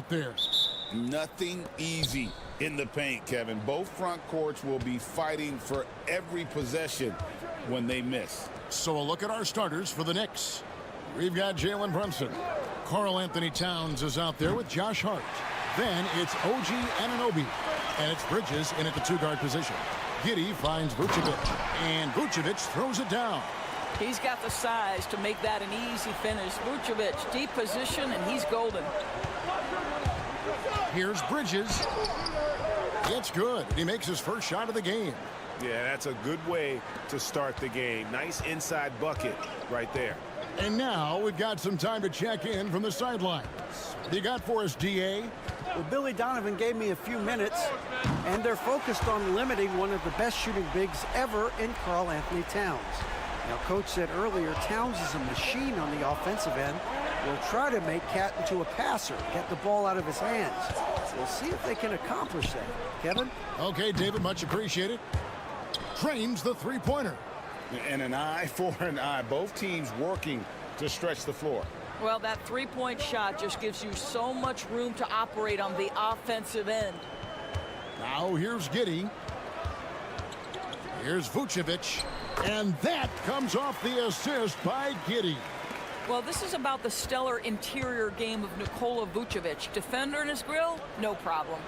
there. Nothing easy in the paint, Kevin. Both front courts will be fighting for every possession when they miss. So a look at our starters for the Knicks. We've got Jalen Brunson. Karl Anthony Towns is out there with Josh Hart. Then it's OG Anunoby. And it's Bridges in at the two-guard position. Giddey finds Vucevic. And Vucevic throws it down. He's got the size to make that an easy finish. Vucevic, deep position, and he's golden. Here's Bridges. It's good. He makes his first shot of the game. Yeah, that's a good way to start the game. Nice inside bucket right there. And now we've got some time to check in from the sidelines. What do you got for us, D.A.? Well, Billy Donovan gave me a few minutes, and they're focused on limiting one of the best shooting bigs ever in Karl Anthony Towns. Now, Coach said earlier, Towns is a machine on the offensive end. Will try to make Cat into a passer, get the ball out of his hands. We'll see if they can accomplish that. Kevin? Okay, David, much appreciated. Trains the three-pointer. And an eye for an eye. Both teams working to stretch the floor. Well, that three-point shot just gives you so much room to operate on the offensive end. Now here's Giddey. Here's Vucevic. And that comes off the assist by Giddey. Well, this is about the stellar interior game of Nikola Vucevic. Defender in his grill, no problem.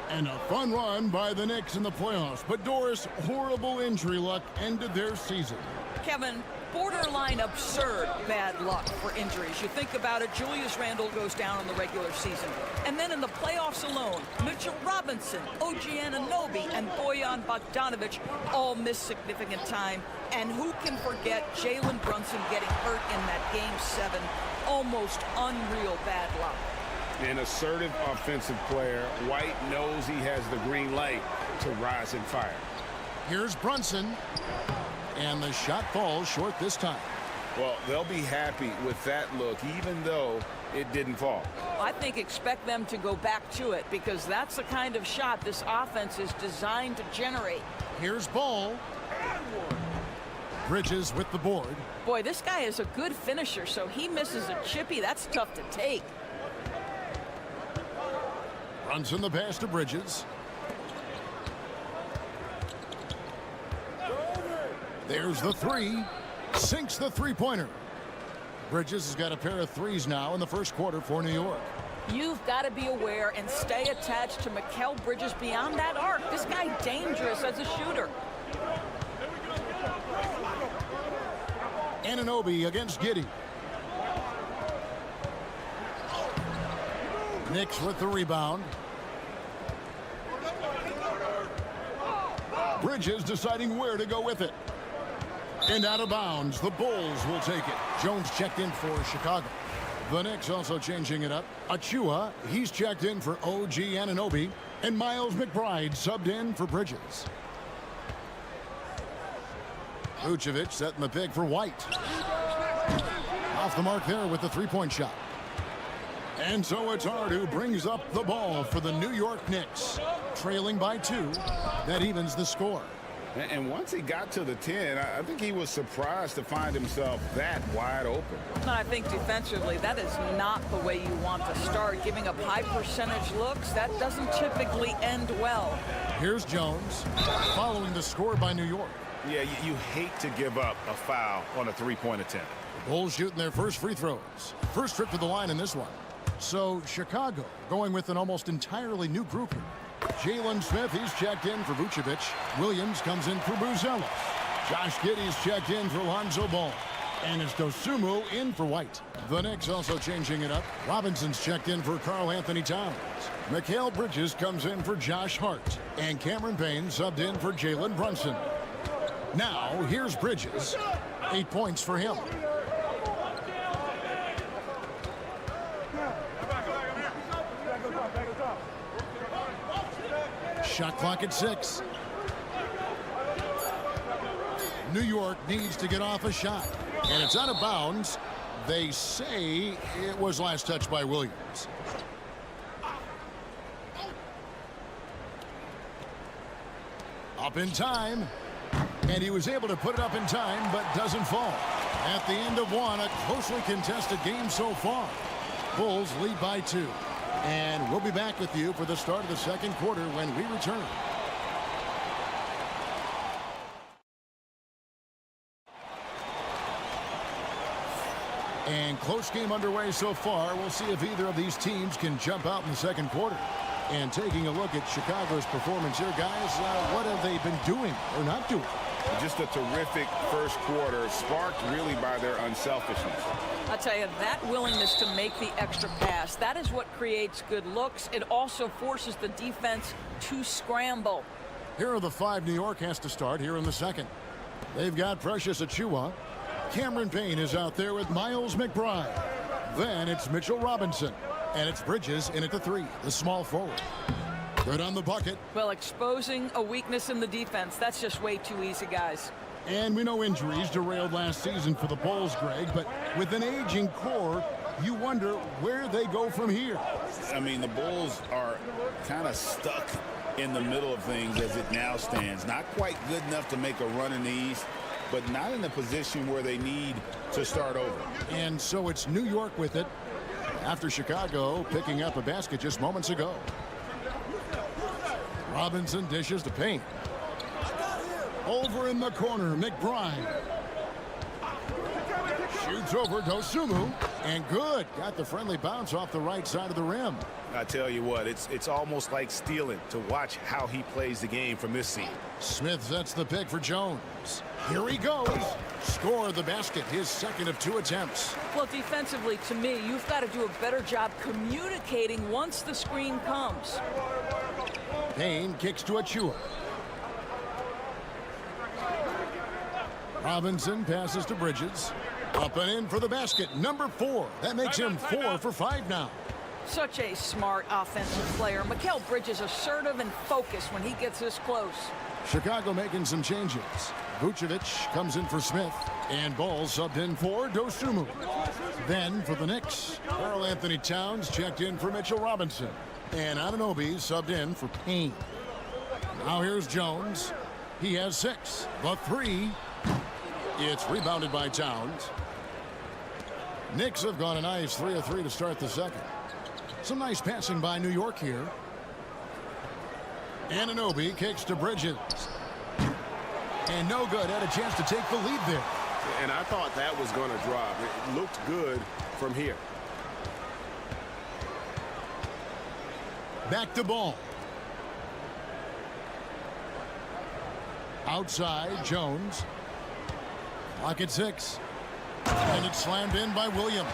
And a fun run by the Knicks in the playoffs. But Doris, horrible injury luck ended their season. Kevin, borderline absurd bad luck for injuries. You think about it, Julius Randle goes down in the regular season. And then in the playoffs alone, Mitchell Robinson, OG Anunoby, and Bojan Bogdanovic all miss significant time. And who can forget Jalen Brunson getting hurt in that Game 7? Almost unreal bad luck. An assertive offensive player. White knows he has the green light to rise and fire. Here's Brunson. And the shot falls short this time. Well, they'll be happy with that look, even though it didn't fall. I think expect them to go back to it because that's the kind of shot this offense is designed to generate. Here's Ball. Bridges with the board. Boy, this guy is a good finisher, so he misses a chippy. That's tough to take. Brunson the pass to Bridges. There's the three. Sinks the three-pointer. Bridges has got a pair of threes now in the first quarter for New York. You've got to be aware and stay attached to Mikal Bridges beyond that arc. This guy dangerous as a shooter. Anunoby against Giddey. Knicks with the rebound. Bridges deciding where to go with it. And out of bounds, the Bulls will take it. Jones checked in for Chicago. The Knicks also changing it up. Achua, he's checked in for OG Anunoby. And Miles McBride subbed in for Bridges. Vucevic setting the pick for White. Off the mark there with the three-point shot. And so it's Hart who brings up the ball for the New York Knicks. Trailing by 2. That evens the score. And once he got to the 10, I think he was surprised to find himself that wide open. And I think defensively, that is not the way you want to start. Giving up high percentage looks, that doesn't typically end well. Here's Jones, following the score by New York. Yeah, you hate to give up a foul on a three-point attempt. The Bulls shooting their first free throws. First trip to the line in this one. So Chicago going with an almost entirely new group here. Jalen Smith, he's checked in for Vucevic. Williams comes in for Buzelis. Josh Giddey's checked in for Lonzo Ball. And it's Dosunmu in for White. The Knicks also changing it up. Robinson's checked in for Karl Anthony Towns. Mikal Bridges comes in for Josh Hart. And Cameron Payne subbed in for Jalen Brunson. Now, here's Bridges. 8 points for him. Shot clock at 6. New York needs to get off a shot. And it's out of bounds. They say it was last touched by Williams. Up in time. And he was able to put it up in time, but doesn't fall. At the end of one, a closely contested game so far. Bulls lead by 2. And we'll be back with you for the start of the second quarter when we return. And close game underway so far. We'll see if either of these teams can jump out in the second quarter. And taking a look at Chicago's performance here, guys, what have they been doing or not doing? Just a terrific first quarter, sparked really by their unselfishness. I'll tell you, that willingness to make the extra pass, that is what creates good looks. It also forces the defense to scramble. Here are the 5 New York has to start here in the second. They've got Precious Achiuwa. Cameron Payne is out there with Miles McBride. Then it's Mitchell Robinson. And it's Bridges in at the 3, the small forward. Good on the bucket. Well, exposing a weakness in the defense, that's just way too easy, guys. And we know injuries derailed last season for the Bulls, Greg, but with an aging core, you wonder where they go from here. I mean, the Bulls are kind of stuck in the middle of things as it now stands. Not quite good enough to make a run in the East, but not in a position where they need to start over. And so it's New York with it, after Chicago picking up a basket just moments ago. Robinson dishes to Payne. Over in the corner, McBride. Shoots over Dosunmu, and good. Got the friendly bounce off the right side of the rim. I tell you what, it's almost like stealing to watch how he plays the game from this seat. Smith sets the pick for Jones. Here he goes. Score the basket, his second of 2 attempts. Well, defensively, to me, you've got to do a better job communicating once the screen comes. Payne kicks to Achiuwa. Robinson passes to Bridges. Up and in for the basket, number 4. That makes him 4 for 5 now. Such a smart offensive player. Mikal Bridges assertive and focused when he gets this close. Chicago making some changes. Vucevic comes in for Smith, and Ball subbed in for Dosunmu. Then for the Knicks, Karl Anthony Towns checked in for Mitchell Robinson, and Anunoby subbed in for Payne. Now here's Jones. He has 6. The 3. It's rebounded by Towns. Knicks have gone a nice 3 of 3 to start the second. Some nice passing by New York here. Anunoby kicks to Bridges. And no good. Had a chance to take the lead there. And I thought that was going to drop. It looked good from here. Back to Ball. Outside, Jones. Clock at 6. And it's slammed in by Williams.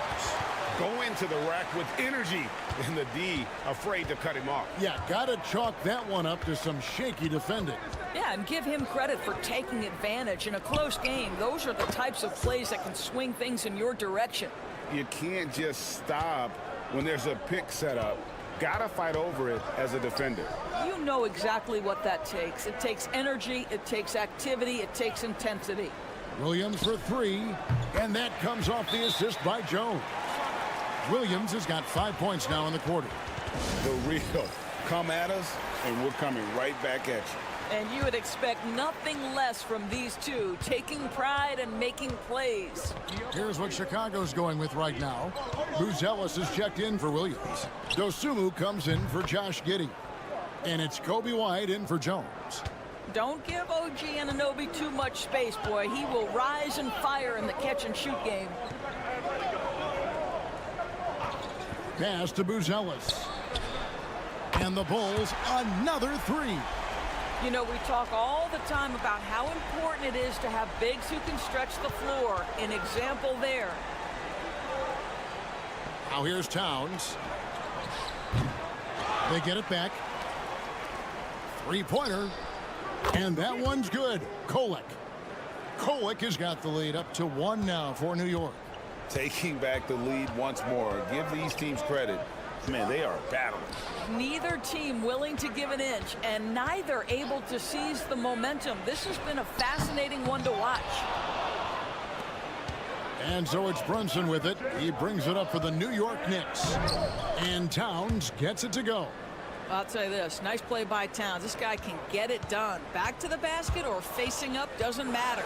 Go into the rack with energy, and the D afraid to cut him off. Yeah, got to chalk that one up to some shaky defending. Yeah, and give him credit for taking advantage in a close game. Those are the types of plays that can swing things in your direction. You can't just stop when there's a pick set up. Gotta fight over it as a defender. You know exactly what that takes. It takes energy, it takes activity, it takes intensity. Williams for 3, and that comes off the assist by Jones. Williams has got 5 points now in the quarter. The real come at us, and we're coming right back at you. And you would expect nothing less from these two, taking pride and making plays. Here's what Chicago's going with right now. Buzelis is checked in for Williams. Dosunmu comes in for Josh Giddey. And it's Kobe White in for Jones. Don't give OG Anunoby too much space, boy. He will rise and fire in the catch-and-shoot game. Pass to Buzelis. And the Bulls, another 3. You know, we talk all the time about how important it is to have bigs who can stretch the floor. An example there. Now here's Towns. They get it back. 3-pointer. And that one's good. Kolek. Kolek has got the lead up to 1 now for New York. Taking back the lead once more. Give these teams credit. Man, they are battling. Neither team willing to give an inch, and neither able to seize the momentum. This has been a fascinating one to watch. And so it's Brunson with it. He brings it up for the New York Knicks. And Towns gets it to go. I'll tell you this, nice play by Towns. This guy can get it done. Back to the basket or facing up, doesn't matter.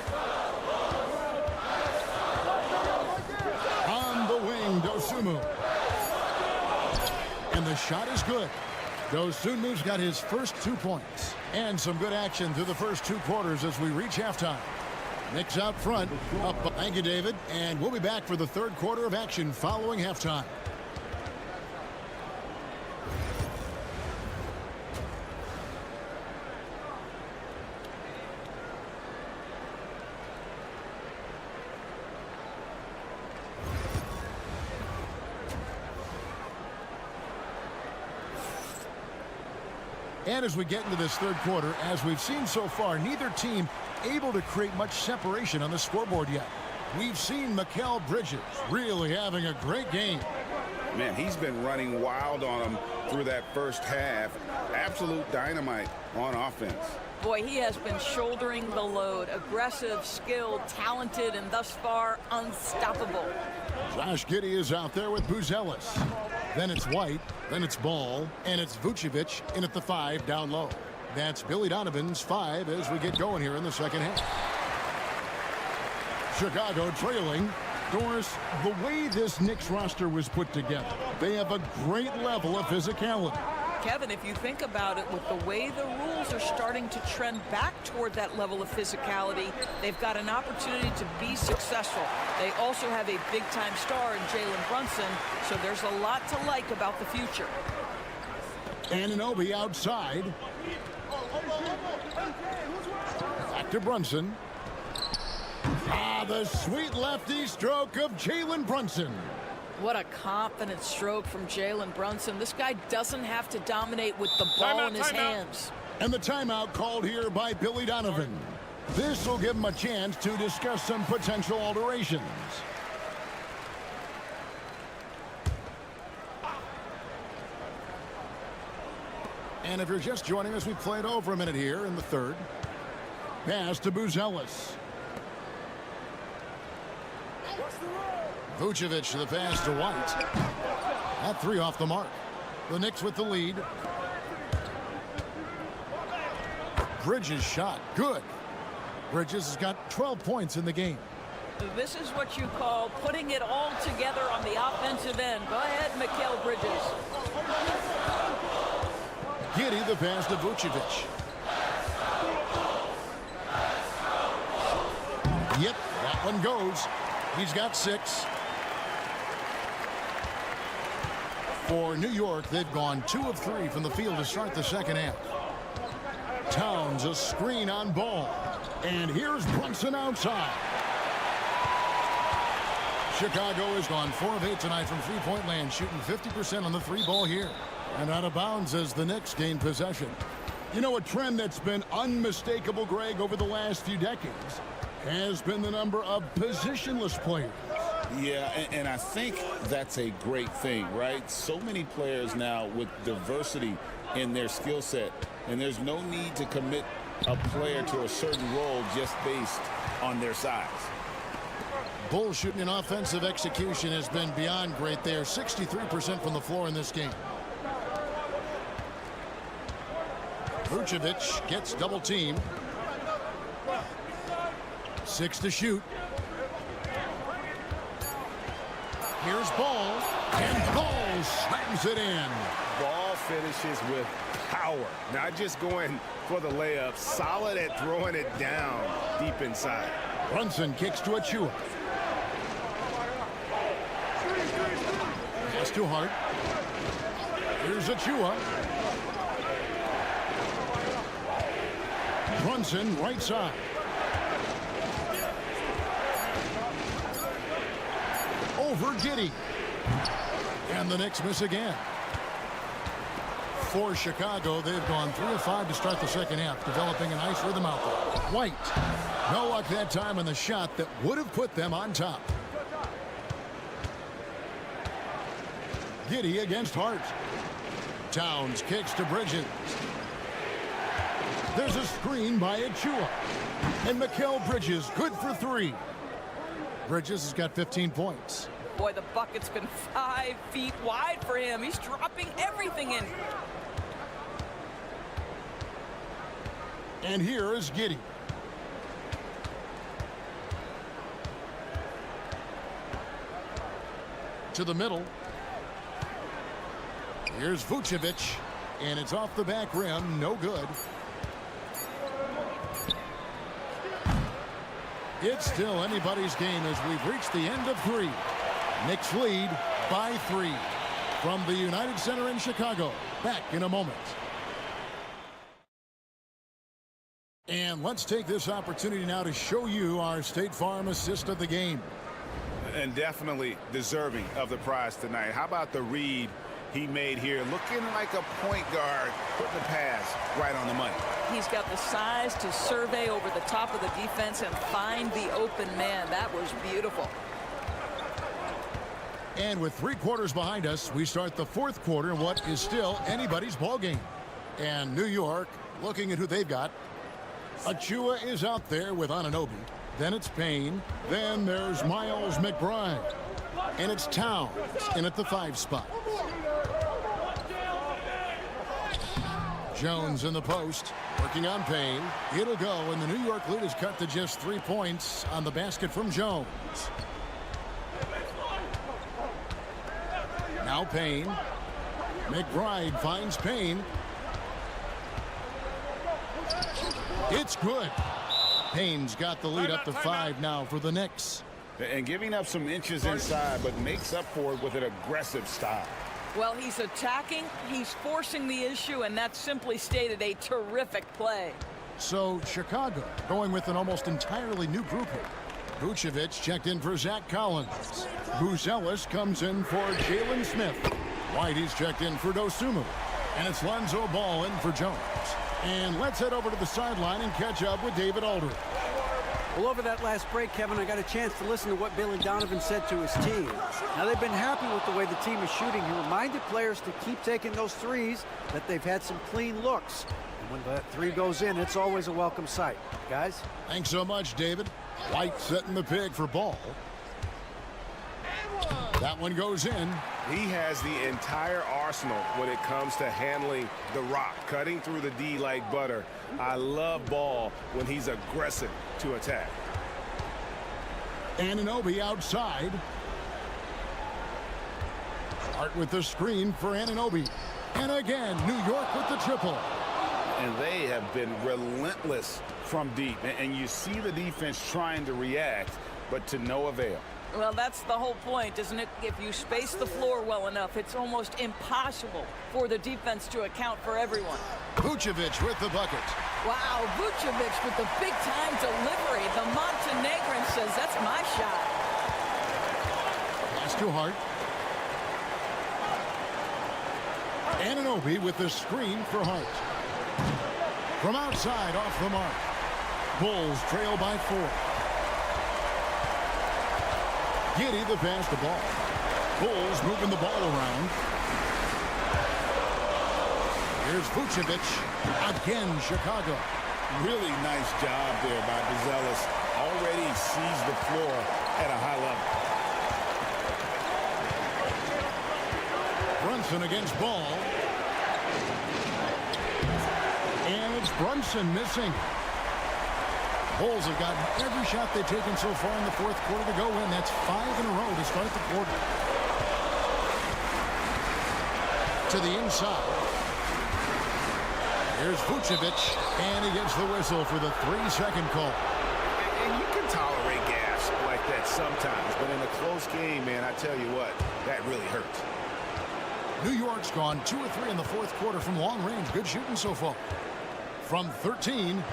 On the wing, Dosunmu. And the shot is good. Dosunmu's got his first 2 points. And some good action through the first 2 quarters as we reach halftime. Knicks out front. Thank you, David. And we'll be back for the third quarter of action following halftime. And as we get into this third quarter, as we've seen so far, neither team able to create much separation on the scoreboard yet. We've seen Mikal Bridges really having a great game. Man, he's been running wild on them through that first half. Absolute dynamite on offense. Boy, he has been shouldering the load. Aggressive, skilled, talented, and thus far unstoppable. Josh Giddey is out there with Buzelis. Then it's White, then it's Ball, and it's Vucevic in at the 5 down low. That's Billy Donovan's 5 as we get going here in the second half. Chicago trailing. Doris, the way this Knicks roster was put together, they have a great level of physicality. Kevin, if you think about it, with the way the rules are starting to trend back toward that level of physicality, they've got an opportunity to be successful. They also have a big-time star in Jalen Brunson, so there's a lot to like about the future. Anunoby outside. Back to Brunson. The sweet lefty stroke of Jalen Brunson. What a confident stroke from Jalen Brunson. This guy doesn't have to dominate with the ball in his hands. And the timeout called here by Billy Donovan. This will give him a chance to discuss some potential alterations. And if you're just joining us, we played over a minute here in the third. Pass to Buzelis. Vucevic to the pass to White. That 3 off the mark. The Knicks with the lead. Bridges shot. Good. Bridges has got 12 points in the game. This is what you call putting it all together on the offensive end. Go ahead, Mikal Bridges. Giddey the pass to Vucevic. Yep, that one goes. He's got 6. For New York, they've gone 2 of 3 from the field to start the second half. Towns a screen on Ball. And here's Brunson outside. Chicago has gone 4 of 8 tonight from three-point land, shooting 50% on the 3-ball here. And out of bounds as the Knicks gain possession. You know, a trend that's been unmistakable, Greg, over the last few decades has been the number of positionless players. Yeah, and I think that's a great thing, right? So many players now with diversity in their skill set, and there's no need to commit a player to a certain role just based on their size. Bull shooting and offensive execution has been beyond great there. 63% from the floor in this game. Vucevic gets double teamed. 6 to shoot. Here's Ball, and Ball slams it in. Ball finishes with power, not just going for the layup, solid at throwing it down deep inside. Brunson kicks to Achua. Pass to Hart. Here's Achua. Brunson right side. Over Giddey. And the Knicks miss again. For Chicago, they've gone 3 of 5 to start the second half, developing a nice rhythm out there. White. No luck that time on the shot that would have put them on top. Giddey against Hart. Towns kicks to Bridges. There's a screen by Achua. And Mikal Bridges good for 3. Bridges has got 15 points. Boy, the bucket's been 5 feet wide for him. He's dropping everything in. And here is Giddey. To the middle. Here's Vucevic, and it's off the back rim. No good. It's still anybody's game as we've reached the end of 3. Knicks lead by 3 from the United Center in Chicago. Back in a moment. And let's take this opportunity now to show you our State Farm assist of the game. And definitely deserving of the prize tonight. How about the read he made here? Looking like a point guard, putting the pass right on the money. He's got the size to survey over the top of the defense and find the open man. That was beautiful. And with 3 quarters behind us, we start the 4th quarter in what is still anybody's ball game. And New York, looking at who they've got. Achua is out there with Anunoby. Then it's Payne. Then there's Miles McBride. And it's Towns in at the 5 spot. Jones in the post, working on Payne. It'll go, and the New York lead is cut to just 3 points on the basket from Jones. Now Payne. McBride finds Payne. It's good. Payne's got the lead up to 5 now for the Knicks. And giving up some inches inside, but makes up for it with an aggressive style. Well, he's attacking, he's forcing the issue, and that's simply stated a terrific play. So Chicago going with an almost entirely new group here. Vucevic checked in for Zach Collins. Buzelis comes in for Jalen Smith. Whitey's checked in for Dosunmu. And it's Lonzo Ball in for Jones. And let's head over to the sideline and catch up with David Aldridge. Well, over that last break, Kevin, I got a chance to listen to what Billy Donovan said to his team. Now, they've been happy with the way the team is shooting. He reminded players to keep taking those threes, that they've had some clean looks. And when that 3 goes in, it's always a welcome sight. Guys? Thanks so much, David. White setting the pig for Ball. That one goes in. He has the entire arsenal when it comes to handling the rock, cutting through the D like butter. I love Ball when he's aggressive to attack. Anunoby outside. Hart with the screen for Anunoby. And again, New York with the triple. And they have been relentless from deep. And you see the defense trying to react, but to no avail. Well, that's the whole point, isn't it? If you space the floor well enough, it's almost impossible for the defense to account for everyone. Vucevic with the bucket. Wow, Vucevic with the big-time delivery. The Montenegrin says, that's my shot. Pass to Hart. Anunoby with the screen for Hart. From outside, off the mark. Bulls trail by 4. Giddey the pass to Ball. Bulls moving the ball around. Here's Vucevic. Again, Chicago. Really nice job there by Buzelis. Already sees the floor at a high level. Brunson against Ball. And it's Brunson missing. Bulls have gotten every shot they've taken so far in the 4th quarter to go in. That's 5 in a row to start the quarter. To the inside. Here's Vucevic, and he gets the whistle for the 3-second call. And you can tolerate gas like that sometimes, but in a close game, man, I tell you what, that really hurts. New York's gone 2 of 3 in the 4th quarter from long range. Good shooting so far. From 13,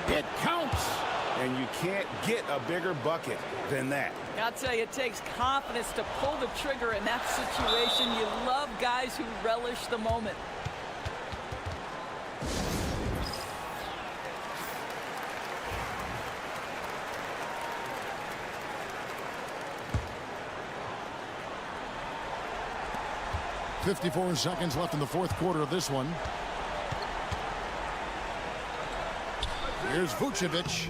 it counts. And you can't get a bigger bucket than that. I'll tell you, it takes confidence to pull the trigger in that situation. You love guys who relish the moment. .54 seconds left in the 4th quarter of this one. Here's Vucevic.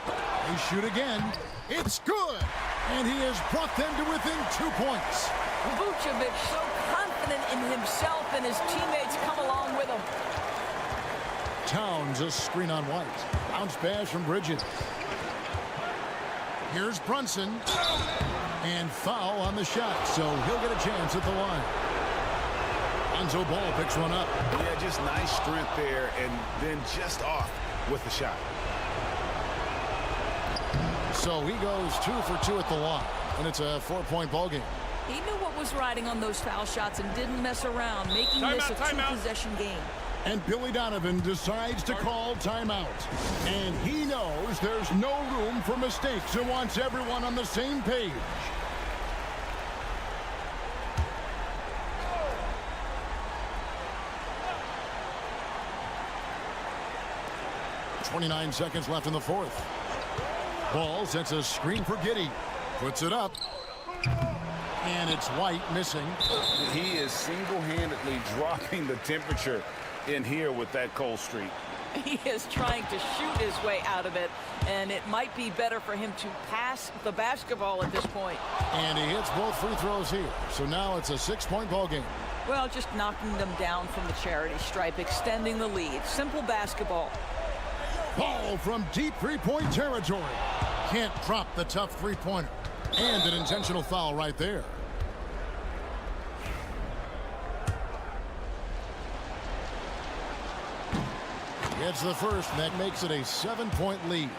They shoot again. It's good. And he has brought them to within 2 points. Vucevic so confident in himself, and his teammates come along with him. Towns a screen on White. Bounce pass from Bridges. Here's Brunson. And foul on the shot, so he'll get a chance at the line. Lonzo Ball picks one up. Yeah, just nice strength there, and then just off with the shot. So he goes 2 for 2 at the line, and it's a 4-point ball game. He knew what was riding on those foul shots and didn't mess around, making this a two-possession game. And Billy Donovan decides to call timeout. And he knows there's no room for mistakes and wants everyone on the same page. 29 seconds left in the fourth. Ball sets a screen for Giddey. Puts it up. And it's White missing. He is single-handedly dropping the temperature in here with that cold streak. He is trying to shoot his way out of it, and it might be better for him to pass the basketball at this point. And he hits both free throws here. So now it's a 6-point ball game. Well, just knocking them down from the charity stripe, extending the lead. Simple basketball. Ball from deep three-point territory. Can't drop the tough three-pointer. And an intentional foul right there. Gets the first, and that makes it a 7-point lead.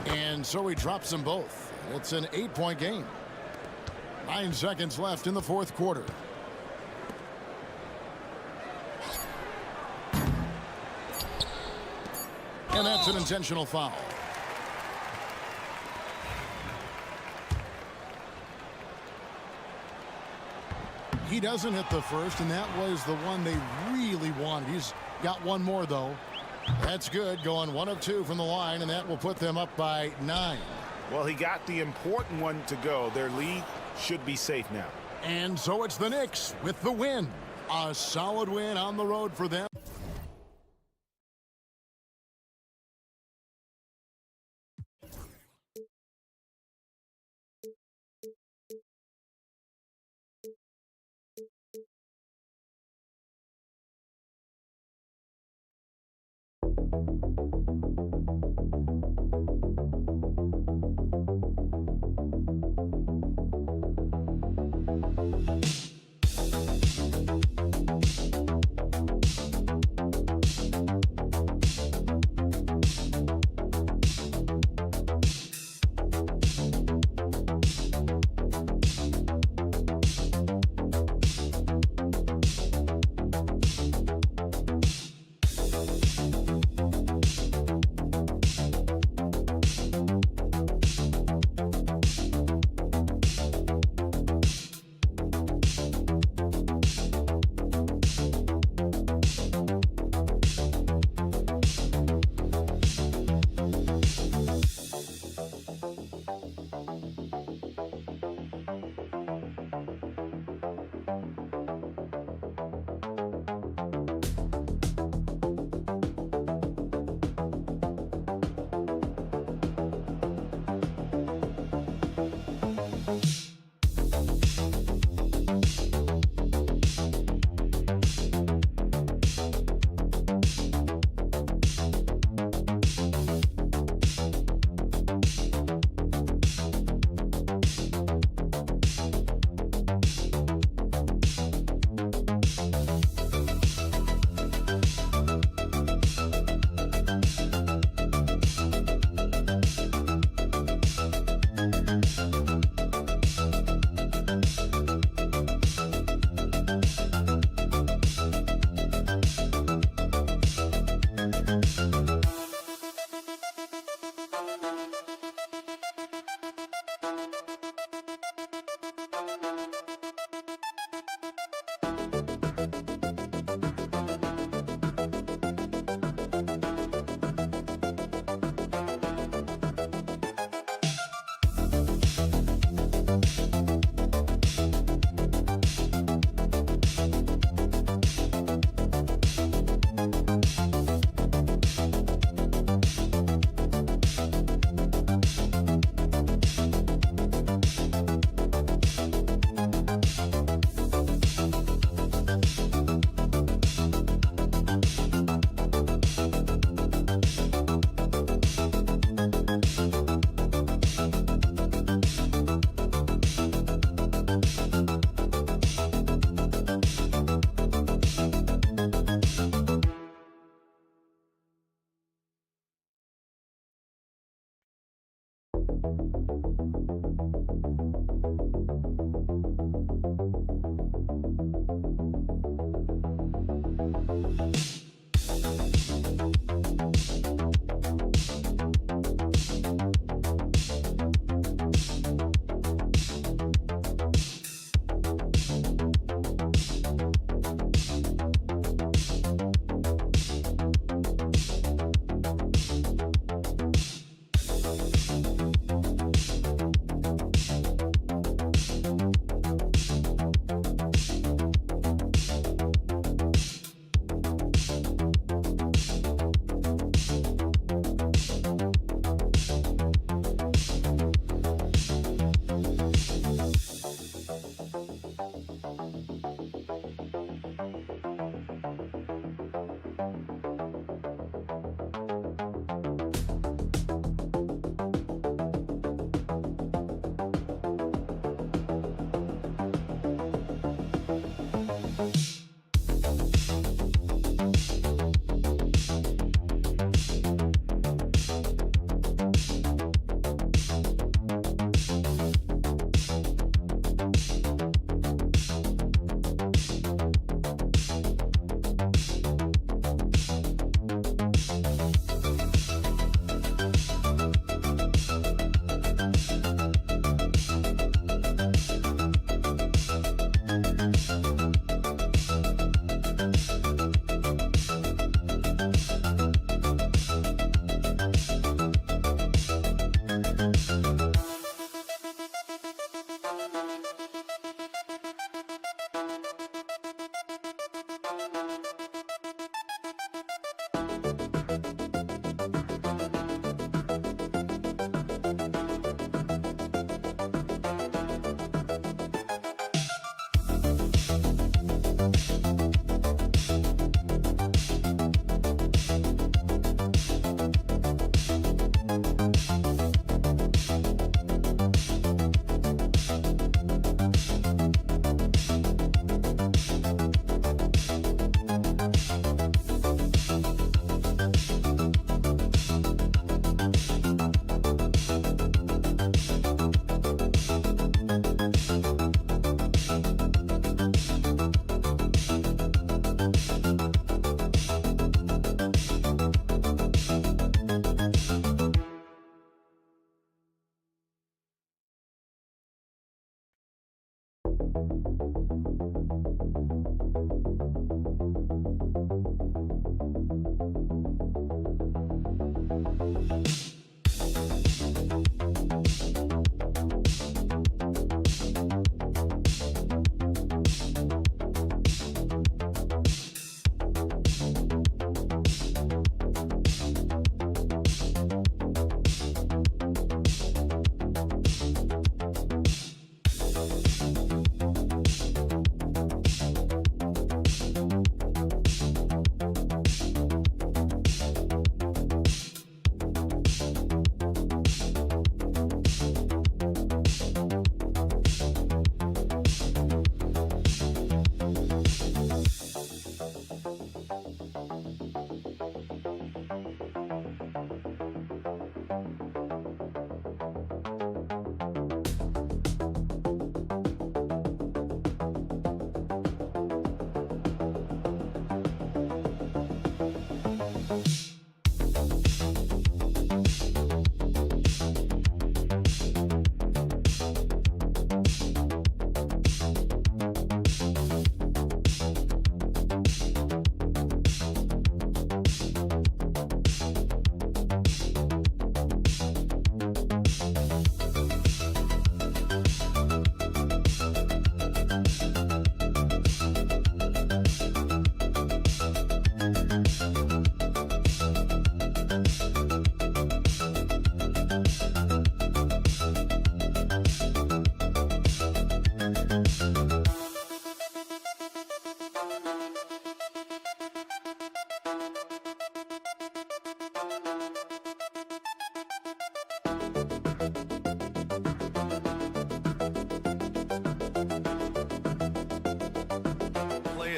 And so he drops them both. It's an 8-point game. 9 seconds left in the fourth quarter. And that's an intentional foul. He doesn't hit the first, and that was the one they really wanted. He's got one more, though. That's good, going 1 of 2 from the line, and that will put them up by 9. Well, he got the important one to go. Their lead should be safe now. And so it's the Knicks with the win. A solid win on the road for them.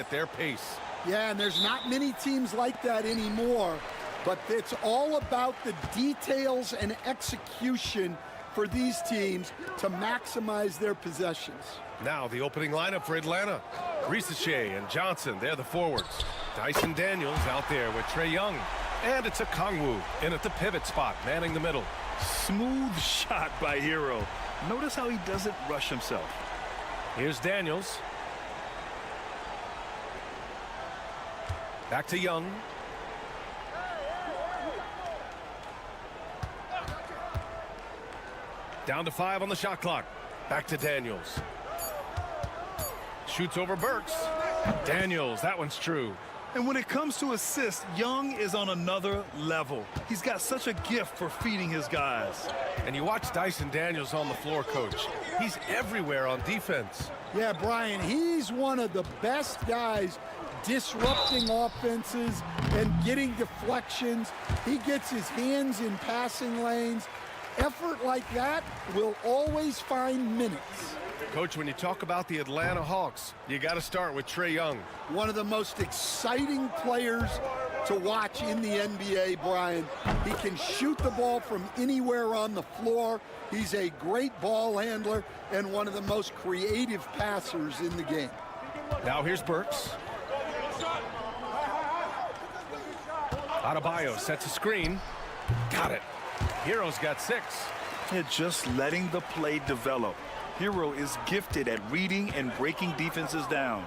at their pace. Yeah, and there's not many teams like that anymore, but it's all about the details and execution for these teams to maximize their possessions. Now the opening lineup for Atlanta. Ricochet and Johnson, they're the forwards. Dyson Daniels out there with Trae Young. And it's a Kongwu in at the pivot spot, manning the middle. Smooth shot by Hero. Notice how he doesn't rush himself. Here's Daniels. Back to Young. Down to 5 on the shot clock. Back to Daniels. Shoots over Burks. Daniels, that one's true. And when it comes to assists, Young is on another level. He's got such a gift for feeding his guys. And you watch Dyson Daniels on the floor, Coach. He's everywhere on defense. Yeah, Brian, he's one of the best guys disrupting offenses and getting deflections. He gets his hands in passing lanes. Effort like that will always find minutes. Coach, when you talk about the Atlanta Hawks, you got to start with Trae Young. One of the most exciting players to watch in the NBA, Brian. He can shoot the ball from anywhere on the floor. He's a great ball handler and one of the most creative passers in the game. Now here's Burks. Adebayo sets a screen. Got it. Hero's got 6. They're just letting the play develop. Hero is gifted at reading and breaking defenses down.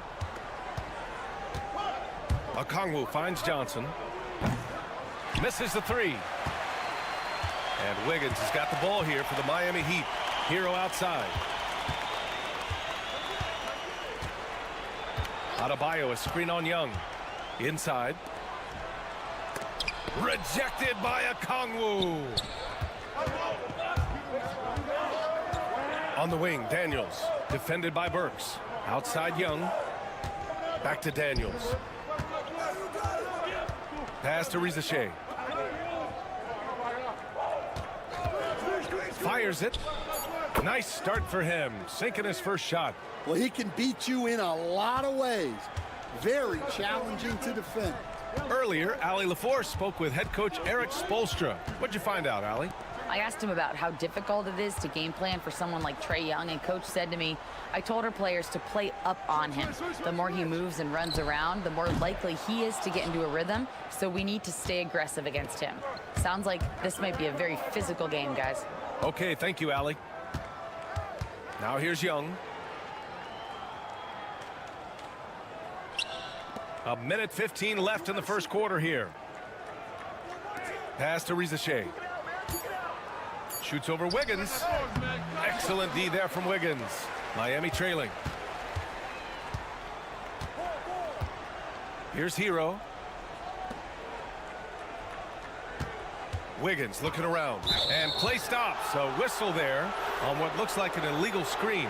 Okongwu finds Johnson. Misses the 3. And Wiggins has got the ball here for the Miami Heat. Hero outside. Adebayo, a screen on Young. Inside. Rejected by Okongwu. On the wing, Daniels. Defended by Burks. Outside Young. Back to Daniels. Pass to Ricochet. Fires it. Nice start for him. Sinking his first shot. Well, he can beat you in a lot of ways. Very challenging to defend. Earlier, Allie LaForce spoke with head coach Eric Spoelstra. What'd you find out, Allie? I asked him about how difficult it is to game plan for someone like Trae Young, and Coach said to me, I told our players to play up on him. The more he moves and runs around, the more likely he is to get into a rhythm, so we need to stay aggressive against him. Sounds like this might be a very physical game, guys. Okay, thank you, Allie. Now here's Young. A minute 15 left in the first quarter here. Pass to Ricochet. Shoots over Wiggins. Excellent D there from Wiggins. Miami trailing. Here's Hero. Wiggins looking around. And play stops. A whistle there on what looks like an illegal screen.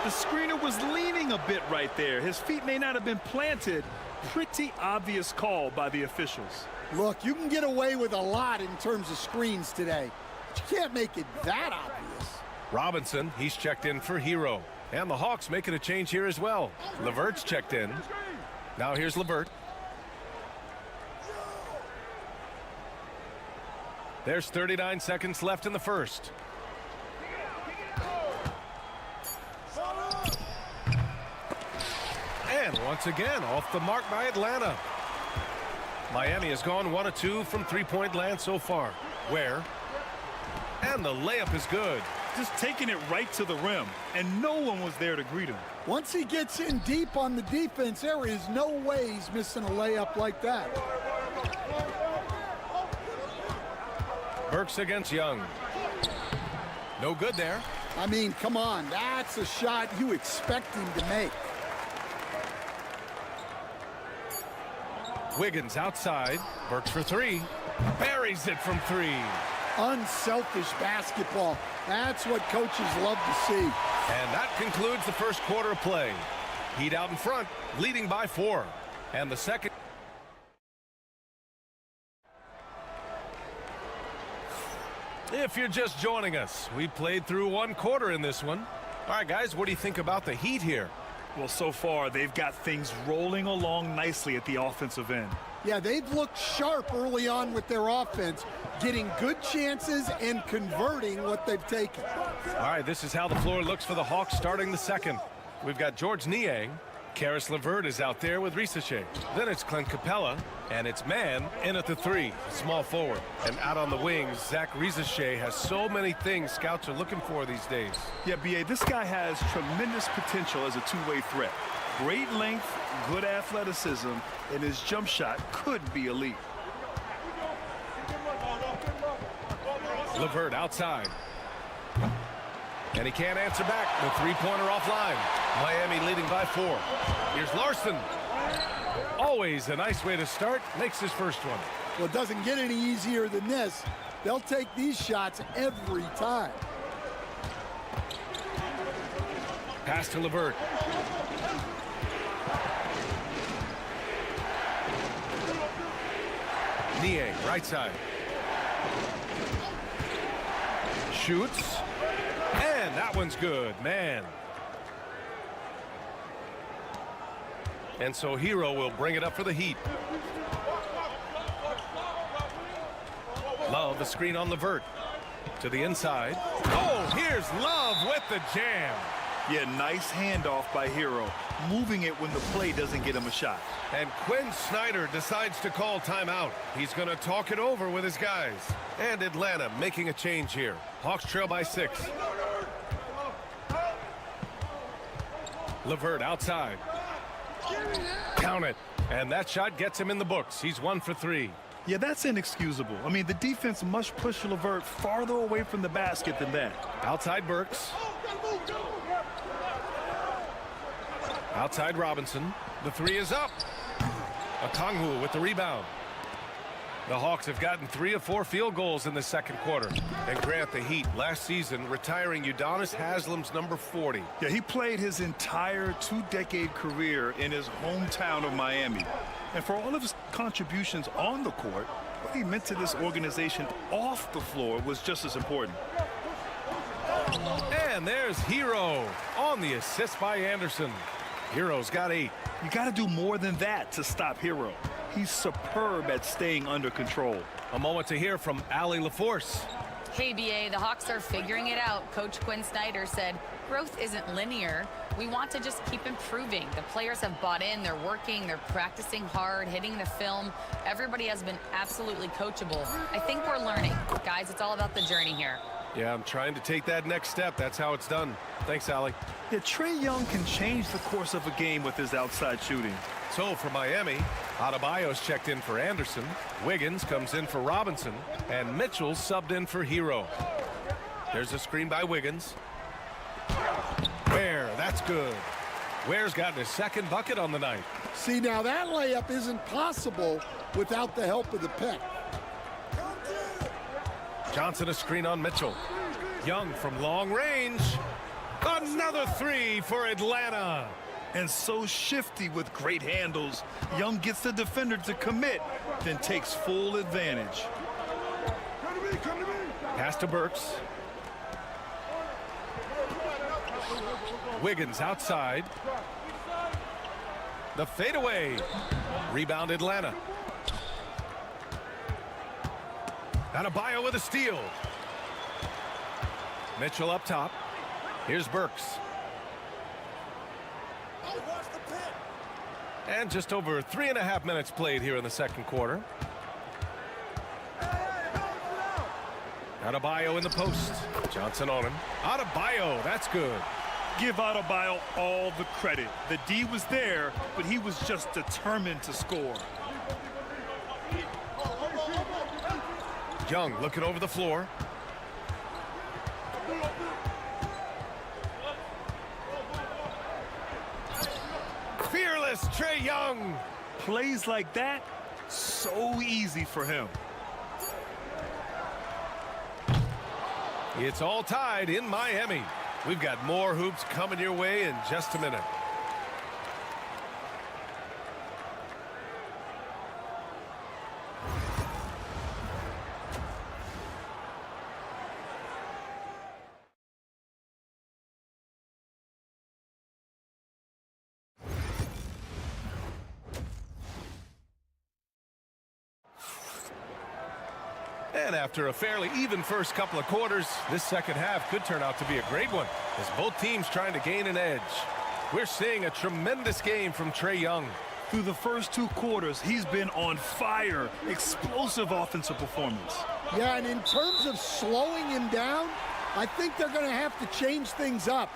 The screener was leaning a bit right there. His feet may not have been planted. Pretty obvious call by the officials. Look, you can get away with a lot in terms of screens today. But you can't make it that obvious. Robinson, he's checked in for Hero. And the Hawks making a change here as well. LeVert's checked in. Now here's LeVert. There's 39 seconds left in the first. And once again, off the mark by Atlanta. Miami has gone 1 of 2 from three-point land so far. Where? And the layup is good. Just taking it right to the rim, and no one was there to greet him. Once he gets in deep on the defense, there is no way he's missing a layup like that. Burks against Young. No good there. I mean, come on, that's a shot you expect him to make. Wiggins outside. Burks for 3. Buries it from 3. Unselfish basketball. That's what coaches love to see. And that concludes the first quarter of play. Heat out in front, leading by 4. And the second. If you're just joining us, we played through 1 quarter in this one. All right, guys, what do you think about the Heat here? Well, so far, they've got things rolling along nicely at the offensive end. Yeah, they've looked sharp early on with their offense, getting good chances and converting what they've taken. All right, this is how the floor looks for the Hawks starting the second. We've got George Niang. Karis LeVert is out there with Risache. Then it's Clint Capella, and it's Mann in at the 3, small forward. And out on the wings, Zach Risache has so many things scouts are looking for these days. Yeah, B.A., this guy has tremendous potential as a two-way threat. Great length, good athleticism, and his jump shot could be elite. LeVert outside. And he can't answer back. The three-pointer offline. Miami leading by 4. Here's Larson. Always a nice way to start. Makes his first one. Well, it doesn't get any easier than this. They'll take these shots every time. Pass to LeVert. Niang, right side. Shoots. And that one's good, man. And so Hero will bring it up for the Heat. Love, the screen on LeVert. To the inside. Oh, here's Love with the jam. Yeah, nice handoff by Hero, moving it when the play doesn't get him a shot. And Quinn Snyder decides to call timeout. He's going to talk it over with his guys. And Atlanta making a change here. Hawks trail by 6. LeVert outside. Count it. And that shot gets him in the books. He's 1 for 3. Yeah, that's inexcusable. I mean, the defense must push LeVert farther away from the basket than that. Outside Burks. Outside Robinson. The 3 is up. Okongwu with the rebound. The Hawks have gotten 3 of 4 field goals in the second quarter. And Grant, the Heat last season retiring Udonis Haslam's number 40. Yeah, he played his entire 2-decade career in his hometown of Miami. And for all of his contributions on the court, what he meant to this organization off the floor was just as important. And there's Hero on the assist by Anderson. Hero's got 8. You got to do more than that to stop Hero. He's superb at staying under control. A moment to hear from Allie LaForce. Hey, BA, the Hawks are figuring it out. Coach Quinn Snyder said, growth isn't linear. We want to just keep improving. The players have bought in. They're working. They're practicing hard, hitting the film. Everybody has been absolutely coachable. I think we're learning. Guys, it's all about the journey here. Yeah, I'm trying to take that next step. That's how it's done. Thanks, Allie. Yeah, Trae Young can change the course of a game with his outside shooting. So for Miami, Adebayo's checked in for Anderson. Wiggins comes in for Robinson. And Mitchell's subbed in for Hero. There's a screen by Wiggins. Ware, that's good. Ware's gotten his second bucket on the night. See, now that layup isn't possible without the help of the pick. Johnson a screen on Mitchell. Young from long range. Another 3 for Atlanta. And so shifty with great handles. Young gets the defender to commit, then takes full advantage. Pass to Burks. Wiggins outside. The fadeaway. Rebound Atlanta. Adebayo with a steal. Mitchell up top. Here's Burks. And just over 3.5 minutes played here in the second quarter. Adebayo in the post. Johnson on him. Adebayo, that's good. Give Adebayo all the credit. The D was there, but he was just determined to score. Young looking over the floor. Fearless Trae Young. Plays like that, so easy for him. It's all tied in Miami. We've got more hoops coming your way in just a minute. And after a fairly even first couple of quarters, this second half could turn out to be a great one as both teams trying to gain an edge. We're seeing a tremendous game from Trae Young. Through the first 2 quarters, he's been on fire. Explosive offensive performance. Yeah, and in terms of slowing him down, I think they're going to have to change things up.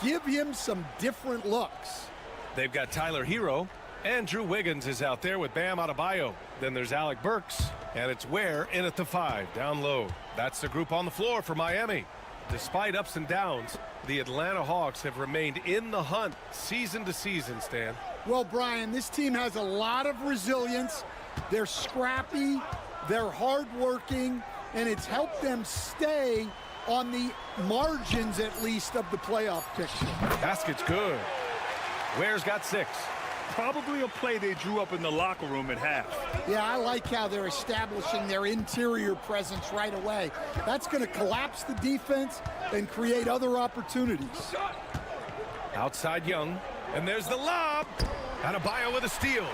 Give him some different looks. They've got Tyler Hero, and Drew Wiggins is out there with Bam Adebayo. Then there's Alec Burks, and it's Ware in at the 5, down low. That's the group on the floor for Miami. Despite ups and downs, the Atlanta Hawks have remained in the hunt season to season, Stan. Well, Brian, this team has a lot of resilience. They're scrappy, they're hardworking, and it's helped them stay on the margins, at least, of the playoff picture. Basket's good. Ware's got 6. Probably a play they drew up in the locker room at half. Yeah, I like how they're establishing their interior presence right away. That's going to collapse the defense and create other opportunities. Outside Young, and there's the lob. Adebayo with a steal.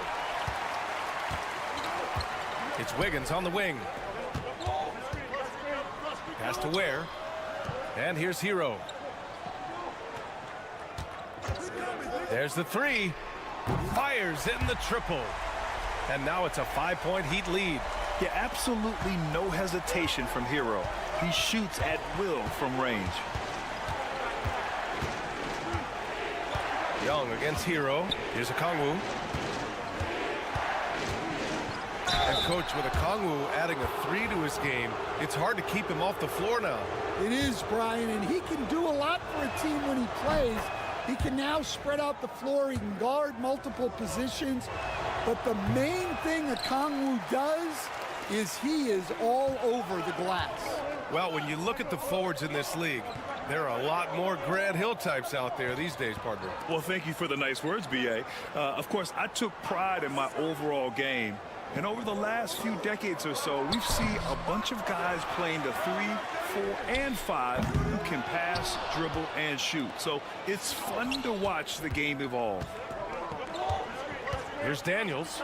It's Wiggins on the wing. Pass to Ware. And here's Hero. There's the 3. Fires in the triple. And now it's a 5-point Heat lead. Yeah, absolutely no hesitation from Hero. He shoots at will from range. Young against Hero. Here's Okongwu. And coach, with Okongwu adding a 3 to his game, it's hard to keep him off the floor now. It is, Brian, and he can do a lot for a team when he plays. He can now spread out the floor. He can guard multiple positions. But the main thing Okongwu does is he is all over the glass. Well, when you look at the forwards in this league, there are a lot more Grant Hill types out there these days, partner. Well, thank you for the nice words, B.A. Of course, I took pride in my overall game. And over the last few decades or so, we've seen a bunch of guys playing the 3, 4, and 5 who can pass, dribble, and shoot. So it's fun to watch the game evolve. Here's Daniels.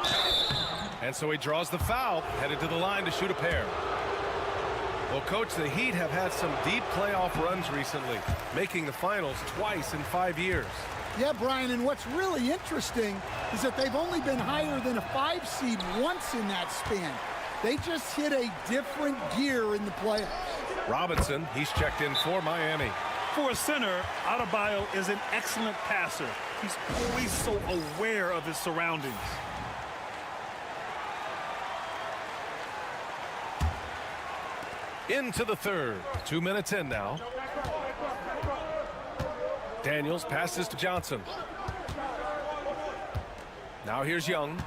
And so he draws the foul, headed to the line to shoot a pair. Well, Coach, the Heat have had some deep playoff runs recently, making the finals twice in 5 years. Yeah, Brian, and what's really interesting is that they've only been higher than a 5 seed once in that span. They just hit a different gear in the playoffs. Robinson, he's checked in for Miami. For a center, Adebayo is an excellent passer. He's always so aware of his surroundings. Into the third. 2 minutes in now. Daniels passes to Johnson. Now here's Young.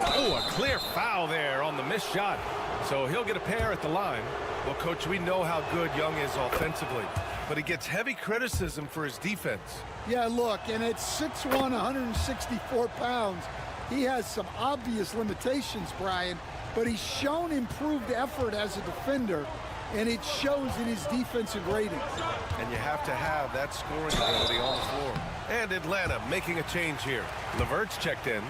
Oh, a clear foul there on the missed shot. So he'll get a pair at the line. Well, Coach, we know how good Young is offensively, but he gets heavy criticism for his defense. Yeah, look, and at 6'1", 164 pounds, he has some obvious limitations, Brian, but he's shown improved effort as a defender, and it shows in his defensive ratings. And you have to have that scoring ability on the floor. And Atlanta making a change here. LeVert's checked in.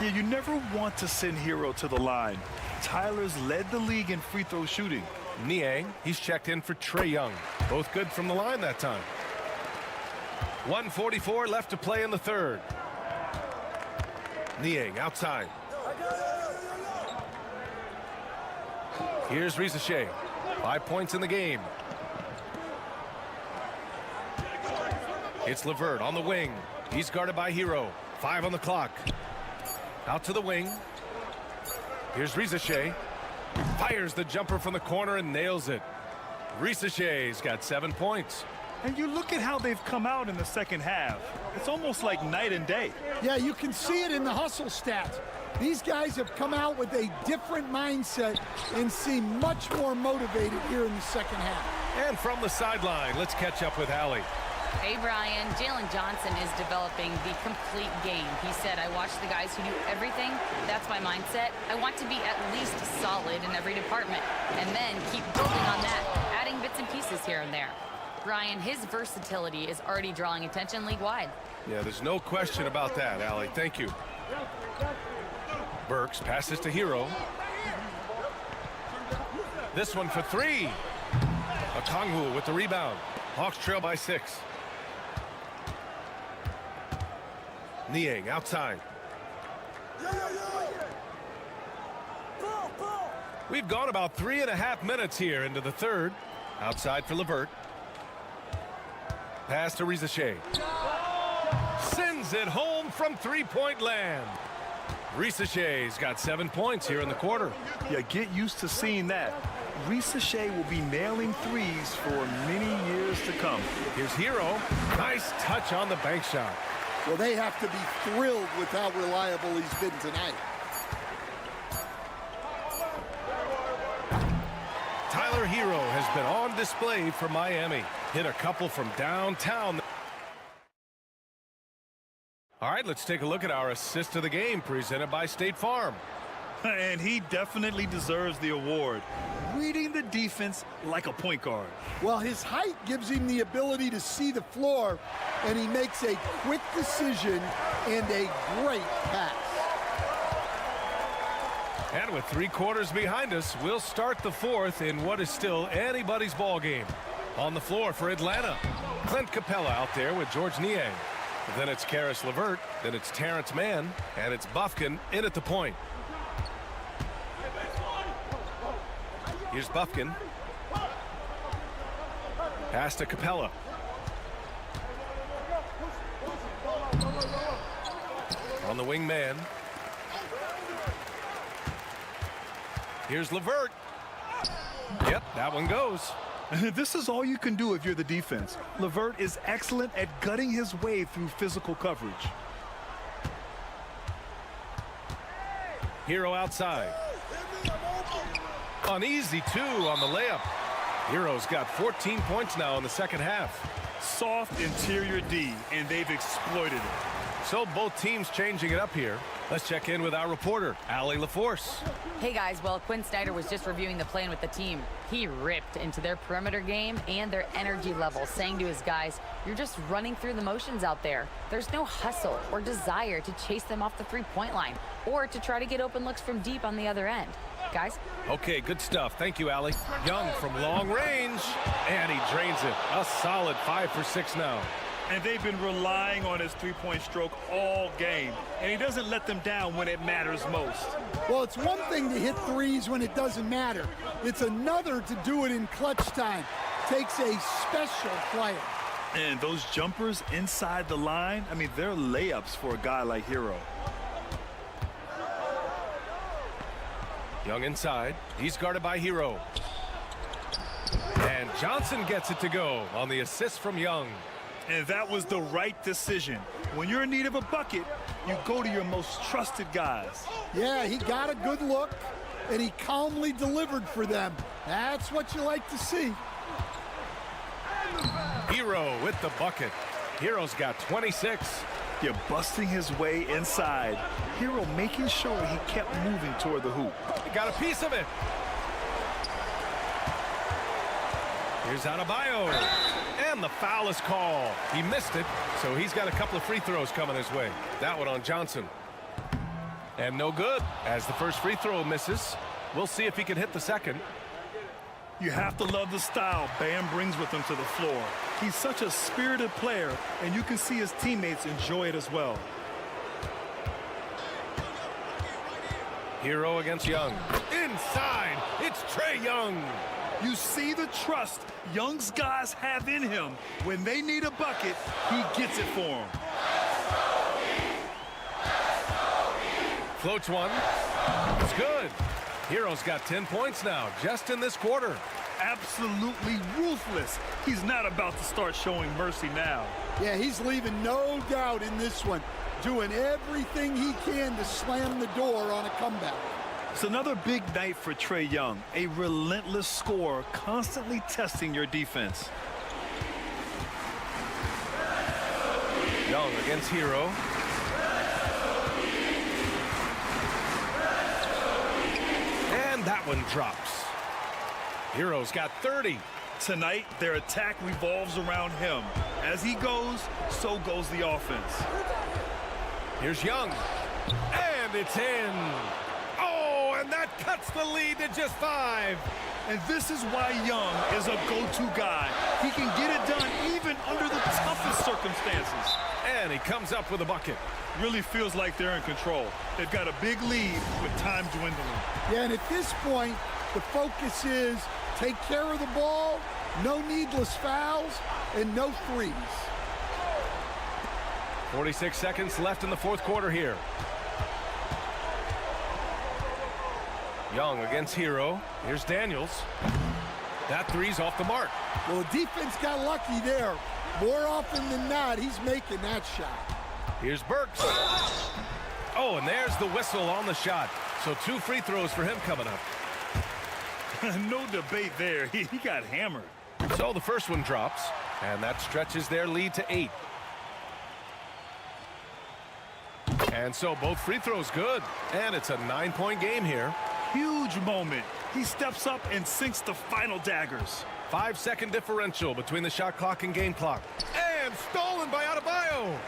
Yeah, you never want to send Hero to the line. Tyler's led the league in free throw shooting. Niang, he's checked in for Trae Young. Both good from the line that time. 1:44 left to play in the third. Niang outside. Here's Risache. 5 points in the game. It's LeVert on the wing. He's guarded by Hero. 5 on the clock. Out to the wing. Here's Risache. Fires the jumper from the corner and nails it. Risache's got 7 points. And you look at how they've come out in the second half. It's almost like night and day. Yeah, you can see it in the hustle stats. These guys have come out with a different mindset and seem much more motivated here in the second half. And from the sideline, let's catch up with Allie. Hey, Brian. Jalen Johnson is developing the complete game. He said, I watch the guys who do everything. That's my mindset. I want to be at least solid in every department and then keep building on that, adding bits and pieces here and there. Brian, his versatility is already drawing attention league-wide. Yeah, there's no question about that, Allie. Thank you. Burks passes to Hero. This one for three. Okongwu with the rebound. Hawks trail by 6. Niang outside. We've gone about 3.5 minutes here into the third. Outside for LeVert. Pass to Rizachet. Sends it home from three-point land. Rizachet's got 7 points here in the quarter. Yeah, get used to seeing that. Rizachet will be nailing threes for many years to come. Here's Hero. Nice touch on the bank shot. Well, they have to be thrilled with how reliable he's been tonight. Tyler Hero has been on display for Miami. Hit a couple from downtown. All right, let's take a look at our assist of the game presented by State Farm. And he definitely deserves the award. Reading the defense like a point guard. Well, his height gives him the ability to see the floor, and he makes a quick decision and a great pass. And with 3 quarters behind us, we'll start the fourth in what is still anybody's ball game. On the floor for Atlanta, Clint Capella out there with George Niang. Then it's Karis LeVert, then it's Terrence Mann, and it's Bufkin in at the point. Here's Bufkin. Pass to Capella. On the wing man. Here's LeVert. Yep, that one goes. This is all you can do if you're the defense. LeVert is excellent at gutting his way through physical coverage. Hero outside. Uneasy 2 on the layup. Hero's got 14 points now in the second half. Soft interior D, and they've exploited it. So both teams changing it up here. Let's check in with our reporter, Allie LaForce. Hey guys, well, Quinn Snyder was just reviewing the plan with the team. He ripped into their perimeter game and their energy level, saying to his guys, you're just running through the motions out there. There's no hustle or desire to chase them off the three-point line or to try to get open looks from deep on the other end. Guys? Okay, good stuff. Thank you, Allie. Young from long range, and he drains it. A solid 5 for 6 now. And they've been relying on his three-point stroke all game. And he doesn't let them down when it matters most. Well, it's one thing to hit threes when it doesn't matter. It's another to do it in clutch time. Takes a special player. And those jumpers inside the line, I mean, they're layups for a guy like Hero. Young inside. He's guarded by Hero. And Johnson gets it to go on the assist from Young. And that was the right decision. When you're in need of a bucket, you go to your most trusted guys. Yeah, he got a good look, and he calmly delivered for them. That's what you like to see. Hero with the bucket. Hero's got 26. You're busting his way inside. Hero making sure he kept moving toward the hoop. He got a piece of it. Here's Adebayo. And the foul is called. He missed it, so he's got a couple of free throws coming his way. That one on Johnson. And no good, as the first free throw misses. We'll see if he can hit the second. You have to love the style Bam brings with him to the floor. He's such a spirited player, and you can see his teammates enjoy it as well. Hero against Young. Inside, it's Trae Young. You see the trust Young's guys have in him. When they need a bucket, he gets it for them. Floats one. It's good. Hero's got 10 points now, just in this quarter. Absolutely ruthless. He's not about to start showing mercy now. Yeah, he's leaving no doubt in this one. Doing everything he can to slam the door on a comeback. It's another big night for Trae Young, a relentless scorer, constantly testing your defense. Young against Hero. And that one drops. Hero's got 30. Tonight, their attack revolves around him. As he goes, so goes the offense. Here's Young. And it's in. And that cuts the lead to just 5. And this is why Young is a go-to guy. He can get it done even under the toughest circumstances. And he comes up with a bucket. Really feels like they're in control. They've got a big lead with time dwindling. Yeah, and at this point, the focus is take care of the ball, no needless fouls, and no threes. 46 seconds left in the fourth quarter here. Young against Hero. Here's Daniels. That three's off the mark. Well, the defense got lucky there. More often than not, he's making that shot. Here's Burks. Oh, and there's the whistle on the shot. So 2 free throws for him coming up. No debate there. He got hammered. So the first one drops, and that stretches their lead to 8. And so both free throws good. And it's a 9-point game here. Huge moment. He steps up and sinks the final daggers. 5-second differential between the shot clock and game clock. And stolen by Adebayo.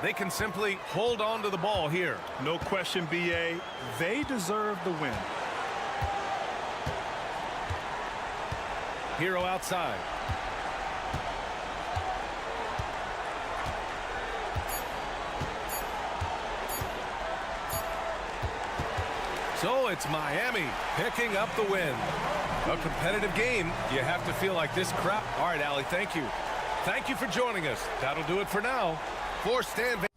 They can simply hold on to the ball here. No question, BA. They deserve the win. Hero outside. So it's Miami picking up the win. A competitive game. You have to feel like this crowd. All right, Allie, thank you. Thank you for joining us. That'll do it for now. For Stan Van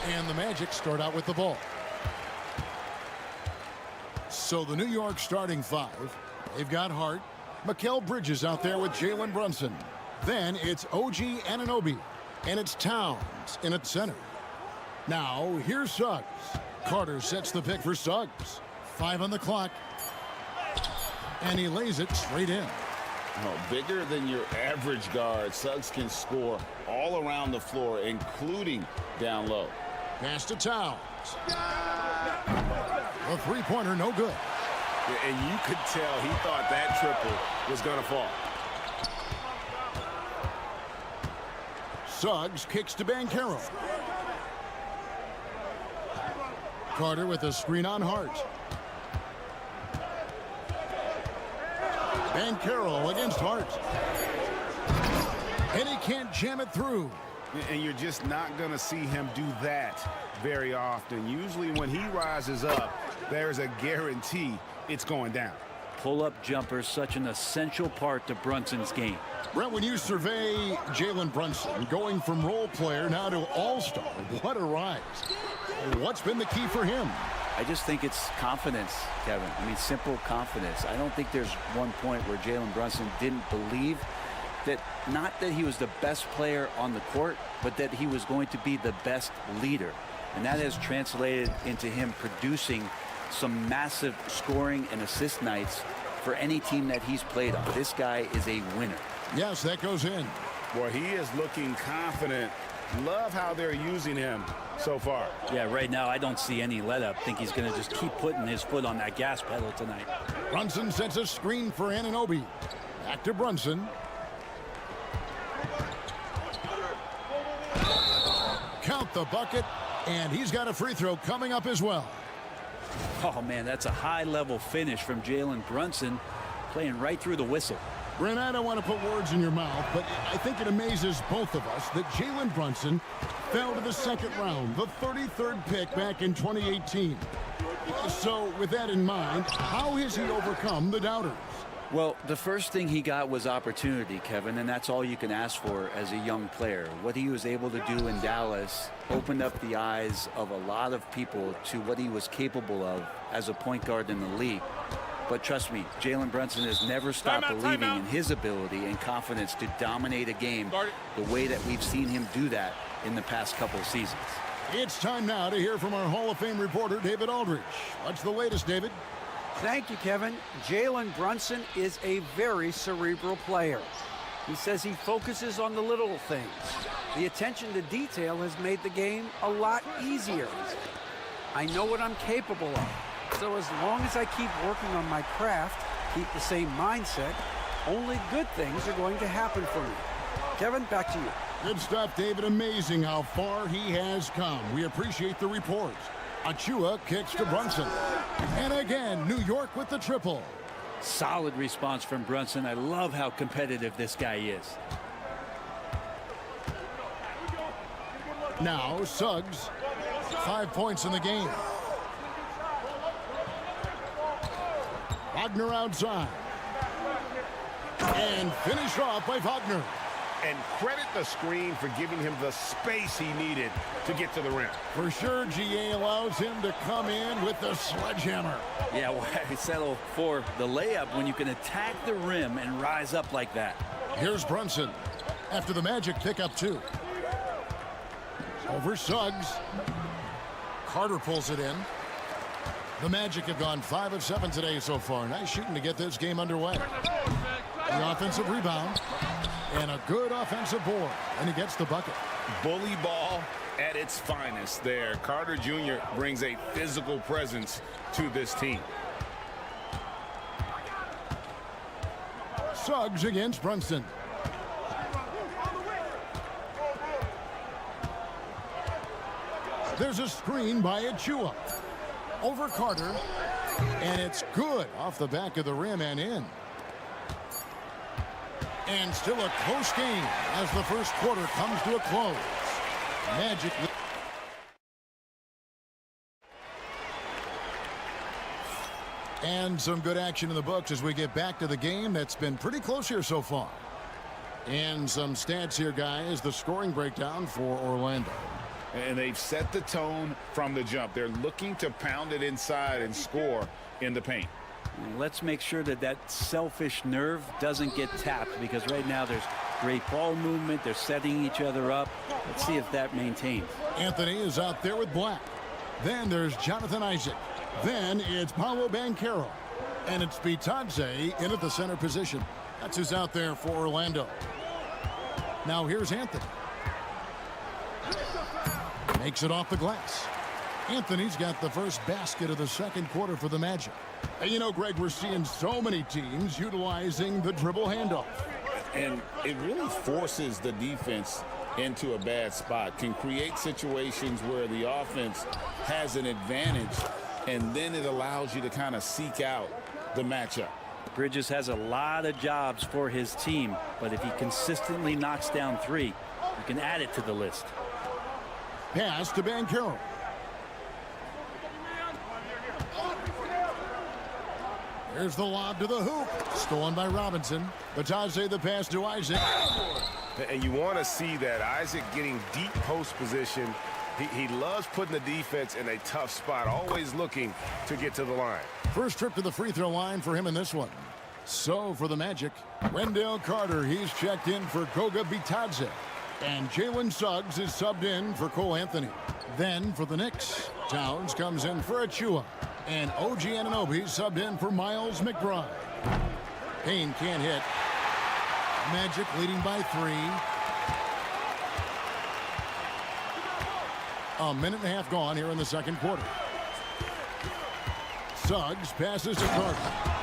And the Magic start out with the ball. So the New York starting five, they've got Hart, Mikal Bridges out there with Jalen Brunson. Then it's OG Anunoby, and it's Towns in at center. Now here's Suggs. Carter sets the pick for Suggs. 5 on the clock. And he lays it straight in. Bigger than your average guard, Suggs can score all around the floor, including down low. Pass to Towns. A three-pointer, no good. And you could tell he thought that triple was going to fall. Suggs kicks to Banchero. Carter with a screen on Hart. Banchero against Hart. And he can't jam it through. And you're just not going to see him do that very often. Usually when he rises up, there's a guarantee it's going down. Pull-up jumper, such an essential part to Brunson's game. Brett, when you survey Jalen Brunson going from role player now to all-star, what a rise. What's been the key for him? I just think it's confidence, Kevin. I mean, simple confidence. I don't think there's one point where Jalen Brunson didn't believe that, not that he was the best player on the court, but that he was going to be the best leader. And that has translated into him producing some massive scoring and assist nights for any team that he's played on. This guy is a winner. Yes, that goes in. Boy, he is looking confident. Love how they're using him so far. Yeah, right now I don't see any let up. Think he's going to just keep putting his foot on that gas pedal tonight. Brunson sets a screen for Anunoby. Back to Brunson. Count the bucket, and he's got a free throw coming up as well. Oh, man, that's a high-level finish from Jalen Brunson, playing right through the whistle. Brent, I don't want to put words in your mouth, but I think it amazes both of us that Jalen Brunson fell to the second round, the 33rd pick back in 2018. So with that in mind, how has he overcome the doubters? Well, the first thing he got was opportunity, Kevin, and that's all you can ask for as a young player. What he was able to do in Dallas opened up the eyes of a lot of people to what he was capable of as a point guard in the league. But trust me, Jalen Brunson has never stopped believing in his ability and confidence to dominate a game the way that we've seen him do that in the past couple of seasons. It's time now to hear from our Hall of Fame reporter, David Aldridge. What's the latest, David? Thank you, Kevin. Jalen Brunson is a very cerebral player. He says he focuses on the little things. The attention to detail has made the game a lot easier. I know what I'm capable of. So as long as I keep working on my craft, keep the same mindset, only good things are going to happen for me. Kevin, back to you. Good stuff, David. Amazing how far he has come. We appreciate the report. Achua kicks to Brunson. And again, New York with the triple. Solid response from Brunson. I love how competitive this guy is. Now, Suggs, 5 points in the game. Wagner outside. And finished off by Wagner. And credit the screen for giving him the space he needed to get to the rim. For sure, GA allows him to come in with the sledgehammer. Yeah, why settle for the layup when you can attack the rim and rise up like that? Here's Brunson after the Magic pick up 2. Over Suggs. Carter pulls it in. The Magic have gone 5 of 7 today so far. Nice shooting to get this game underway. The offensive rebound. And a good offensive board. And he gets the bucket. Bully ball at its finest there. Carter Jr. brings a physical presence to this team. Suggs against Brunson. There's a screen by Achua. Over Carter. And it's good off the back of the rim and in. And still a close game as the first quarter comes to a close. Magic. And some good action in the books as we get back to the game that's been pretty close here so far. And some stats here, guys. The scoring breakdown for Orlando. And they've set the tone from the jump. They're looking to pound it inside and score in the paint. Let's make sure that that selfish nerve doesn't get tapped, because right now there's great ball movement. They're setting each other up. Let's see if that maintains. Anthony is out there with Black. Then there's Jonathan Isaac. Then it's Paolo Banchero. And it's Bitadze in at the center position. That's who's out there for Orlando. Now here's Anthony. Makes it off the glass. Anthony's got the first basket of the second quarter for the Magic. And you know, Greg, we're seeing so many teams utilizing the dribble handoff. And it really forces the defense into a bad spot. Can create situations where the offense has an advantage, and then it allows you to kind of seek out the matchup. Bridges has a lot of jobs for his team, but if he consistently knocks down 3, you can add it to the list. Pass to Banchero. Here's the lob to the hoop. Stolen by Robinson. Bitadze the pass to Isaac. And you want to see that. Isaac getting deep post position. He loves putting the defense in a tough spot, always looking to get to the line. First trip to the free throw line for him in this one. So for the Magic, Wendell Carter, he's checked in for Goga Bitadze. And Jalen Suggs is subbed in for Cole Anthony. Then for the Knicks, Towns comes in for Achua. And OG Anunoby subbed in for Miles McBride. Payne can't hit. Magic leading by 3. A minute and a half gone here in the second quarter. Suggs passes to Carter.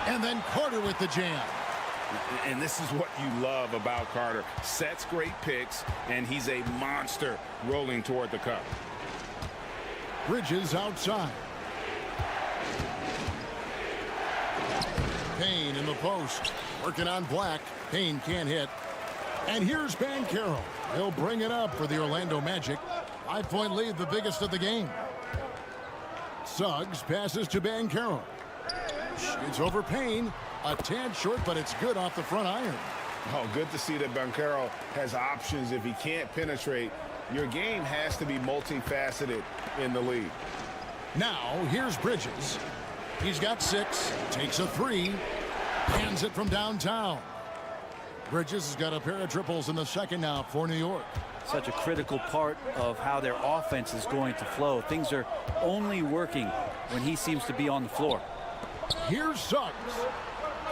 And then Carter with the jam. And this is what you love about Carter. Sets great picks, and he's a monster rolling toward the cup. Bridges outside. Payne in the post. Working on Black. Payne can't hit. And here's Banchero. He'll bring it up for the Orlando Magic. 5-point lead, the biggest of the game. Suggs passes to Banchero. Shoots over Payne. A tad short, but it's good off the front iron. Oh, good to see that Banchero has options if he can't penetrate. Your game has to be multifaceted in the league. Now, here's Bridges. He's got 6, takes a 3, hands it from downtown. Bridges has got a pair of triples in the second now for New York. Such a critical part of how their offense is going to flow. Things are only working when he seems to be on the floor. Here's Suggs.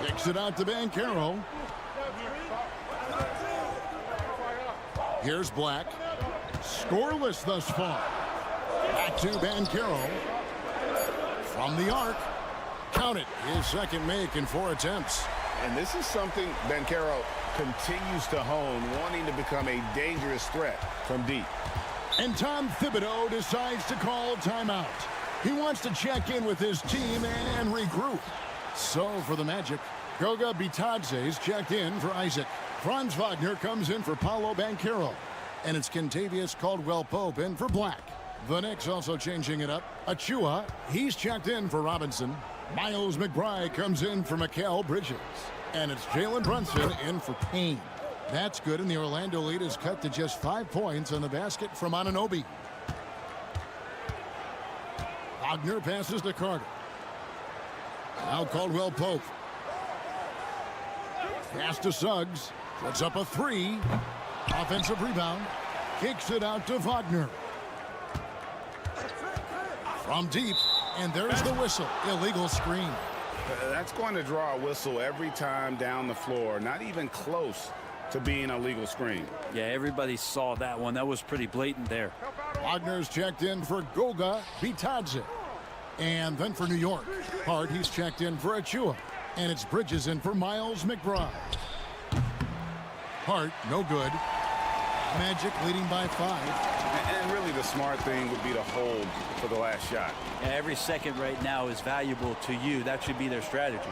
Kicks it out to Banchero. Here's Black. Scoreless thus far. Back to Banchero. From the arc. Count it. His second make in 4 attempts. And this is something Banchero continues to hone, wanting to become a dangerous threat from deep. And Tom Thibodeau decides to call timeout. He wants to check in with his team and regroup. So for the Magic, Goga Bitadze is checked in for Isaac. Franz Wagner comes in for Paolo Banchero. And it's Kentavious Caldwell-Pope in for Black. The Knicks also changing it up. Achua, he's checked in for Robinson. Miles McBride comes in for Mikal Bridges. And it's Jalen Brunson in for Payne. That's good, and the Orlando lead is cut to just 5 points on the basket from Anunoby. Wagner passes to Carter. Now Caldwell Pope. Pass to Suggs. Puts up a 3. Offensive rebound. Kicks it out to Wagner. From deep, and there's the whistle. Illegal screen. That's going to draw a whistle every time down the floor. Not even close to being a legal screen. Yeah, everybody saw that one. That was pretty blatant there. Wagner's checked in for Goga Bitadze. And then for New York, Hart, he's checked in for Achua. And it's Bridges in for Miles McBride. Hart, no good. Magic leading by 5. And really the smart thing would be to hold for the last shot. Yeah, every second right now is valuable to you. That should be their strategy.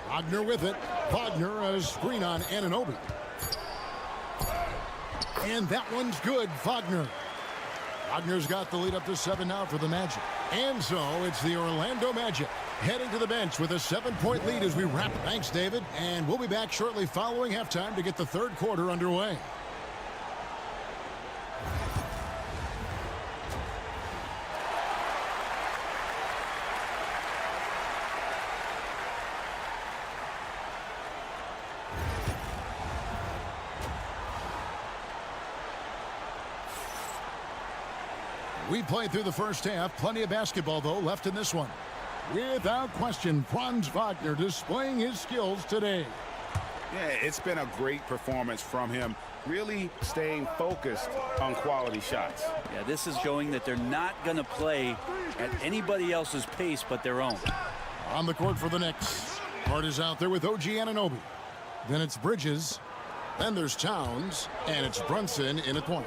Wagner with it. Wagner a screen on Anunoby. And that one's good. Wagner. Wagner's got the lead up to 7 now for the Magic. And so it's the Orlando Magic heading to the bench with a 7-point lead as we wrap. Thanks, David. And we'll be back shortly following halftime to get the third quarter underway. We played through the first half. Plenty of basketball, though, left in this one. Without question, Franz Wagner displaying his skills today. Yeah, it's been a great performance from him. Really staying focused on quality shots. Yeah, this is showing that they're not going to play at anybody else's pace but their own. On the court for the Knicks. Hart is out there with OG Anunoby. Then it's Bridges. Then there's Towns, and it's Brunson in at point.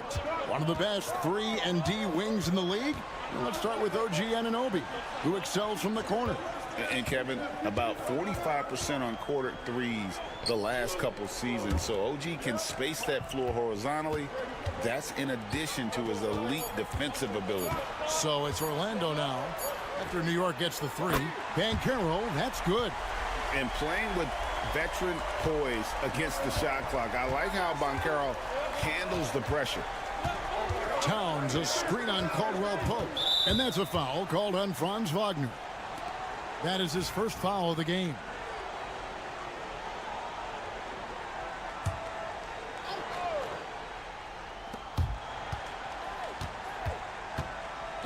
One of the best 3 and D wings in the league. And let's start with OG Anunoby, who excels from the corner. And Kevin, about 45% on quarter threes the last couple seasons. So OG can space that floor horizontally. That's in addition to his elite defensive ability. So it's Orlando now. After New York gets the 3, Banchero, that's good. And playing with veteran poise against the shot clock. I like how Banchero handles the pressure. Towns, a screen on Caldwell Pope. And that's a foul called on Franz Wagner. That is his first foul of the game.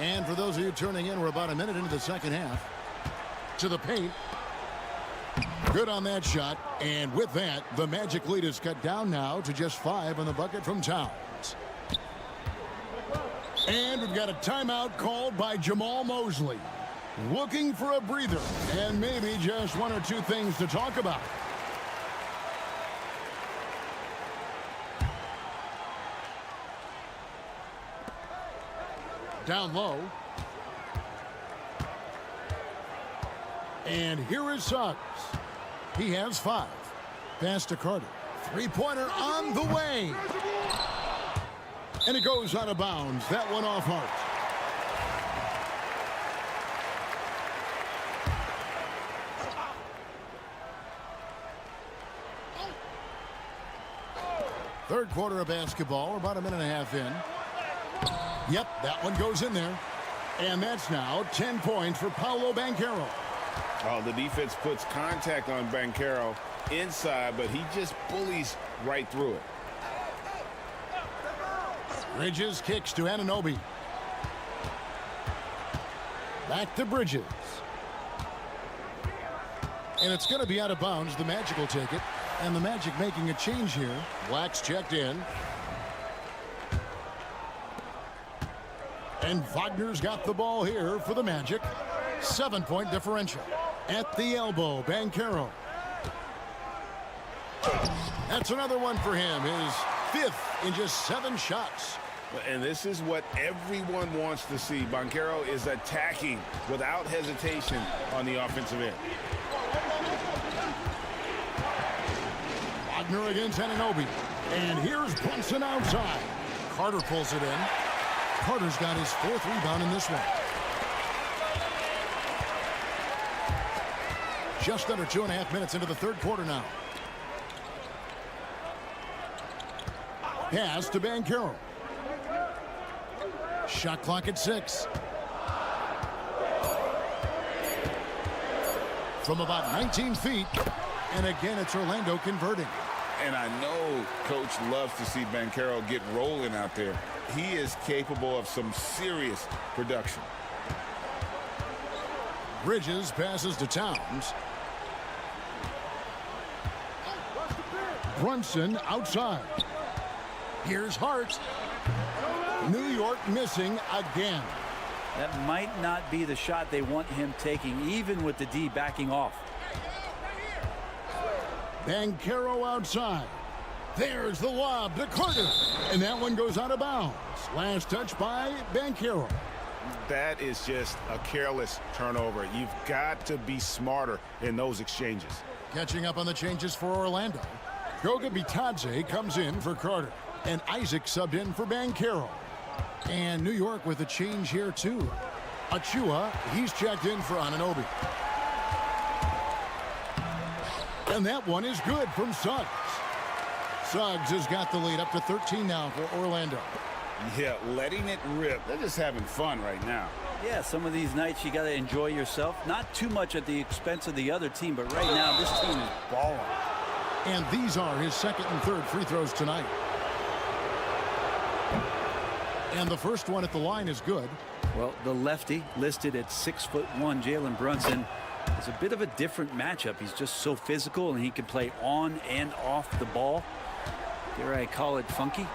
And for those of you tuning in, we're about a minute into the second half. To the paint. Good on that shot. And with that, the Magic lead is cut down now to just 5 on the bucket from Towns. And we've got a timeout called by Jamal Mosley. Looking for a breather and maybe just 1 or 2 things to talk about. Down low. And here is Suggs. He has 5. Pass to Carter. 3-pointer on the way. And it goes out of bounds. That one off Hart. Third quarter of basketball. We're about a minute and a half in. Yep, that one goes in there. And that's now 10 points for Paolo Banchero. Oh, the defense puts contact on Banchero inside, but he just bullies right through it. Bridges kicks to Anunoby. Back to Bridges. And it's going to be out of bounds. The Magic will take it. And the Magic making a change here. Black's checked in. And Wagner's got the ball here for the Magic. 7-point differential. At the elbow, Banchero. That's another one for him. His 5th in just 7 shots. And this is what everyone wants to see. Banchero is attacking without hesitation on the offensive end. Wagner against Anunoby. And here's Brunson outside. Carter pulls it in. Carter's got his 4th rebound in this one. Just under 2.5 minutes into the third quarter now. Pass to Banchero. Shot clock at 6. From about 19 feet. And again, it's Orlando converting. And I know Coach loves to see Banchero get rolling out there. He is capable of some serious production. Bridges passes to Towns. Brunson outside. Here's Hart. New York missing again. That might not be the shot they want him taking, even with the D backing off. Banchero outside. There's the lob to Carter. And that one goes out of bounds. Last touch by Banchero. That is just a careless turnover. You've got to be smarter in those exchanges. Catching up on the changes for Orlando. Goga Bitadze comes in for Carter. And Isaac subbed in for Banchero. And New York with a change here too. Achua, he's checked in for Anunoby. And that one is good from Suggs. Suggs has got the lead up to 13 now for Orlando. Yeah, letting it rip. They're just having fun right now. Yeah, some of these nights you got to enjoy yourself. Not too much at the expense of the other team, but right now this team is balling. And these are his second and third free throws tonight. And the first one at the line is good. Well, the lefty listed at 6'1", Jalen Brunson, is a bit of a different matchup. He's just so physical, and he can play on and off the ball. Dare I call it funky?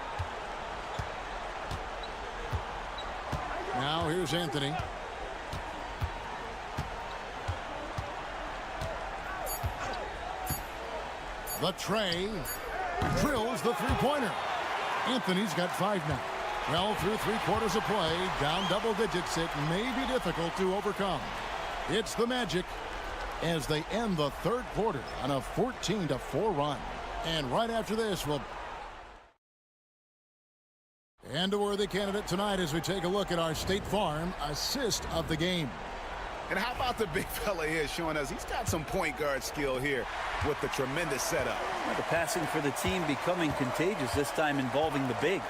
Now here's Anthony. The tray drills the three-pointer. Anthony's got 5 now. Well, through 3 quarters of play, down double digits, it may be difficult to overcome. It's the Magic as they end the third quarter on a 14-4 run. And right after this, we'll... And a worthy candidate tonight as we take a look at our State Farm assist of the game. And how about the big fella here showing us he's got some point guard skill here with the tremendous setup. Well, the passing for the team becoming contagious, this time involving the big.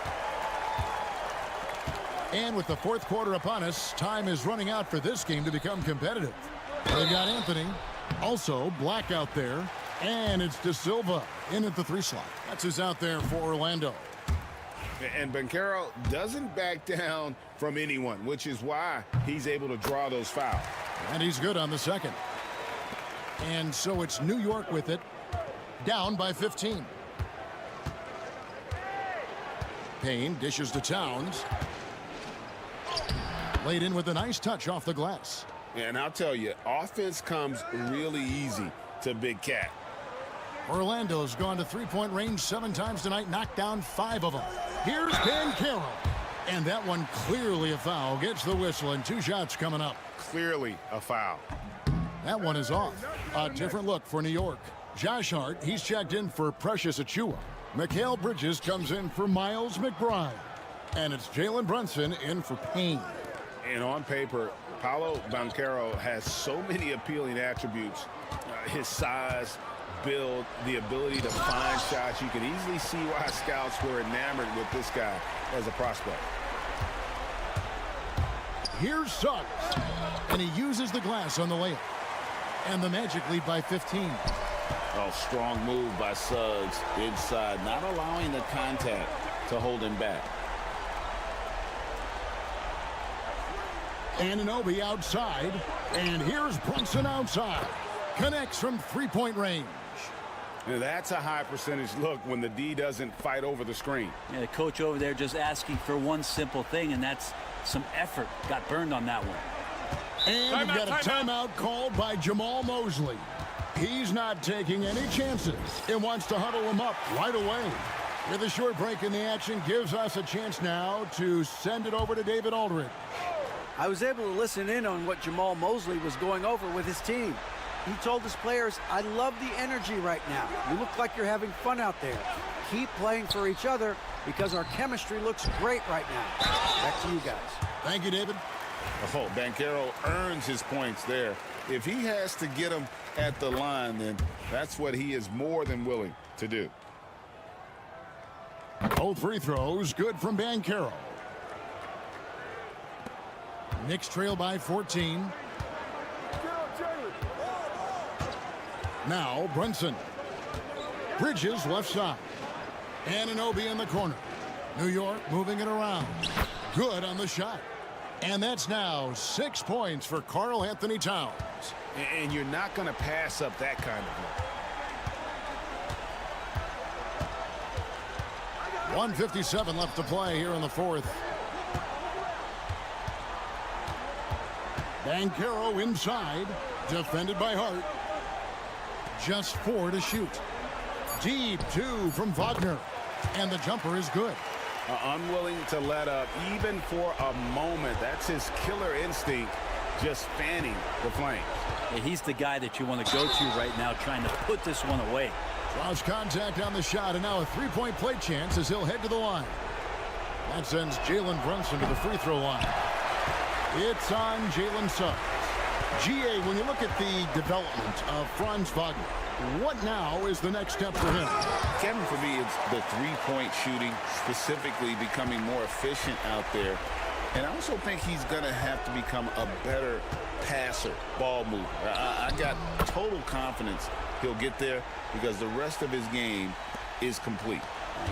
And with the fourth quarter upon us, time is running out for this game to become competitive. They've got Anthony, also Black out there, and it's De Silva in at the 3 slot. That's who's out there for Orlando. And Banchero doesn't back down from anyone, which is why he's able to draw those fouls. And he's good on the second. And so it's New York with it, down by 15. Payne dishes to Towns. Laid in with a nice touch off the glass. And I'll tell you, offense comes really easy to Big Cat. Orlando's gone to 3-point range 7 times tonight, knocked down 5 of them. Here's Banchero. And that one clearly a foul. Gets the whistle, and 2 shots coming up. Clearly a foul. That one is off. A different look for New York. Josh Hart, he's checked in for Precious Achua. Mikal Bridges comes in for Miles McBride. And it's Jalen Brunson in for Payne. And on paper, Paolo Banchero has so many appealing attributes. His size, build, the ability to find shots. You can easily see why scouts were enamored with this guy as a prospect. Here's Suggs. And he uses the glass on the layup. And the Magic lead by 15. Oh, strong move by Suggs inside, not allowing the contact to hold him back. Anunoby outside, and here's Brunson outside. Connects from 3-point range. Now that's a high percentage look when the D doesn't fight over the screen. Yeah, the coach over there just asking for one simple thing, and that's some effort. Got burned on that one. And we've got a timeout called by Jamal Mosley. He's not taking any chances and wants to huddle him up right away. With a short break in the action, gives us a chance now to send it over to David Aldridge. I was able to listen in on what Jamal Mosley was going over with his team. He told his players, I love the energy right now. You look like you're having fun out there. Keep playing for each other because our chemistry looks great right now. Back to you guys. Thank you, David. Oh, Banchero earns his points there. If he has to get them at the line, then that's what he is more than willing to do. Both free throws good from Banchero. Knicks trail by 14. Now Brunson. Bridges left side. Anunoby in the corner. New York moving it around. Good on the shot. And that's now 6 points for Karl Anthony Towns. And you're not going to pass up that kind of look. 1:57 left to play here in the fourth. Banchero inside. Defended by Hart. Just 4 to shoot. Deep 2 from Wagner. And the jumper is good. Unwilling to let up even for a moment. That's his killer instinct, just fanning the flames. Yeah, he's the guy that you want to go to right now, trying to put this one away. Lost contact on the shot, and now a three-point play chance as he'll head to the line. That sends Jalen Brunson to the free throw line. It's on Jalen Suggs. GA, when you look at the development of Franz Wagner, what now is the next step for him? Kevin, for me, it's the three-point shooting, specifically becoming more efficient out there. And I also think he's going to have to become a better passer, ball mover. I got total confidence he'll get there because the rest of his game is complete.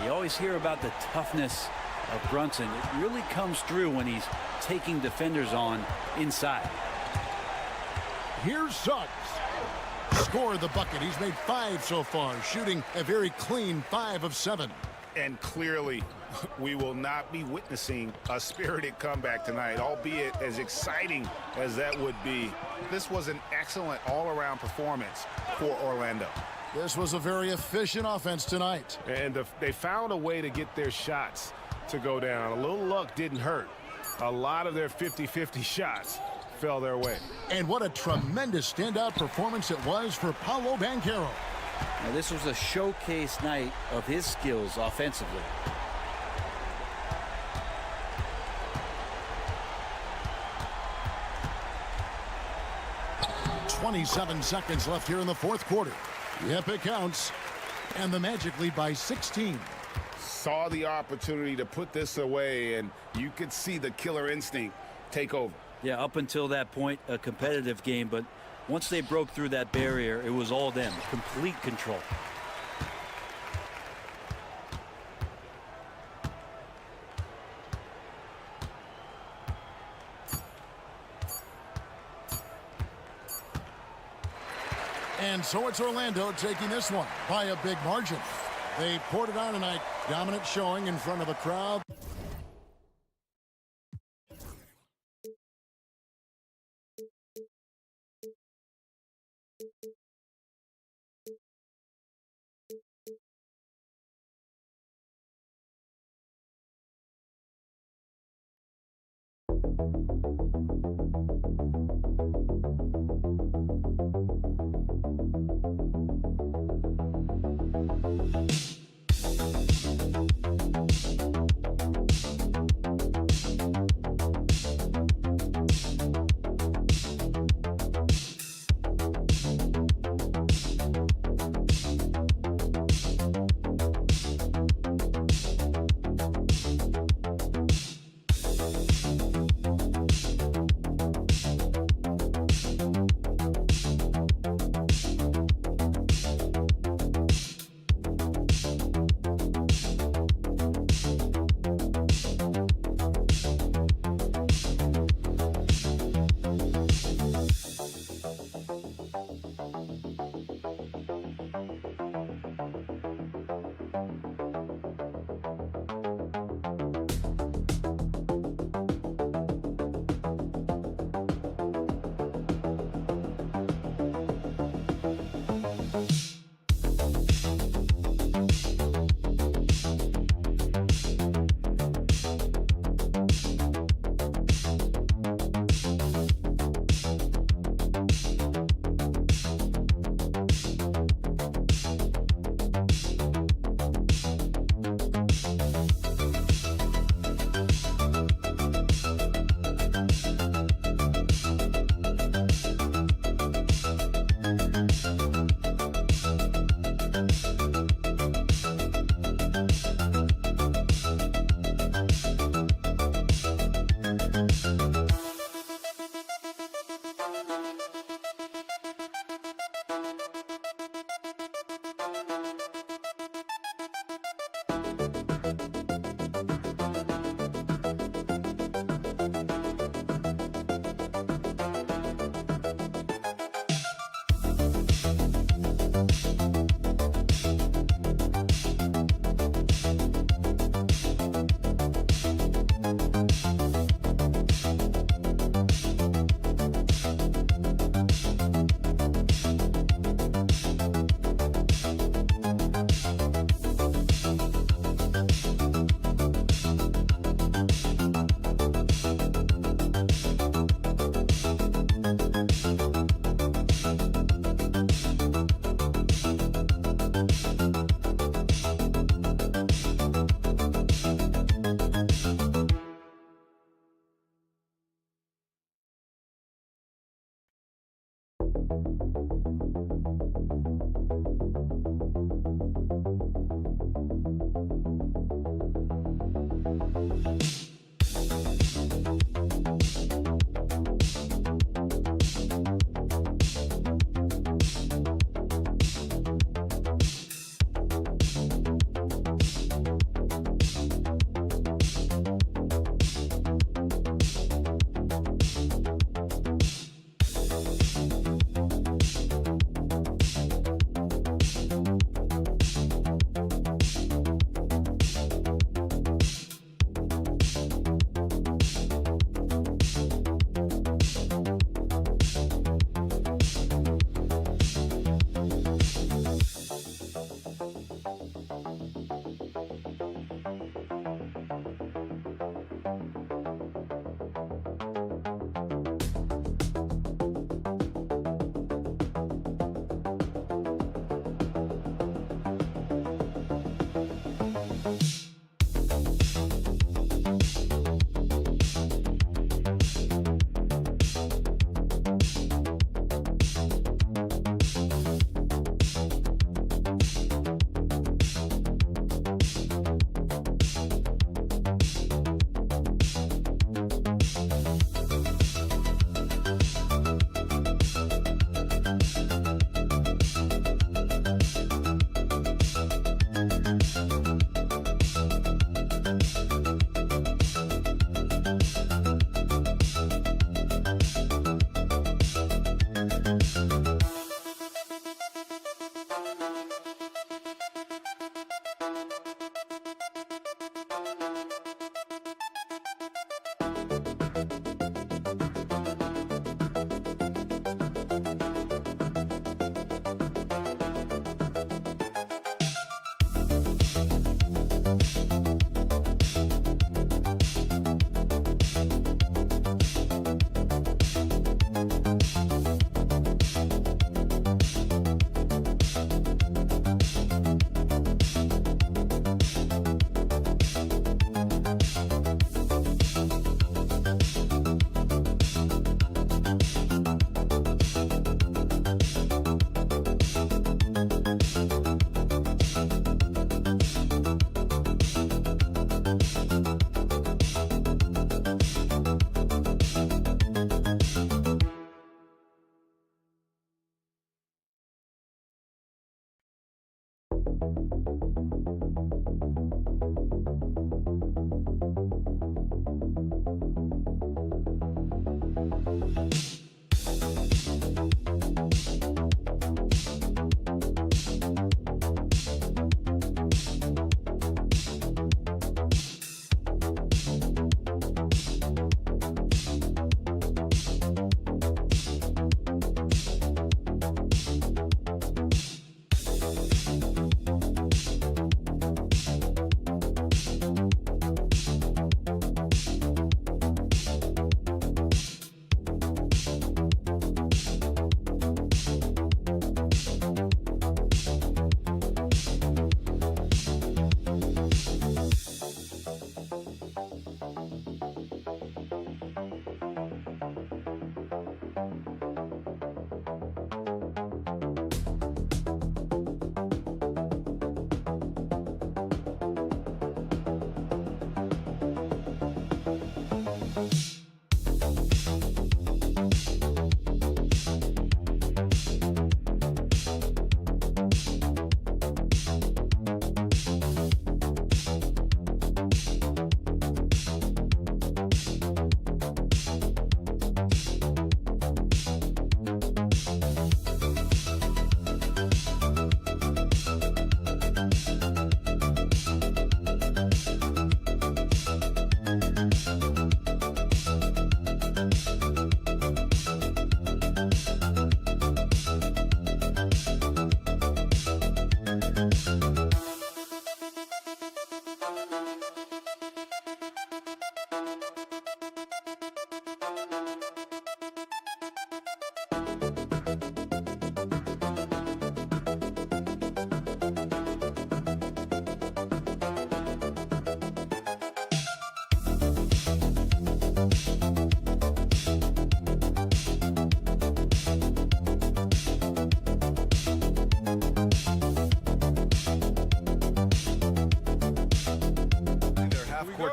You always hear about the toughness of Brunson. It really comes through when he's taking defenders on inside. Here's Suggs. Scored the bucket. He's made 5 so far, shooting a very clean 5 of 7. And clearly, we will not be witnessing a spirited comeback tonight, albeit as exciting as that would be. This was an excellent all-around performance for Orlando. This was a very efficient offense tonight. And they found a way to get their shots to go down. A little luck didn't hurt. A lot of their 50-50 shots fell their way. And what a tremendous standout performance it was for Paolo Banchero. Now, this was a showcase night of his skills offensively. .27 seconds left here in the fourth quarter. Yep, it counts. And the Magic lead by 16. Saw the opportunity to put this away, and you could see the killer instinct take over. Yeah, up until that point, a competitive game, but once they broke through that barrier, it was all them, complete control. And so it's Orlando taking this one by a big margin. They poured it on tonight. Dominant showing in front of the crowd.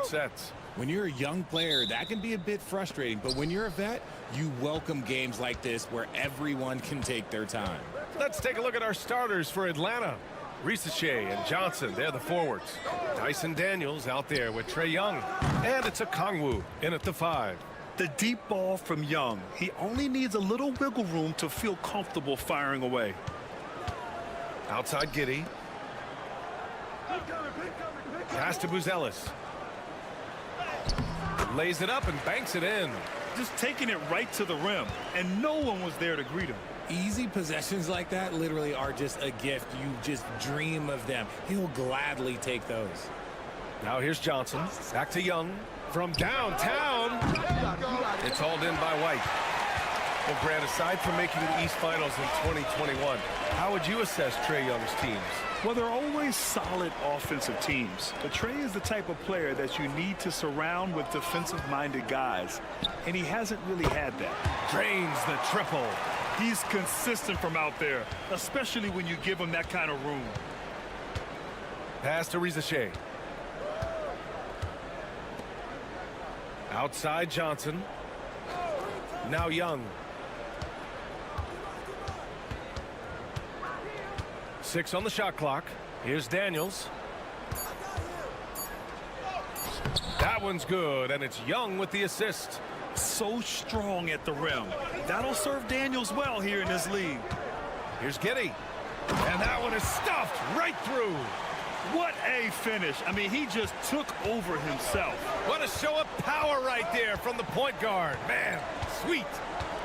short sets. When you're a young player, that can be a bit frustrating. But when you're a vet, you welcome games like this where everyone can take their time. Let's take a look at our starters for Atlanta. Risacher and Johnson, they're the forwards. Dyson Daniels out there with Trae Young. And it's Okongwu in at the 5. The deep ball from Young. He only needs a little wiggle room to feel comfortable firing away. Outside Giddey. Pass to Buzelis. Lays it up and banks it in. Just taking it right to the rim, and no one was there to greet him. Easy possessions like that literally are just a gift. You just dream of them. He'll gladly take those. Now here's Johnson. Back to Young. From downtown. It's hauled in by White. Well, Grant, aside from making the East Finals in 2021, how would you assess Trae Young's teams? Well, they're always solid offensive teams. But Trae is the type of player that you need to surround with defensive-minded guys, and he hasn't really had that. Drains the triple. He's consistent from out there, especially when you give him that kind of room. Pass to Risacher. Outside Johnson. Now Young. 6 on the shot clock. Here's Daniels. That one's good, and it's Young with the assist. So strong at the rim. That'll serve Daniels well here in this league. Here's Giddey. And that one is stuffed right through. What a finish. I mean, he just took over himself. What a show of power right there from the point guard. Man, sweet.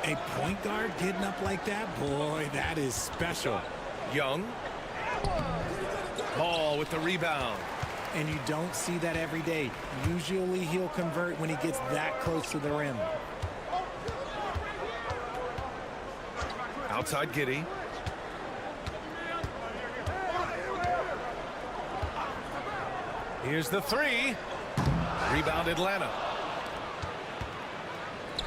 A point guard getting up like that? Boy, that is special. Young. Ball with the rebound. And you don't see that every day. Usually he'll convert when he gets that close to the rim. Outside Giddey. Here's the 3. Rebound Atlanta.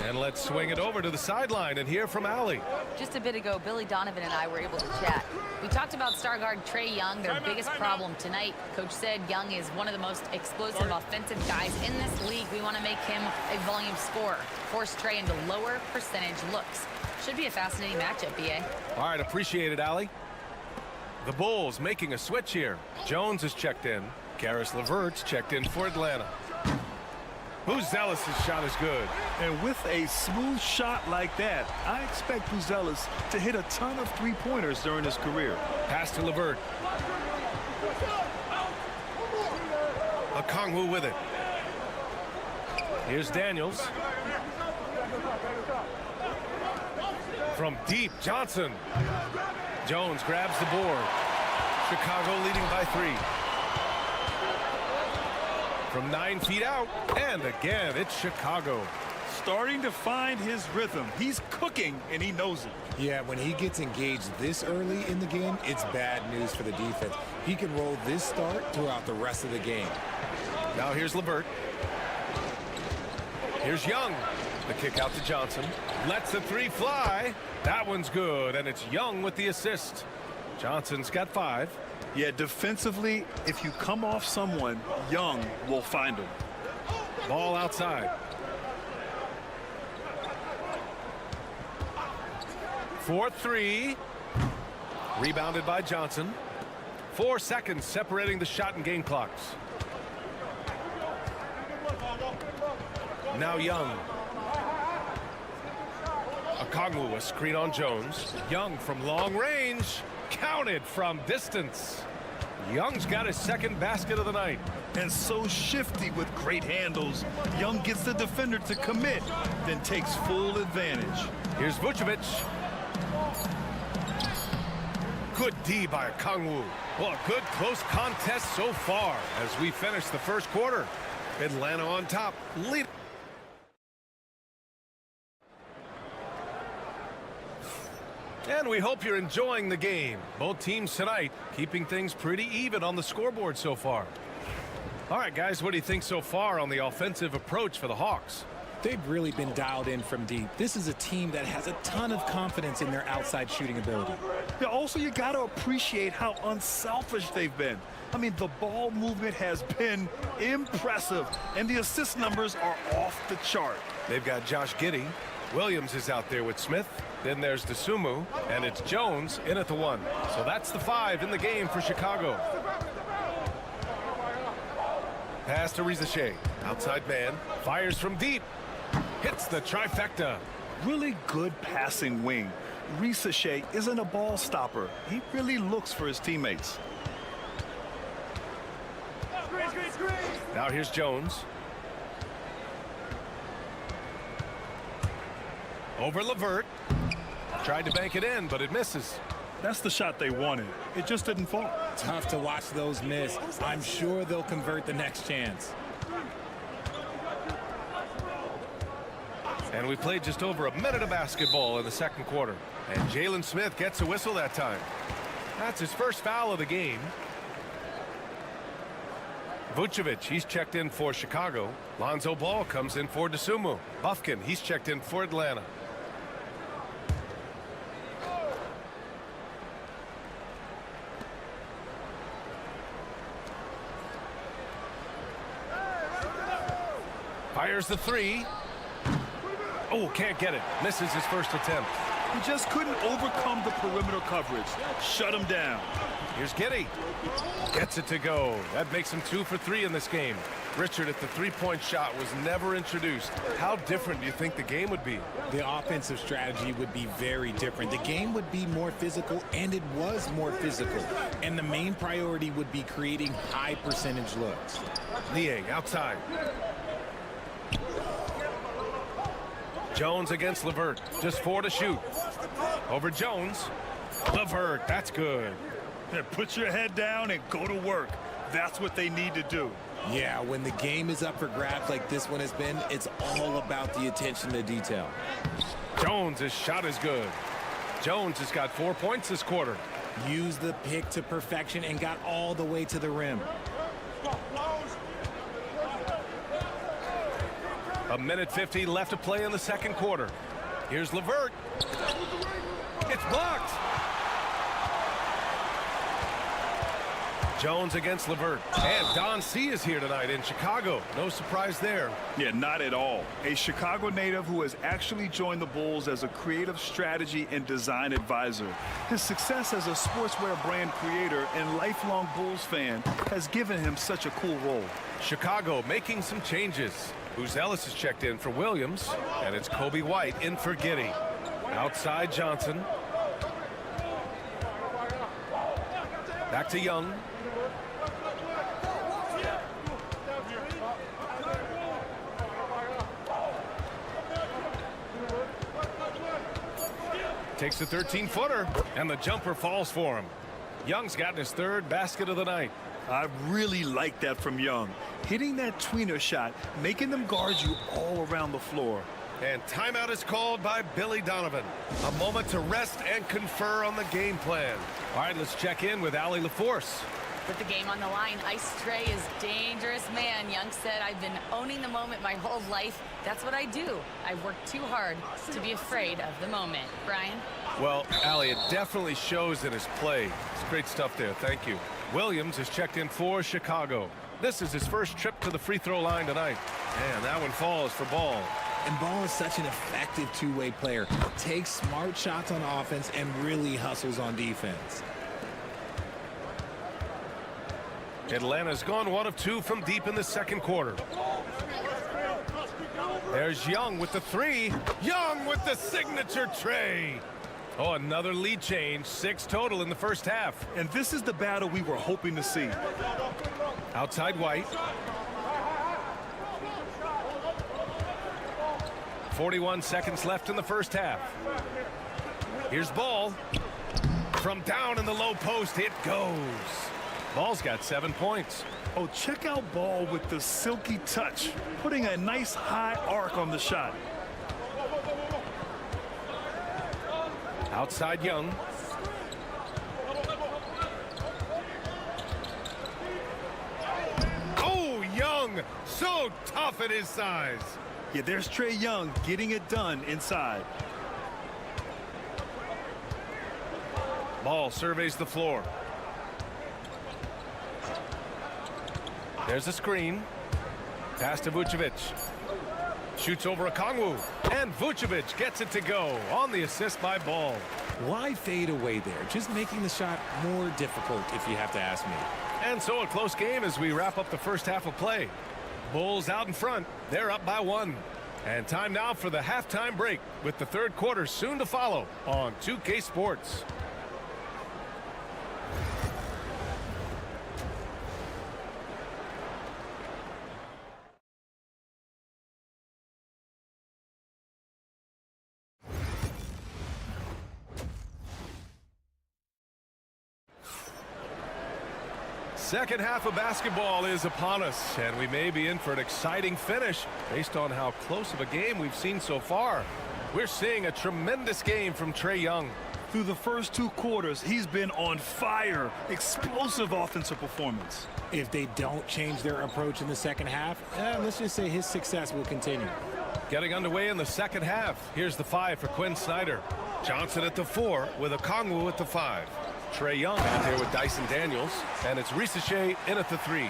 And let's swing it over to the sideline and hear from Allie. Just a bit ago, Billy Donovan and I were able to chat. We talked about star guard Trae Young, their biggest problem tonight. Coach said Young is one of the most explosive offensive guys in this league. We want to make him a volume scorer, force Trae into lower percentage looks. Should be a fascinating matchup, BA. All right, appreciate it, Allie. The Bulls making a switch here. Jones is checked in. Karis LeVert's checked in for Atlanta. Buzelis' shot is good. And with a smooth shot like that, I expect Buzelis to hit a ton of three-pointers during his career. Pass to LeVert. Okongwu with it. Here's Daniels. From deep, Johnson. Jones grabs the board. Chicago leading by 3. From 9 feet out, and again, it's Chicago. Starting to find his rhythm. He's cooking, and he knows it. Yeah, when he gets engaged this early in the game, it's bad news for the defense. He can roll this start throughout the rest of the game. Now here's LeVert. Here's Young. The kick out to Johnson. Lets the 3 fly. That one's good, and it's Young with the assist. Johnson's got 5. Yeah, defensively, if you come off someone, Young will find him. Ball outside. 4-3. Rebounded by Johnson. 4 seconds separating the shot and game clocks. Now Young. Okongwu, a screen on Jones. Young from long range. Counted from distance. Young's got his second basket of the night. And so shifty with great handles. Young gets the defender to commit, then takes full advantage. Here's Vucevic. Good D by Okongwu. Well, a good close contest so far as we finish the first quarter. Atlanta on top. Lead. And we hope you're enjoying the game. Both teams tonight keeping things pretty even on the scoreboard so far. All right, guys, what do you think so far on the offensive approach for the Hawks? They've really been dialed in from deep. This is a team that has a ton of confidence in their outside shooting ability. Yeah, also, you got to appreciate how unselfish they've been. I mean, the ball movement has been impressive, and the assist numbers are off the chart. They've got Josh Giddey. Williams is out there with Smith. Then there's DeSumo, and it's Jones in at the 1. So that's the 5 in the game for Chicago. Pass to Risache. Outside man. Fires from deep. Hits the trifecta. Really good passing wing. Risache isn't a ball stopper. He really looks for his teammates. Now here's Jones. Over LeVert. Tried to bank it in, but it misses. That's the shot they wanted. It just didn't fall. Tough to watch those miss. I'm sure they'll convert the next chance. And we played just over a minute of basketball in the second quarter. And Jalen Smith gets a whistle that time. That's his first foul of the game. Vucevic, he's checked in for Chicago. Lonzo Ball comes in for DeSumo. Bufkin, he's checked in for Atlanta. Fires the 3. Oh, can't get it. Misses his first attempt. He just couldn't overcome the perimeter coverage. Shut him down. Here's Giddey. Gets it to go. That makes him 2 for 3 in this game. Richard, if the three-point shot was never introduced, how different do you think the game would be? The offensive strategy would be very different. The game would be more physical, and it was more physical. And the main priority would be creating high percentage looks. Niang outside. Jones against LeVert. Just 4 to shoot. Over Jones. LeVert, that's good. Yeah, put your head down and go to work. That's what they need to do. Yeah, when the game is up for grabs like this one has been, it's all about the attention to detail. Jones, his shot is good. Jones has got 4 points this quarter. Used the pick to perfection and got all the way to the rim. A minute 50 left to play in the second quarter. Here's LeVert. It's blocked. Jones against LeVert. And Don C is here tonight in Chicago. No surprise there. Yeah, not at all. A Chicago native who has actually joined the Bulls as a creative strategy and design advisor. His success as a sportswear brand creator and lifelong Bulls fan has given him such a cool role. Chicago making some changes. Ellis is checked in for Williams, and it's Kobe White in for Giddey. Outside Johnson. Back to Young. Takes the 13-footer, and the jumper falls for him. Young's gotten his 3rd basket of the night. I really like that from Young. Hitting that tweener shot, making them guard you all around the floor. And timeout is called by Billy Donovan. A moment to rest and confer on the game plan. All right, let's check in with Allie LaForce. With the game on the line, Ice Trey is dangerous, man. Young said, I've been owning the moment my whole life. That's what I do. I work too hard to be afraid of the moment. Brian? Well, Allie, it definitely shows in his play. It's great stuff there. Thank you. Williams is checked in for Chicago. This is his first trip to the free throw line tonight. And that one falls for Ball. And Ball is such an effective two-way player. Takes smart shots on offense and really hustles on defense. Atlanta's gone 1 of 2 from deep in the second quarter. There's Young with the 3. Young with the signature tray. Oh, another lead change. 6 total in the first half. And this is the battle we were hoping to see. Outside White. 41 seconds left in the first half. Here's Ball. From down in the low post, it goes. Ball's got 7 points. Oh, check out Ball with the silky touch, putting a nice high arc on the shot. Outside Young. Oh, Young, so tough at his size. Yeah, there's Trae Young getting it done inside. Ball surveys the floor. There's a screen. Pass to Vucevic. Shoots over Okongwu. And Vucevic gets it to go on the assist by Ball. Why fade away there? Just making the shot more difficult, if you have to ask me. And so a close game as we wrap up the first half of play. Bulls out in front. They're up by 1. And time now for the halftime break with the third quarter soon to follow on 2K Sports. Second half of basketball is upon us, and we may be in for an exciting finish based on how close of a game we've seen so far. We're seeing a tremendous game from Trae Young. Through the first 2 quarters, he's been on fire. Explosive offensive performance. If they don't change their approach in the second half, let's just say his success will continue. Getting underway in the second half. Here's the 5 for Quinn Snyder. Johnson at the 4 with Okongwu at the 5. Trae Young out here with Dyson Daniels, and it's Risacher in at the 3.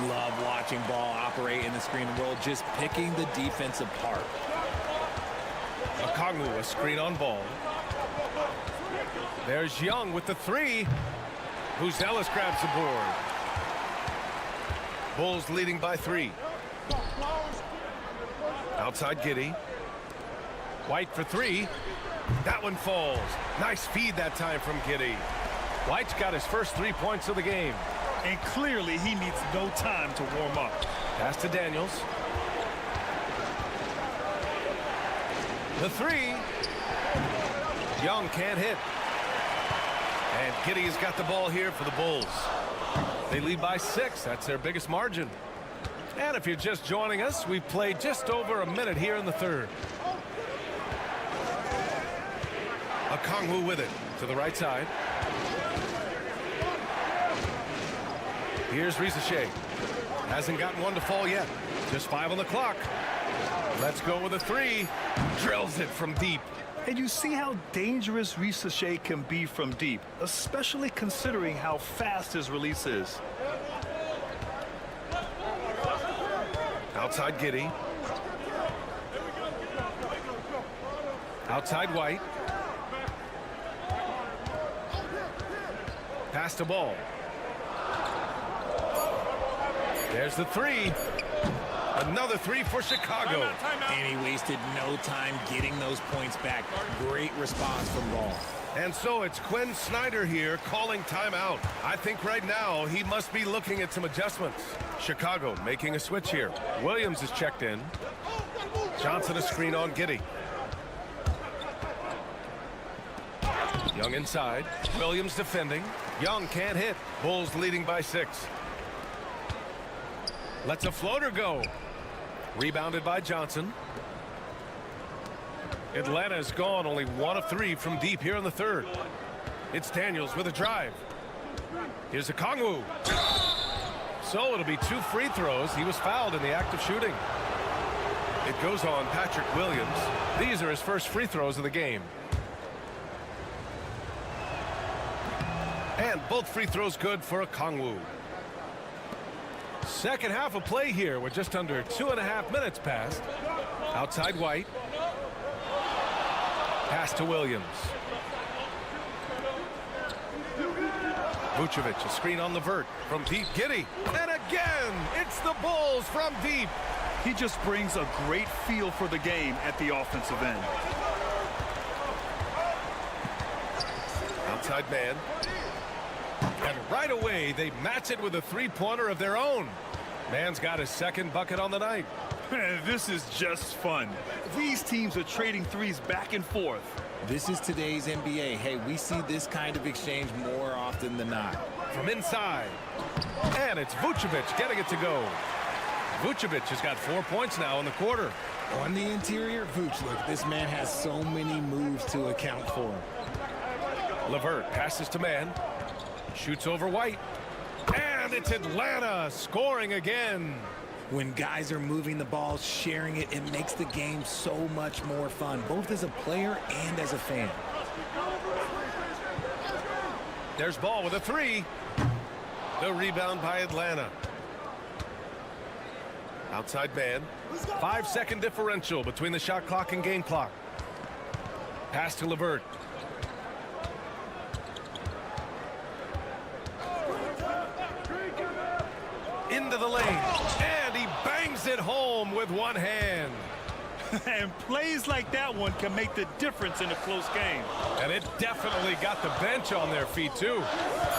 Love watching Ball operate in the screen and roll, just picking the defense apart. Okongwu, a screen on Ball. There's Young with the 3. Ellis grabs the board. Bulls leading by 3. Outside Giddey. White for 3. That one falls. Nice feed that time from Giddey. White's got his first 3 points of the game. And clearly he needs no time to warm up. Pass to Daniels. The 3. Young can't hit. And Giddey has got the ball here for the Bulls. They lead by 6. That's their biggest margin. And if you're just joining us, we've played just over a minute here in the third. Okongwu with it to the right side. Here's Risacher. Hasn't gotten one to fall yet. Just 5 on the clock. Let's go with a 3. Drills it from deep. And you see how dangerous Risacher can be from deep, especially considering how fast his release is. Outside Giddey. Outside White. Pass to Ball. There's the 3. Another 3 for Chicago. And he wasted no time getting those points back. Great response from Ball. And so it's Quinn Snyder here calling timeout. I think right now he must be looking at some adjustments. Chicago making a switch here. Williams is checked in. Johnson a screen on Giddey. Young inside. Williams defending. Young can't hit. Bulls leading by 6. Lets a floater go. Rebounded by Johnson. Atlanta's gone only 1 of 3 from deep here in the third. It's Daniels with a drive. Here's Okongwu. So it'll be 2 free throws. He was fouled in the act of shooting. It goes on Patrick Williams. These are his first free throws of the game. And both free throws good for Okongwu. Second half of play here with just under 2.5 minutes passed. Outside White. Pass to Williams. Vucevic, a screen on the vert from deep. Giddey. And again, it's the Bulls from deep. He just brings a great feel for the game at the offensive end. Outside man. And right away, they match it with a 3-pointer of their own. Man's got his second bucket on the night. This is just fun. These teams are trading threes back and forth. This is today's NBA. Hey, we see this kind of exchange more often than not. From inside. And it's Vucevic getting it to go. Vucevic has got 4 points now in the quarter. On the interior, Vuce, look, this man has so many moves to account for. LeVert passes to man. Shoots over White. And it's Atlanta scoring again. When guys are moving the ball, sharing it, it makes the game so much more fun, both as a player and as a fan. There's Ball with a three. The rebound by Atlanta. Outside man. 5-second differential between the shot clock and game clock. Pass to LeVert. Into the lane. And he bangs it home with one hand. And plays like that one can make the difference in a close game. And it definitely got the bench on their feet, too.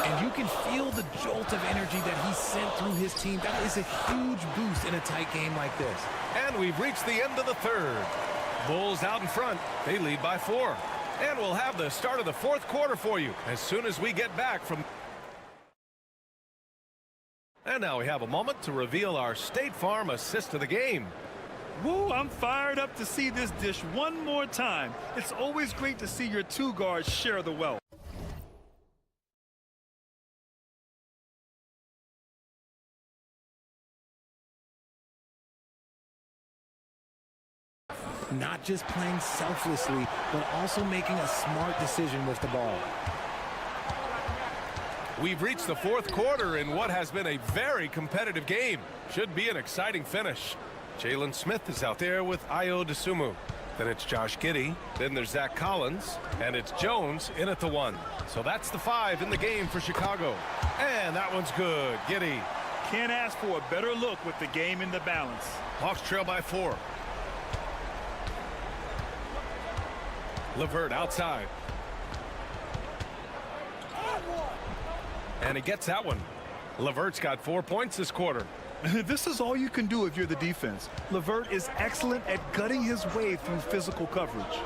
And you can feel the jolt of energy that he sent through his team. That is a huge boost in a tight game like this. And we've reached the end of the third. Bulls out in front. They lead by 4. And we'll have the start of the fourth quarter for you as soon as we get back from... And now we have a moment to reveal our State Farm assist of the game. Woo, I'm fired up to see this dish one more time. It's always great to see your two guards share the wealth. Not just playing selflessly, but also making a smart decision with the ball. We've reached the fourth quarter in what has been a very competitive game. Should be an exciting finish. Jalen Smith is out there with Ayo Dosunmu. Then it's Josh Giddey. Then there's Zach Collins. And it's Jones in at the 1. So that's the 5 in the game for Chicago. And that one's good. Giddey. Can't ask for a better look with the game in the balance. Hawks trail by 4. LeVert outside. And he gets that one. LeVert's got 4 points this quarter. This is all you can do if you're the defense. LeVert is excellent at gutting his way through physical coverage.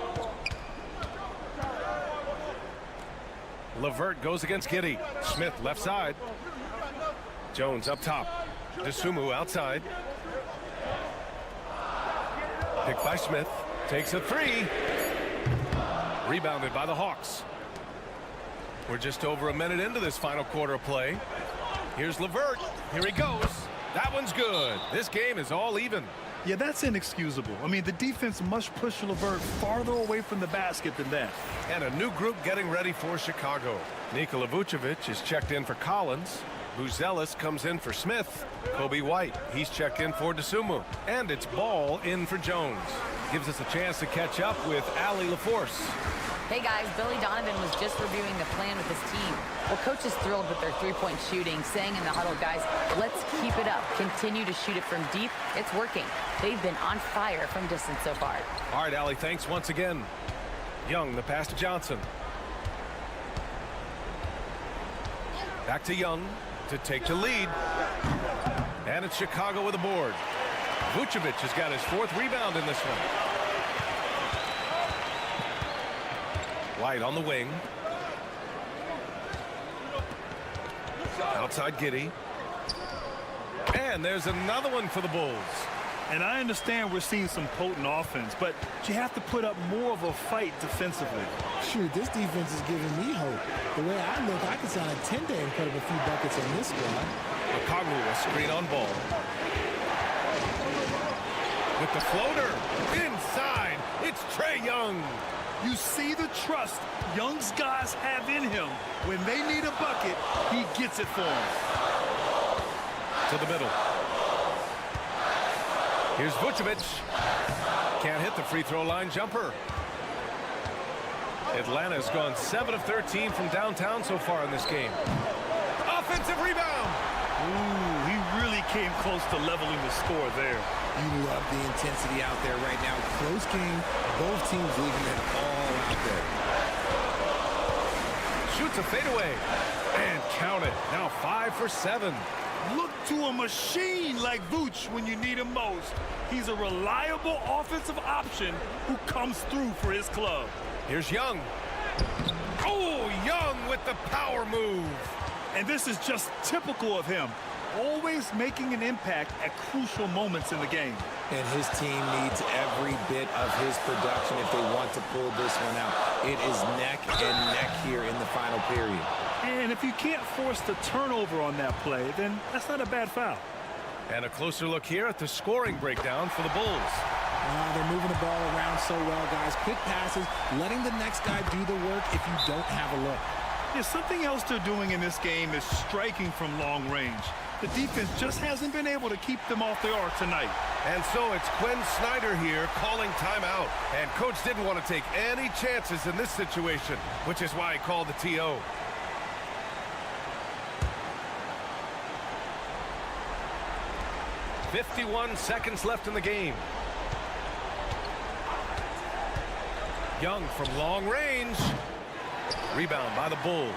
LeVert goes against Giddey. Smith left side. Jones up top. Dosunmu outside. Picked by Smith. Takes a 3. Rebounded by the Hawks. We're just over a minute into this final quarter of play. Here's LeVert. Here he goes. That one's good. This game is all even. Yeah, that's inexcusable. I mean, the defense must push LeVert farther away from the basket than that. And a new group getting ready for Chicago. Nikola Vucevic is checked in for Collins. Buzelis comes in for Smith. Kobe White, he's checked in for Dosunmu. And it's Ball in for Jones. Gives us a chance to catch up with Allie LaForce. Hey guys, Billy Donovan was just reviewing the plan with his team. Well, coach is thrilled with their three-point shooting, saying in the huddle, guys, let's keep it up. Continue to shoot it from deep. It's working. They've been on fire from distance so far. All right, Allie, thanks once again. Young, the pass to Johnson. Back to Young to take the lead. And it's Chicago with a board. Vucevic has got his 4th rebound in this one. White on the wing. Outside Giddey. And there's another one for the Bulls. And I understand we're seeing some potent offense, but you have to put up more of a fight defensively. Shoot, this defense is giving me hope. The way I look, I can sign a 10-day and put up a few buckets in this squad. Okongwu a screen on Ball. With the floater. Inside. It's Trae Young. You see the trust Young's guys have in him. When they need a bucket, he gets it for them. To the middle. Here's Vucevic. Can't hit the free throw line jumper. Atlanta's gone 7 of 13 from downtown so far in this game. Offensive rebound. Ooh, he really came close to leveling the score there. You love the intensity out there right now. Close game. Both teams leaving it all out there. Shoots a fadeaway. And count it. Now 5 for 7. Look to a machine like Vooch when you need him most. He's a reliable offensive option who comes through for his club. Here's Young. Oh, Young with the power move. And this is just typical of him. Always making an impact at crucial moments in the game. And his team needs every bit of his production if they want to pull this one out. It is neck and neck here in the final period. And if you can't force the turnover on that play, then that's not a bad foul. And a closer look here at the scoring breakdown for the Bulls. They're moving the ball around so well, guys. Quick passes, letting the next guy do the work if you don't have a look. Yeah, something else they're doing in this game is striking from long range. The defense just hasn't been able to keep them off the arc tonight. And so it's Quinn Snyder here calling timeout. And coach didn't want to take any chances in this situation, which is why he called the TO. "51 seconds left in the game. Young from long range. Rebound by the Bulls.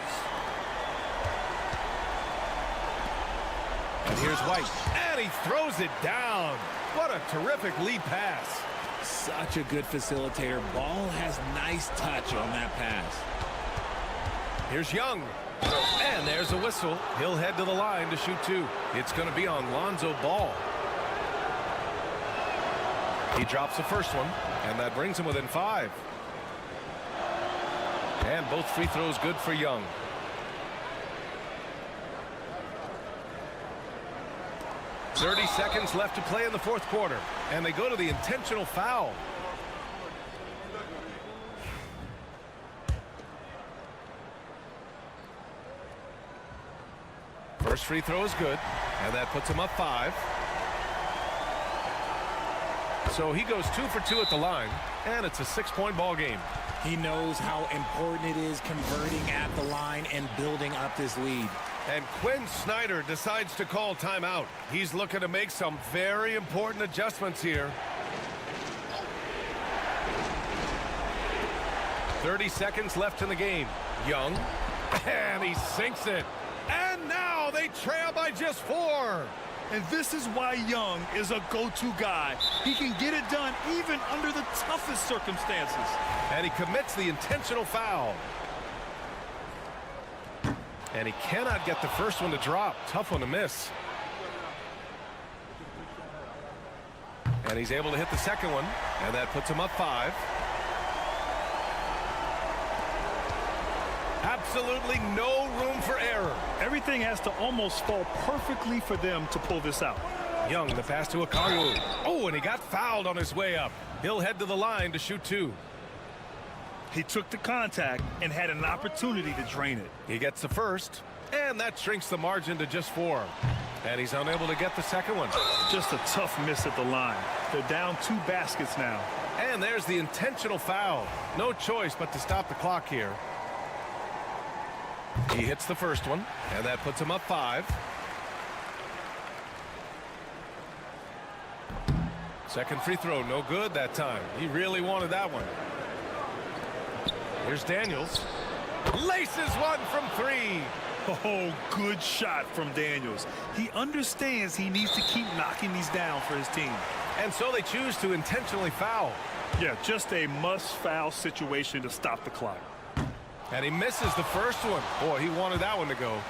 And here's White. And he throws it down. What a terrific lead pass. Such a good facilitator. Ball has nice touch on that pass. Here's Young. And there's a whistle. He'll head to the line to shoot two. It's going to be on Lonzo Ball. He drops the first one, and that brings him within 5. And both free throws good for Young. "30 seconds left to play in the fourth quarter, and they go to the intentional foul. First free throw is good, and that puts him up 5. So he goes 2 for 2 at the line, and it's a 6-point ball game. He knows how important it is converting at the line and building up this lead. And Quinn Snyder decides to call timeout. He's looking to make some very important adjustments here. 30 seconds left in the game. Young, and he sinks it. And now they trail by just 4. And this is why Young is a go-to guy. He can get it done even under the toughest circumstances. And he commits the intentional foul. And he cannot get the first one to drop. Tough one to miss. And he's able to hit the second one. And that puts him up 5. Absolutely no room for error. Everything has to almost fall perfectly for them to pull this out. Young, the pass to Okongwu. Oh, and he got fouled on his way up. He'll head to the line to shoot 2. He took the contact and had an opportunity to drain it. He gets the first, and that shrinks the margin to just 4. And he's unable to get the second one. Just a tough miss at the line. They're down 2 baskets now. And there's the intentional foul. No choice but to stop the clock here. He hits the first one, and that puts him up 5. Second free throw, no good that time. He really wanted that one. Here's Daniels. Laces one from 3. Oh, good shot from Daniels. He understands he needs to keep knocking these down for his team. And so they choose to intentionally foul. Yeah, just a must-foul situation to stop the clock. And he misses the first one. Boy, he wanted that one to go.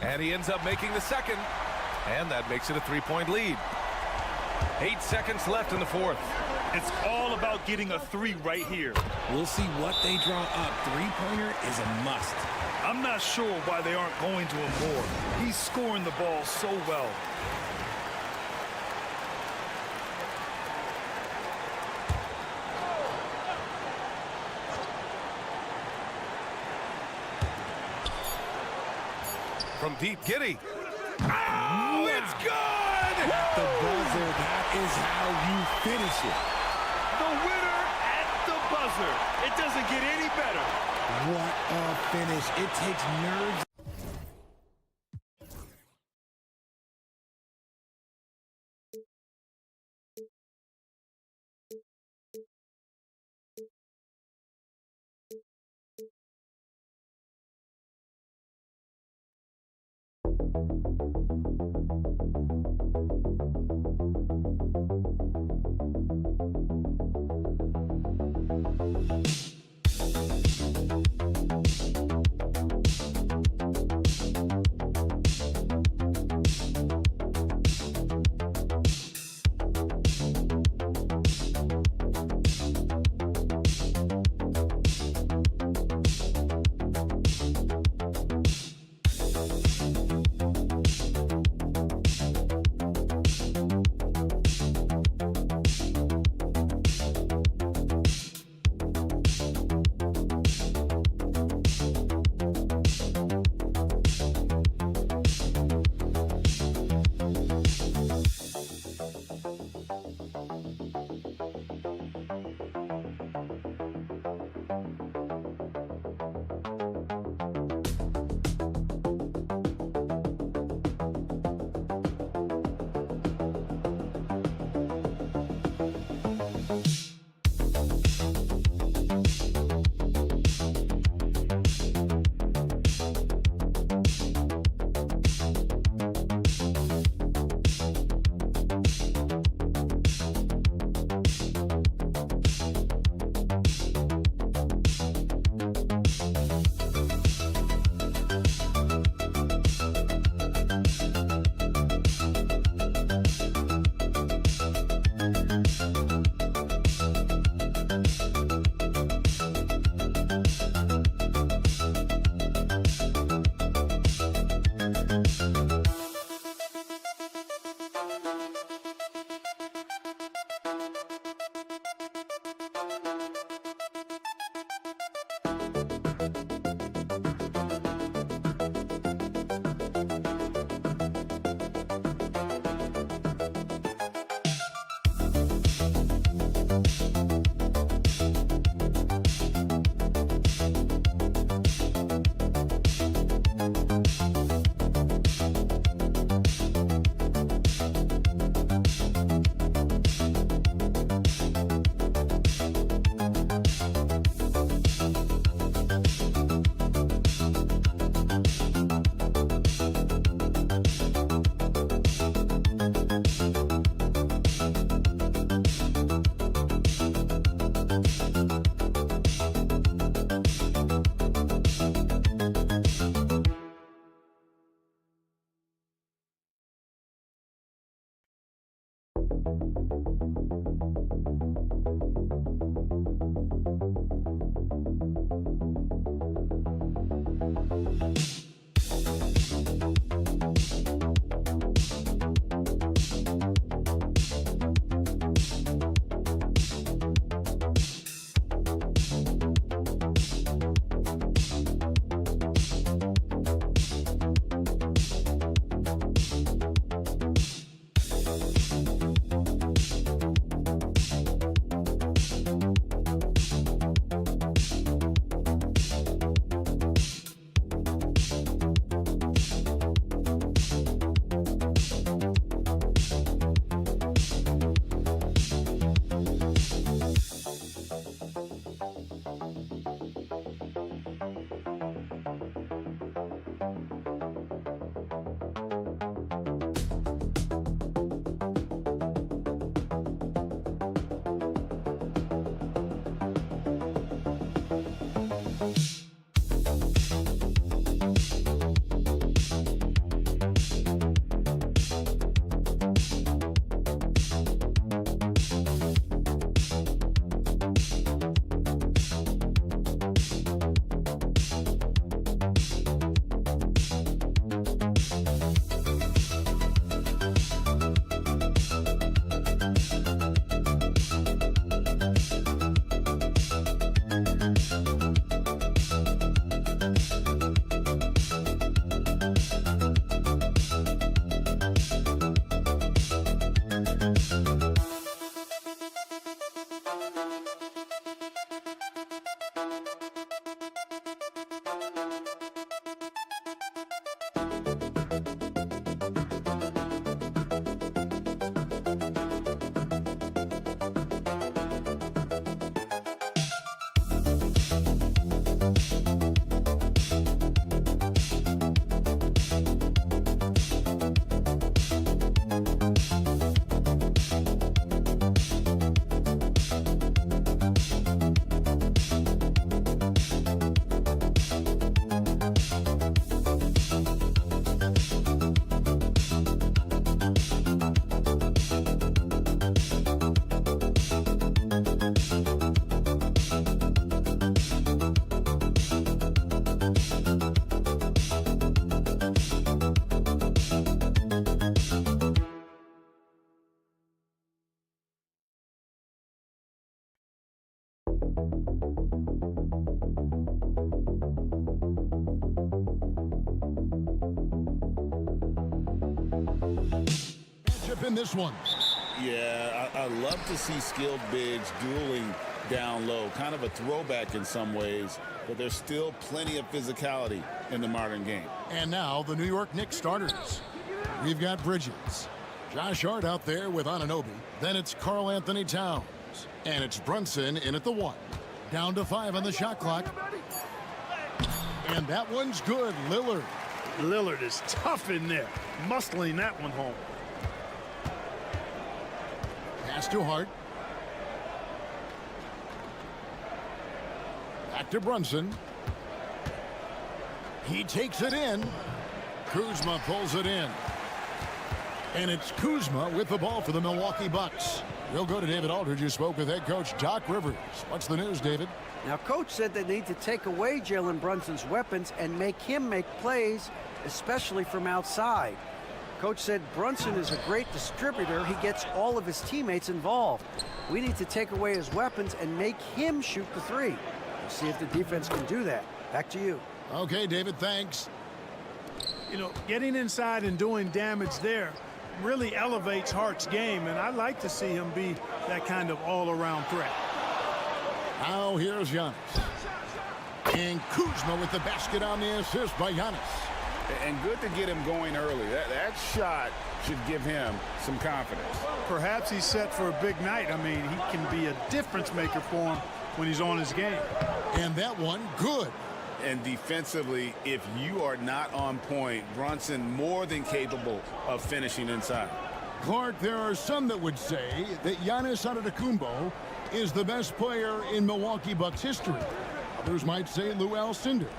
And he ends up making the second. And that makes it a 3-point lead. 8 seconds left in the fourth. It's all about getting a 3 right here. We'll see what they draw up. Three-pointer is a must. I'm not sure why they aren't going to him more. He's scoring the ball so well. From deep, Giddey. Oh, it's good! At the buzzer, that is how you finish it. The winner at the buzzer. It doesn't get any better. What a finish. It takes nerves. In this one. Yeah, I love to see skilled bigs dueling down low. Kind of a throwback in some ways, but there's still plenty of physicality in the modern game. And now the New York Knicks starters. We've got Bridges. Josh Hart out there with Anunoby. Then it's Karl Anthony Towns. And it's Brunson in at the 1. Down to 5 on the shot clock. And that one's good. Lillard. Lillard is tough in there, muscling that one home. Pass to Hart. Back to Brunson. He takes it in. Kuzma pulls it in. And it's Kuzma with the ball for the Milwaukee Bucks. We'll go to David Aldridge, who spoke with head coach Doc Rivers. What's the news, David? Now, coach said they need to take away Jalen Brunson's weapons and make him make plays, especially from outside. Coach said Brunson is a great distributor. He gets all of his teammates involved. We need to take away his weapons and make him shoot the 3. We'll see if the defense can do that. Back to you. Okay, David, thanks. You know, getting inside and doing damage there really elevates Hart's game, and I like to see him be that kind of all-around threat. Now here's Giannis. And Kuzma with the basket on the assist by Giannis. And good to get him going early. That shot should give him some confidence. Perhaps he's set for a big night. I mean, he can be a difference maker for him when he's on his game. And that one, good. And defensively, if you are not on point, Brunson more than capable of finishing inside. Clark, there are some that would say that Giannis Antetokounmpo is the best player in Milwaukee Bucks history. Others might say Lou Alcindor.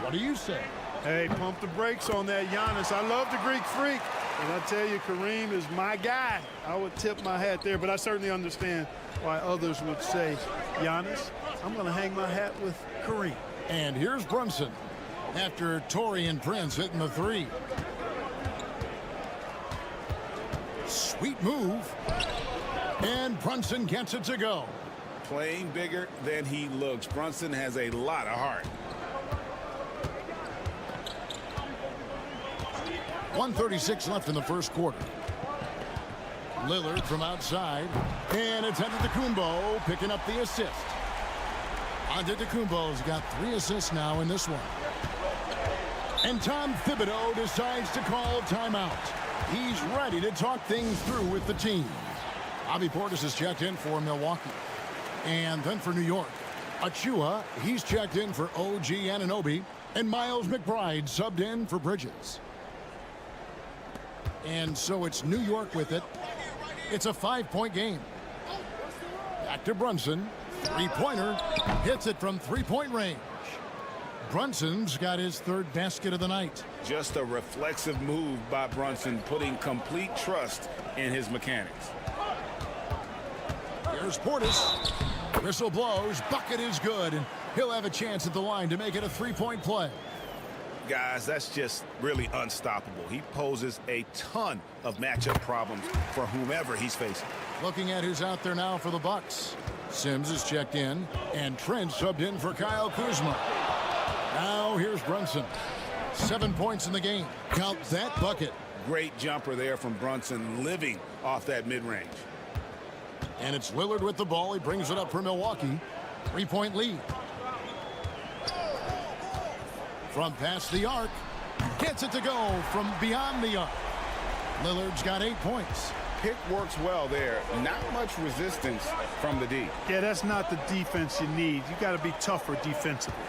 What do you say? Hey, pump the brakes on that, Giannis. I love the Greek Freak, And I tell you, Kareem is my guy. I would tip my hat there, but I certainly understand why others would say, Giannis, I'm going to hang my hat with Kareem. And here's Brunson after Taurean Prince hitting the three. Sweet move. And Brunson gets it to go. Playing bigger than he looks. Brunson has a lot of heart. 1:36 left in the first quarter. Lillard from outside. And it's Antetokounmpo picking up the assist. Antetokounmpo's got 3 assists now in this one. And Tom Thibodeau decides to call timeout. He's ready to talk things through with the team. Bobby Portis has checked in for Milwaukee. And then for New York, Achua, he's checked in for OG Anunoby. And Miles McBride subbed in for Bridges. And so it's New York with it. It's a 5-point game. Back to Brunson. Three-pointer. Hits it from three-point range. Brunson's got his 3rd basket of the night. Just a reflexive move by Brunson, putting complete trust in his mechanics. Here's Portis. Whistle blows. Bucket is good. And he'll have a chance at the line to make it a 3-point play. Guys, that's just really unstoppable. He poses a ton of matchup problems for whomever he's facing. Looking at who's out there now for the Bucks. Sims is checked in, and Trent subbed in for Kyle Kuzma. Now here's Brunson. 7 points in the game. Count that bucket. Great jumper there from Brunson, living off that mid-range. And it's Lillard with the ball. He brings it up for Milwaukee. 3-point lead. From past the arc. Gets it to go from beyond the arc. Lillard's got 8 points. Pick works well there. Not much resistance from the D. Yeah, that's not the defense you need. You got to be tougher defensively.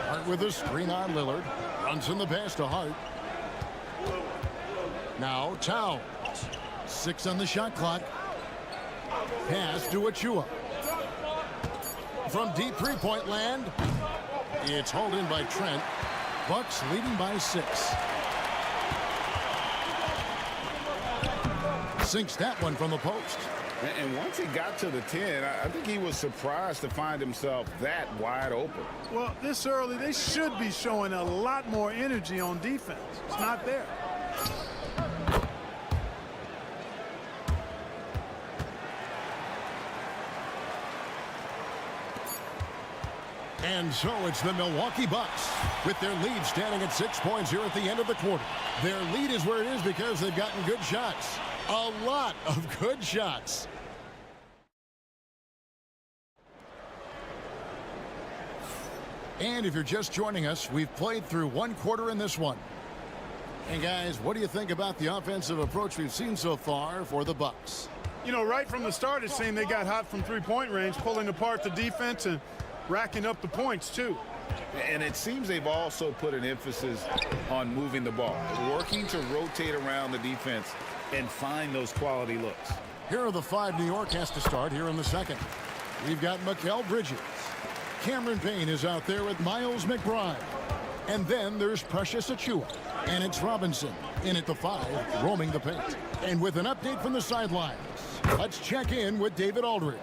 Hart with a screen on Lillard. Runs in the pass to Hart. Now Towns. 6 on the shot clock. Pass to Achua. From deep 3-point land. It's hauled in by Trent. Bucks leading by 6. Sinks that one from the post. And once he got to the 10, I think he was surprised to find himself that wide open. Well, this early, they should be showing a lot more energy on defense. It's not there. And so it's the Milwaukee Bucks with their lead standing at 6 points here at the end of the quarter. Their lead is where it is because they've gotten good shots. A lot of good shots. And if you're just joining us, we've played through 1 quarter in this one. And guys, what do you think about the offensive approach we've seen so far for the Bucks? You know, right from the start, it seemed they got hot from 3-point range, pulling apart the defense and racking up the points, too. And it seems they've also put an emphasis on moving the ball, working to rotate around the defense and find those quality looks. Here are the 5 New York has to start here in the second. We've got Mikal Bridges. Cameron Payne is out there with Miles McBride. And then there's Precious Achua. And it's Robinson in at the 5, roaming the paint. And with an update from the sidelines, let's check in with David Aldridge.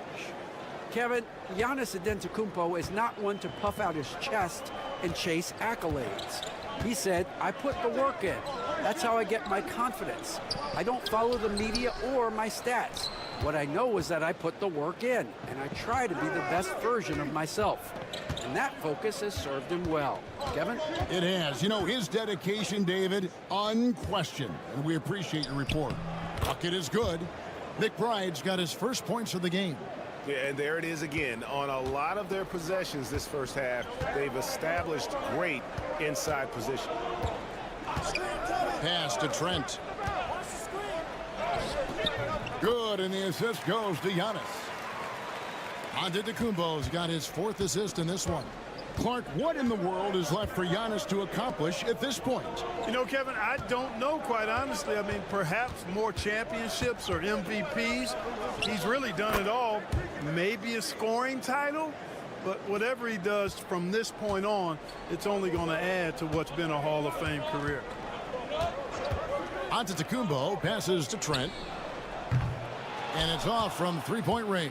Kevin, Giannis Antetokounmpo is not one to puff out his chest and chase accolades. He said, I put the work in. That's how I get my confidence. I don't follow the media or my stats. What I know is that I put the work in, and I try to be the best version of myself. And that focus has served him well. Kevin? It has. You know, his dedication, David, unquestioned. And we appreciate your report. Bucket is good. McBride's got his first points of the game. Yeah, and there it is again. On a lot of their possessions this first half, they've established great inside position. Pass to Trent. Good, and the assist goes to Giannis. Antetokounmpo's got his 4th assist in this one. Clark, what in the world is left for Giannis to accomplish at this point? You know, Kevin, I don't know, quite honestly. I mean, perhaps more championships or MVPs. He's really done it all. Maybe a scoring title, but whatever he does from this point on, it's only going to add to what's been a Hall of Fame career. Antetokounmpo passes to Trent. And it's off from three-point range.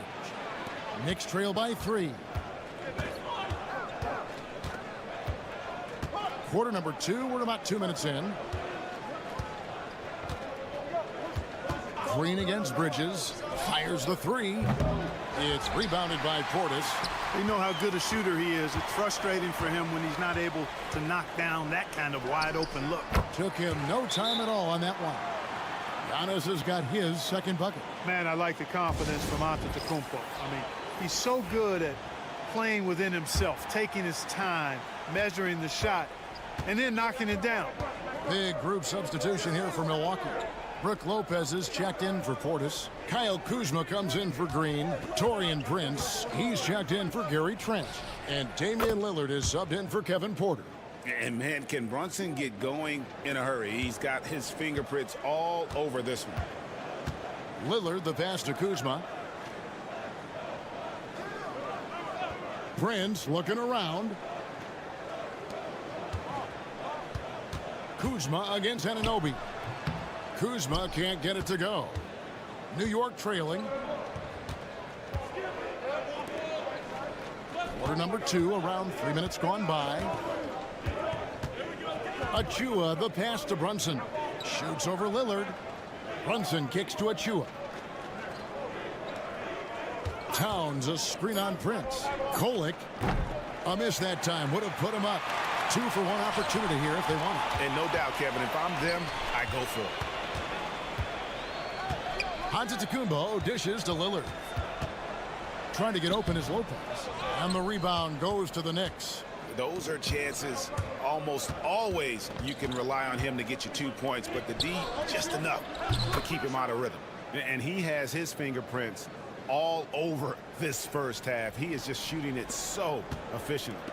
Knicks trail by 3. Quarter number 2. We're about 2 minutes in. Green against Bridges. Fires the 3. It's rebounded by Portis. You know how good a shooter he is. It's frustrating for him when he's not able to knock down that kind of wide open look. Took him no time at all on that one. Giannis has got his second bucket. Man, I like the confidence from Antetokounmpo. I mean, he's so good at playing within himself, taking his time, measuring the shot, and then knocking it down. Big group substitution here for Milwaukee. Brook Lopez is checked in for Portis. Kyle Kuzma comes in for Green. Taurean Prince, he's checked in for Gary Trent. And Damian Lillard is subbed in for Kevin Porter. And, man, can Brunson get going in a hurry? He's got his fingerprints all over this one. Lillard, the pass to Kuzma. Prince looking around. Kuzma against Anunoby. Kuzma can't get it to go. New York trailing. Quarter number 2, around 3 minutes gone by. Achua, the pass to Brunson. Shoots over Lillard. Brunson kicks to Achua. Towns, a screen on Prince. Kolek, a miss that time. Would have put him up. 2-for-1 opportunity here if they want it. And no doubt, Kevin, if I'm them, I go for it. Antetokounmpo dishes to Lillard. Trying to get open is Lopez. And the rebound goes to the Knicks. Those are chances almost always you can rely on him to get you 2 points, but the D just enough to keep him out of rhythm. And he has his fingerprints all over this first half. He is just shooting it so efficiently.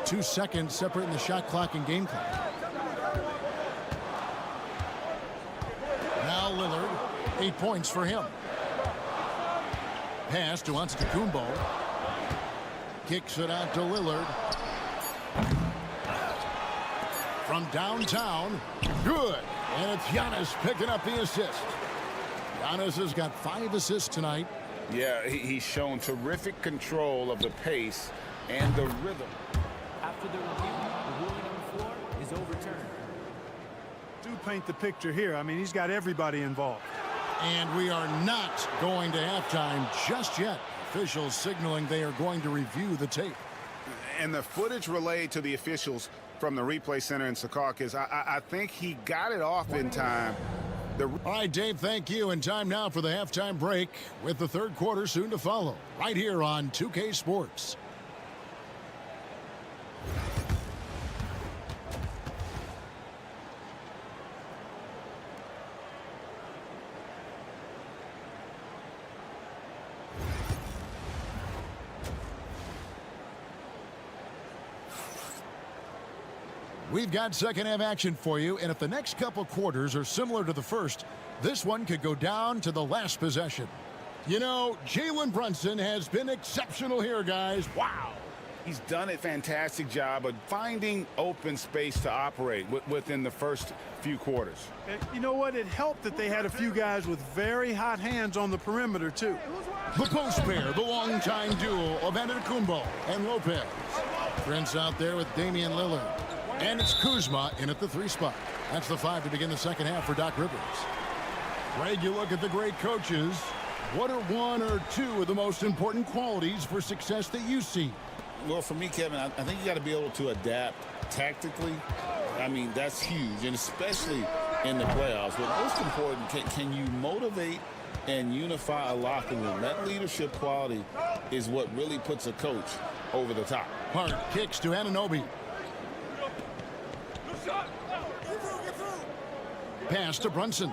2 seconds separating the shot clock and game clock. Now Lillard, 8 points for him. Pass to Antetokounmpo. Kicks it out to Lillard. From downtown, good. And it's Giannis picking up the assist. Giannis has got 5 assists tonight. Yeah, he's shown terrific control of the pace and the rhythm. After the review, the ruling on the floor is overturned. Do paint the picture here. I mean, he's got everybody involved. And we are not going to halftime just yet. Officials signaling they are going to review the tape. And the footage relayed to the officials from the replay center in Secaucus, I think he got it off in time. All right, Dave, thank you. And time now for the halftime break with the third quarter soon to follow right here on 2K Sports. We've got second half action for you, and if the next couple quarters are similar to the first, this one could go down to the last possession. You know, Jalen Brunson has been exceptional here, guys. Wow. He's done a fantastic job of finding open space to operate within the first few quarters. You know what? It helped that they had a few guys with very hot hands on the perimeter, too. The post pair, the longtime duo of Antetokounmpo and Lopez. Prince out there with Damian Lillard. And it's Kuzma in at the 3 spot. That's the 5 to begin the second half for Doc Rivers. Greg, you look at the great coaches. What are 1 or 2 of the most important qualities for success that you see? Well, for me, Kevin, I think you got to be able to adapt tactically. I mean, that's huge, and especially in the playoffs. But most important, can you motivate and unify a locker room? That leadership quality is what really puts a coach over the top. Hart kicks to Anunoby. Pass to Brunson.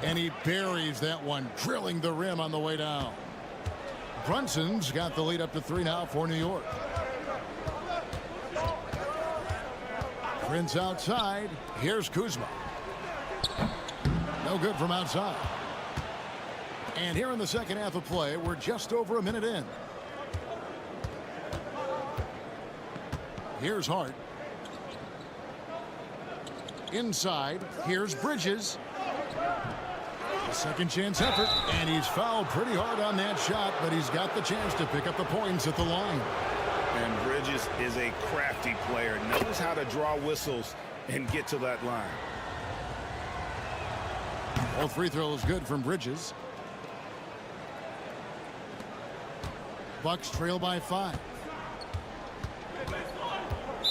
And he buries that one, drilling the rim on the way down. Brunson's got the lead up to 3 now for New York. Prince outside. Here's Kuzma. No good from outside. And here in the second half of play, we're just over a minute in. Here's Hart. Inside, here's Bridges. A second chance effort, and he's fouled pretty hard on that shot, but he's got the chance to pick up the points at the line. And Bridges is a crafty player, knows how to draw whistles and get to that line. Both free throws good from Bridges. Bucks trail by 5.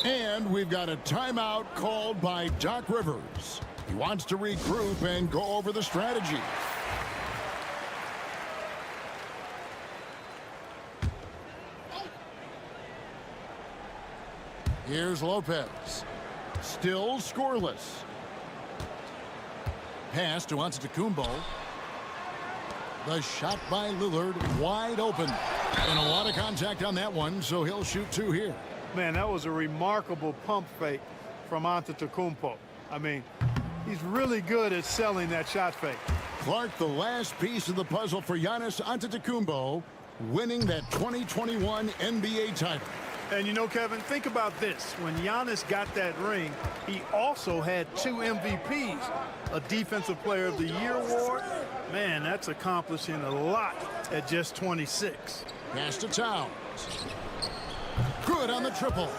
And we've got a timeout called by Doc Rivers. He wants to regroup and go over the strategy. Here's Lopez. Still scoreless. Pass to Antetokounmpo. The shot by Lillard wide open. And a lot of contact on that one, so he'll shoot 2 here. Man, that was a remarkable pump fake from Antetokounmpo. I mean, he's really good at selling that shot fake. Clark, the last piece of the puzzle for Giannis Antetokounmpo, winning that 2021 NBA title. And you know, Kevin, think about this. When Giannis got that ring, he also had 2 MVPs, a Defensive Player of the Year award. Man, that's accomplishing a lot at just 26. Pass to Towns. Good on the triple.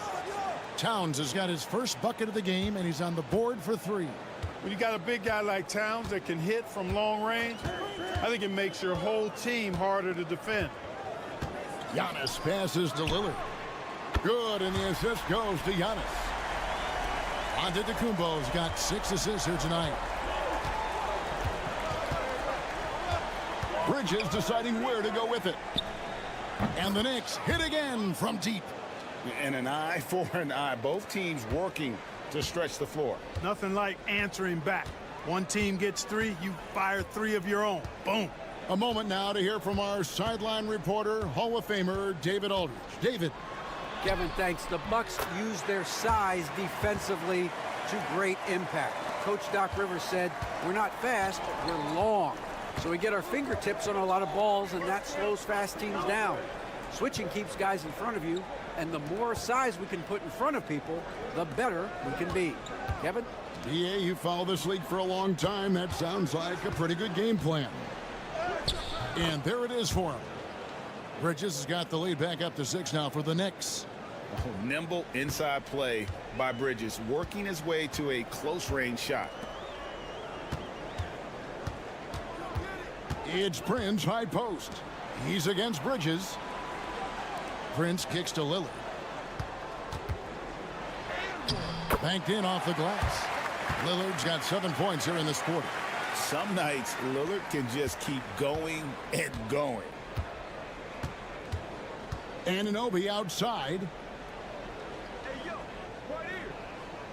Towns has got his first bucket of the game, and he's on the board for 3. When you got a big guy like Towns that can hit from long range, I think it makes your whole team harder to defend. Giannis passes to Lillard. Good, and the assist goes to Giannis. Antetokounmpo's got 6 assists here tonight. Bridges deciding where to go with it. And the Knicks hit again from deep. And an eye for an eye. Both teams working to stretch the floor. Nothing like answering back. One team gets 3, you fire 3 of your own. Boom. A moment now to hear from our sideline reporter, Hall of Famer David Aldridge. David. Kevin, thanks. The Bucks use their size defensively to great impact. Coach Doc Rivers said, we're not fast, we're long. So we get our fingertips on a lot of balls, and that slows fast teams down. Switching keeps guys in front of you, and the more size we can put in front of people, the better we can be. Kevin? BA, you follow this league for a long time. That sounds like a pretty good game plan. And there it is for him. Bridges has got the lead back up to 6 now for the Knicks. Oh, nimble inside play by Bridges, working his way to a close-range shot. It's Prince, high post. He's against Bridges. Prince kicks to Lillard. Banked in off the glass. Lillard's got 7 points here in this quarter. Some nights, Lillard can just keep going and going. Anunoby outside.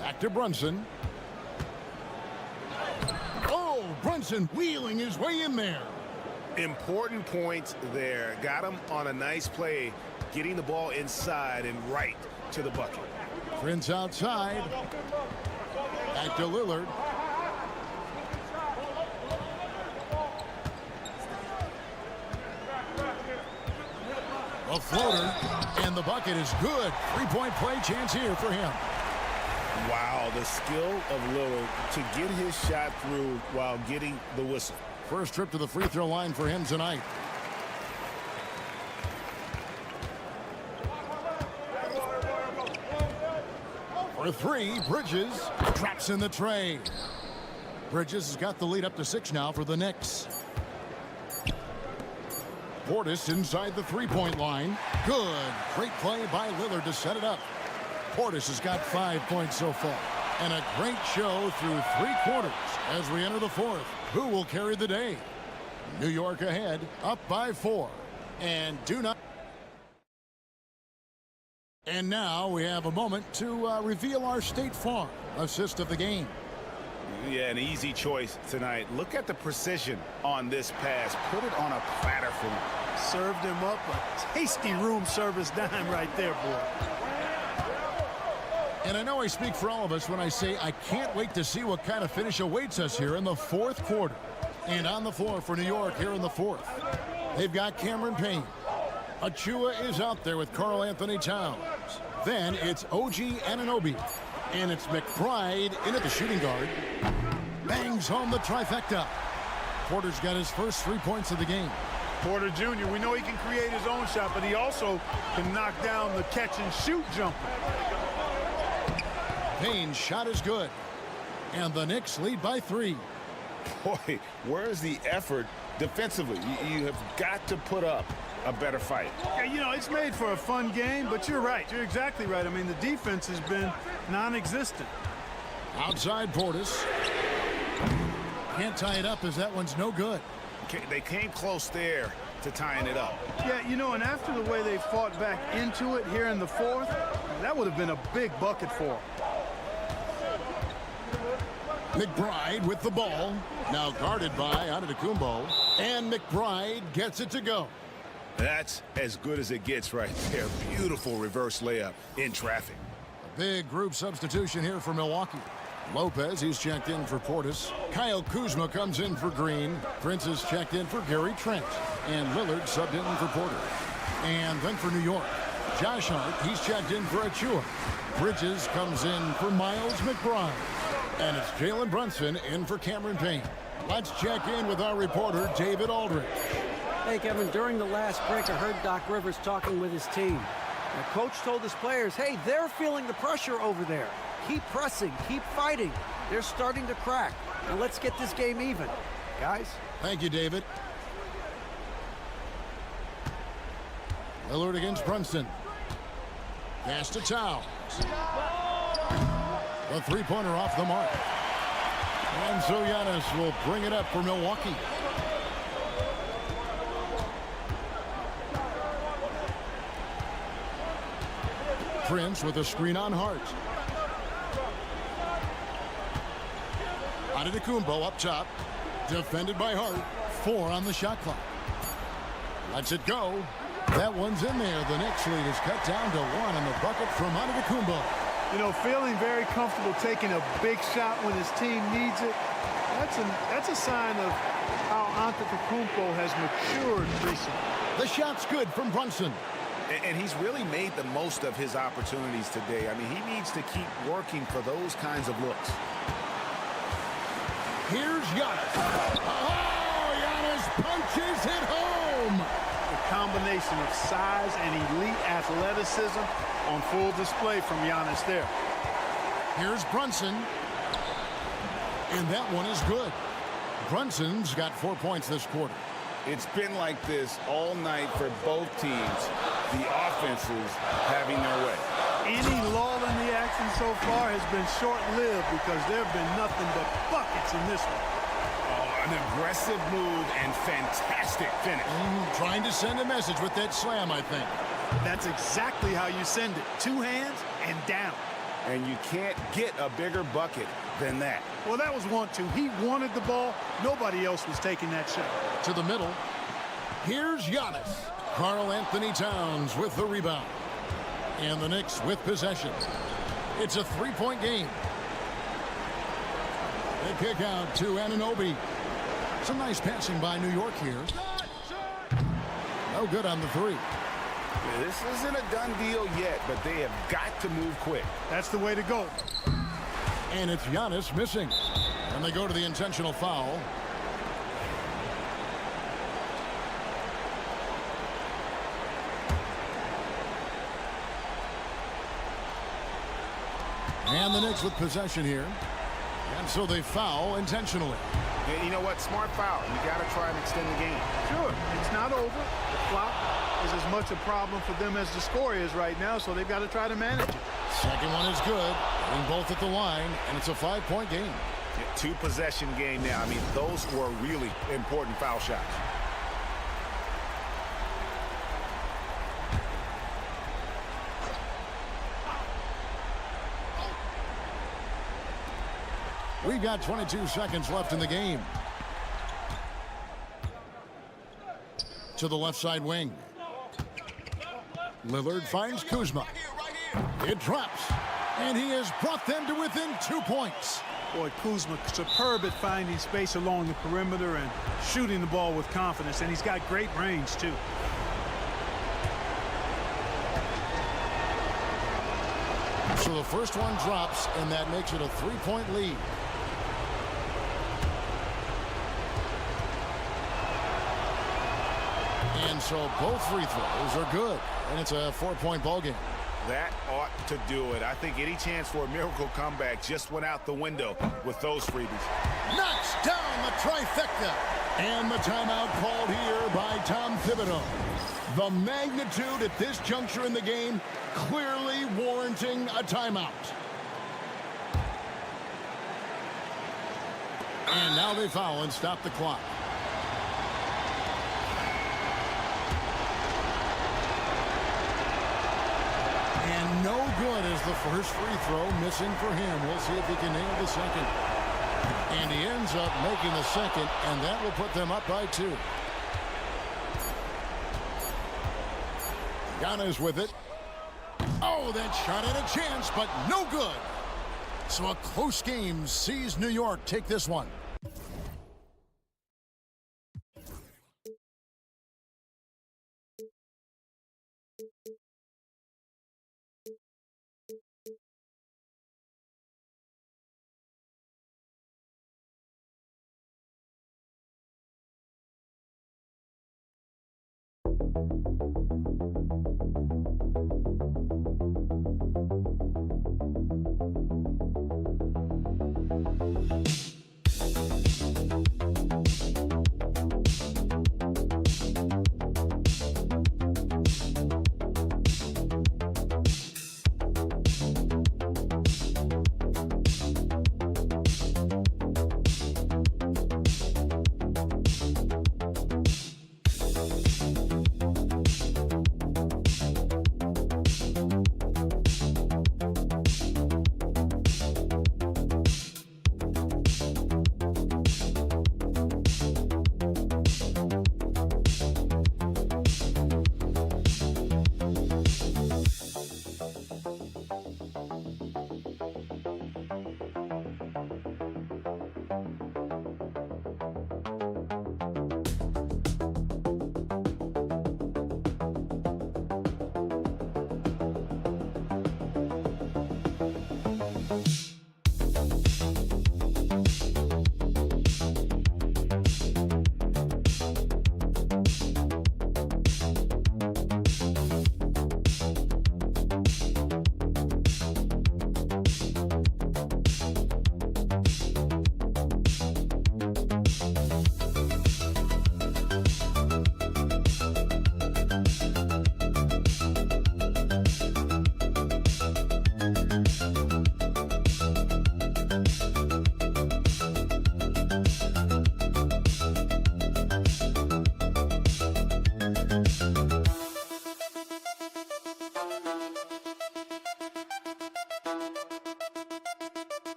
Back to Brunson. Oh, Brunson wheeling his way in there. Important points there. Got him on a nice play, getting the ball inside and right to the bucket. Prince outside. Back to Lillard. A floater, and the bucket is good. 3-point play chance here for him. Wow, the skill of Lillard to get his shot through while getting the whistle. First trip to the free throw line for him tonight. For 3, Bridges traps in the tray. Bridges has got the lead up to 6 now for the Knicks. Portis inside the 3-point line. Good. Great play by Lillard to set it up. Portis has got 5 points so far. And a great show through 3 quarters as we enter the 4th. Who will carry the day? New York ahead, up by 4. And do not. And now we have a moment to reveal our State Farm assist of the game. Yeah, an easy choice tonight. Look at the precision on this pass. Put it on a platter for him. Served him up a tasty room service dime right there, boy. And I know I speak for all of us when I say I can't wait to see what kind of finish awaits us here in the 4th quarter. And on the floor for New York here in the fourth, they've got Cameron Payne. Achua is out there with Karl Anthony Towns. Then it's OG Anunoby. And it's McBride in at the shooting guard. Bangs home the trifecta. Porter's got his first 3 points of the game. Porter Jr., we know he can create his own shot, but he also can knock down the catch-and-shoot jumper. Payne's shot is good. And the Knicks lead by 3. Boy, where's the effort defensively? You have got to put up a better fight. Yeah, you know, it's made for a fun game, but you're right. You're exactly right. I mean, the defense has been non-existent. Outside Portis. Can't tie it up as that one's no good. They came close there to tying it up. Yeah, you know, and after the way they fought back into it here in the fourth, that would have been a big bucket for them. McBride with the ball. Now guarded by Antetokounmpo. And McBride gets it to go. That's as good as it gets right there. Beautiful reverse layup in traffic. A big group substitution here for Milwaukee. Lopez, he's checked in for Portis. Kyle Kuzma comes in for Green. Prince is checked in for Gary Trent. And Lillard subbed in for Porter. And then for New York, Josh Hart, he's checked in for Achua. Bridges comes in for Miles McBride. And it's Jalen Brunson in for Cameron Payne. Let's check in with our reporter, David Aldridge. Hey, Kevin, during the last break, I heard Doc Rivers talking with his team. The coach told his players, hey, they're feeling the pressure over there. Keep pressing, keep fighting. They're starting to crack. Now let's get this game even, guys. Thank you, David. Lillard against Brunson. Pass to Towns. The three-pointer off the mark. And so Giannis will bring it up for Milwaukee. Prince with a screen on Hart. Antetokounmpo up top. Defended by Hart. 4 on the shot clock. Lets it go. That one's in there. The Knicks lead is cut down to 1 on the bucket from Antetokounmpo. You know, feeling very comfortable taking a big shot when his team needs it. That's a sign of how Antetokounmpo has matured recently. The shot's good from Brunson. And he's really made the most of his opportunities today. I mean, he needs to keep working for those kinds of looks. Here's Giannis. Oh, Giannis punches it home. The combination of size and elite athleticism on full display from Giannis there. Here's Brunson. And that one is good. Brunson's got 4 points this quarter. It's been like this all night for both teams. The offenses having their way. Any lull in the action so far has been short-lived because there have been nothing but buckets in this one. Oh, an aggressive move and fantastic finish. Trying to send a message with that slam, I think. That's exactly how you send it. 2 hands and down. And you can't get a bigger bucket than that. Well, that was 1-2. He wanted the ball. Nobody else was taking that shot. To the middle. Here's Giannis. Karl Anthony Towns with the rebound. And the Knicks with possession. It's a 3-point game. They kick out to Anunoby. Some nice passing by New York here. No good on the 3. This isn't a done deal yet, but they have got to move quick. That's the way to go. And it's Giannis missing. And they go to the intentional foul. And the Knicks with possession here. And so they foul intentionally. And you know what? Smart foul. You got to try and extend the game. Sure. It's not over. The clock is as much a problem for them as the score is right now, so they've got to try to manage it. Second one is good. Getting both at the line, and it's a 5-point game. 2-possession game now. I mean, those were really important foul shots. We've got 22 seconds left in the game. To the left side wing. Lillard finds Kuzma. It drops. And he has brought them to within 2 points. Boy, Kuzma, superb at finding space along the perimeter and shooting the ball with confidence, and he's got great range, too. So the first one drops, and that makes it a 3-point lead. And so both free throws are good, and it's a 4-point ball game. That ought to do it. I think any chance for a miracle comeback just went out the window with those freebies. Knocks down the trifecta. And the timeout called here by Tom Thibodeau. The magnitude at this juncture in the game clearly warranting a timeout. And now they foul and stop the clock. And no good as the first free throw missing for him. We'll see if he can nail the second. And he ends up making the second, and that will put them up by 2. Giannis with it. Oh, that shot had a chance, but no good. So a close game sees New York take this one.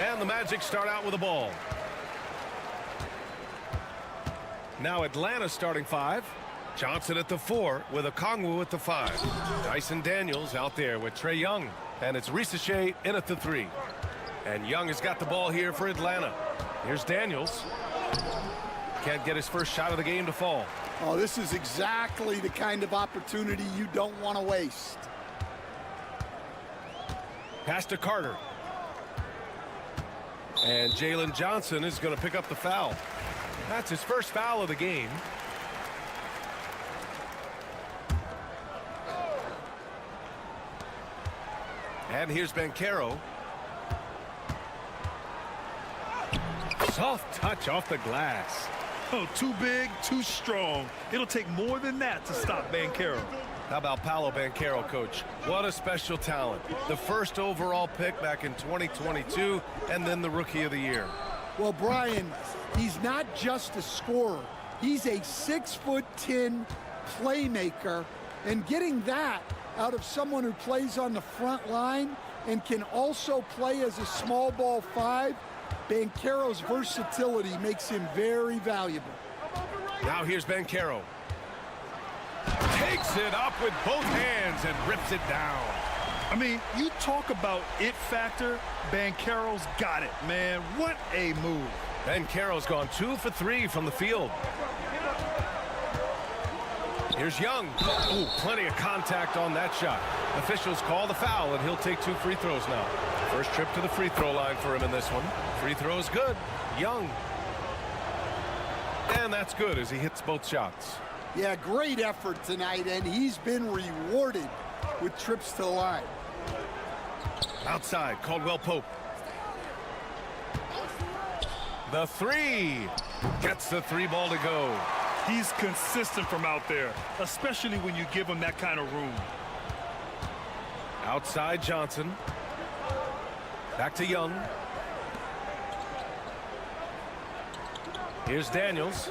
And the Magic start out with the ball. Now Atlanta starting 5. Johnson at the 4 with Okongwu at the 5. Dyson Daniels out there with Trae Young. And it's Risache in at the 3. And Young has got the ball here for Atlanta. Here's Daniels. Can't get his first shot of the game to fall. Oh, this is exactly the kind of opportunity you don't want to waste. Pass to Carter. And Jalen Johnson is going to pick up the foul. That's his first foul of the game. And here's Banchero. Soft touch off the glass. Oh, too big, too strong. It'll take more than that to stop Banchero. How about Paolo Banchero, coach? What a special talent. The first overall pick back in 2022, and then the Rookie of the Year. Well, Brian, he's not just a scorer. He's a 6'10" playmaker, and getting that out of someone who plays on the front line and can also play as a small ball 5, Banchero's versatility makes him very valuable. Now here's Banchero. Takes it up with both hands and rips it down. I mean, you talk about it factor. Banchero's got it, man. What a move. Banchero's gone 2 for 3 from the field. Here's Young. Ooh, plenty of contact on that shot. Officials call the foul, and he'll take 2 free throws now. First trip to the free throw line for him in this one. Free throw is good. Young. And that's good as he hits both shots. Yeah, great effort tonight, and he's been rewarded with trips to the line. Outside, Caldwell Pope. The 3. Gets the 3 ball to go. He's consistent from out there, especially when you give him that kind of room. Outside Johnson. Back to Young. Here's Daniels.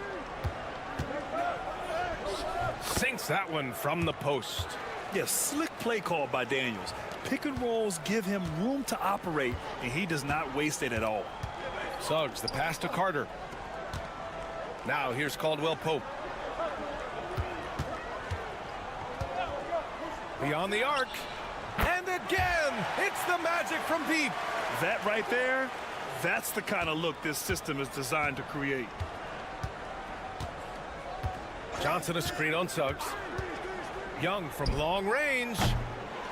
Sinks that one from the post. Yeah, slick play call by Daniels. Pick and rolls give him room to operate, and he does not waste it at all. Suggs, the pass to Carter. Now here's Caldwell Pope. Beyond the arc. And again, it's the Magic from deep. That right there, that's the kind of look this system is designed to create. Johnson a screen on Suggs. Young from long range.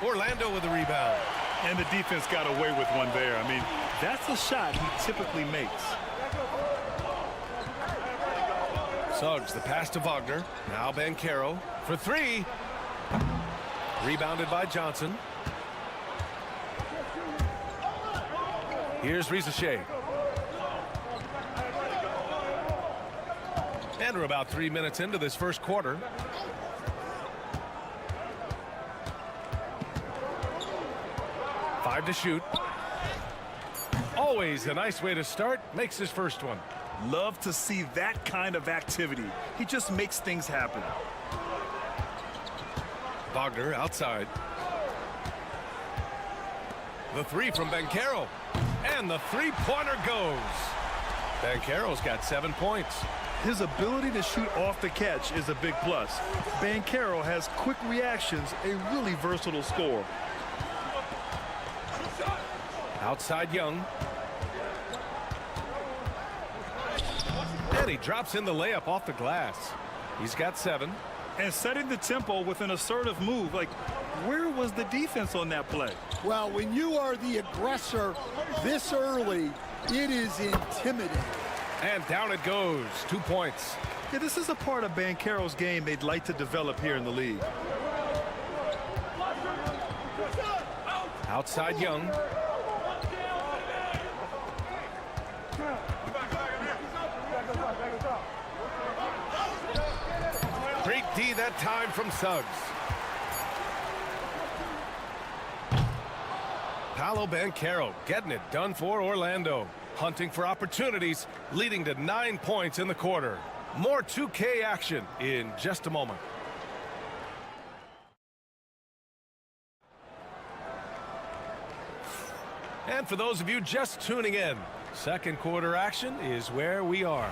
Orlando with the rebound. And the defense got away with one there. I mean, that's a shot he typically makes. Suggs, the pass to Wagner. Now Banchero for 3. Rebounded by Johnson. Here's Risache. And we're about 3 minutes into this first quarter. Five to shoot. Always a nice way to start. Makes his first one. Love to see that kind of activity. He just makes things happen. Wagner outside. The 3 from Banchero. And the 3-pointer goes. Banchero's got 7 points. His ability to shoot off the catch is a big plus. Banchero has quick reactions, a really versatile scorer. Outside Young. And he drops in the layup off the glass. He's got 7. And setting the tempo with an assertive move. Like, where was the defense on that play? Well, when you are the aggressor this early, it is intimidating. And down it goes. 2 points. Yeah, this is a part of Banchero's game they'd like to develop here in the league. Outside Young. Great D that time from Suggs. Paolo Banchero getting it done for Orlando. Hunting for opportunities, leading to 9 points in the quarter. More 2K action in just a moment. And for those of you just tuning in, second quarter action is where we are.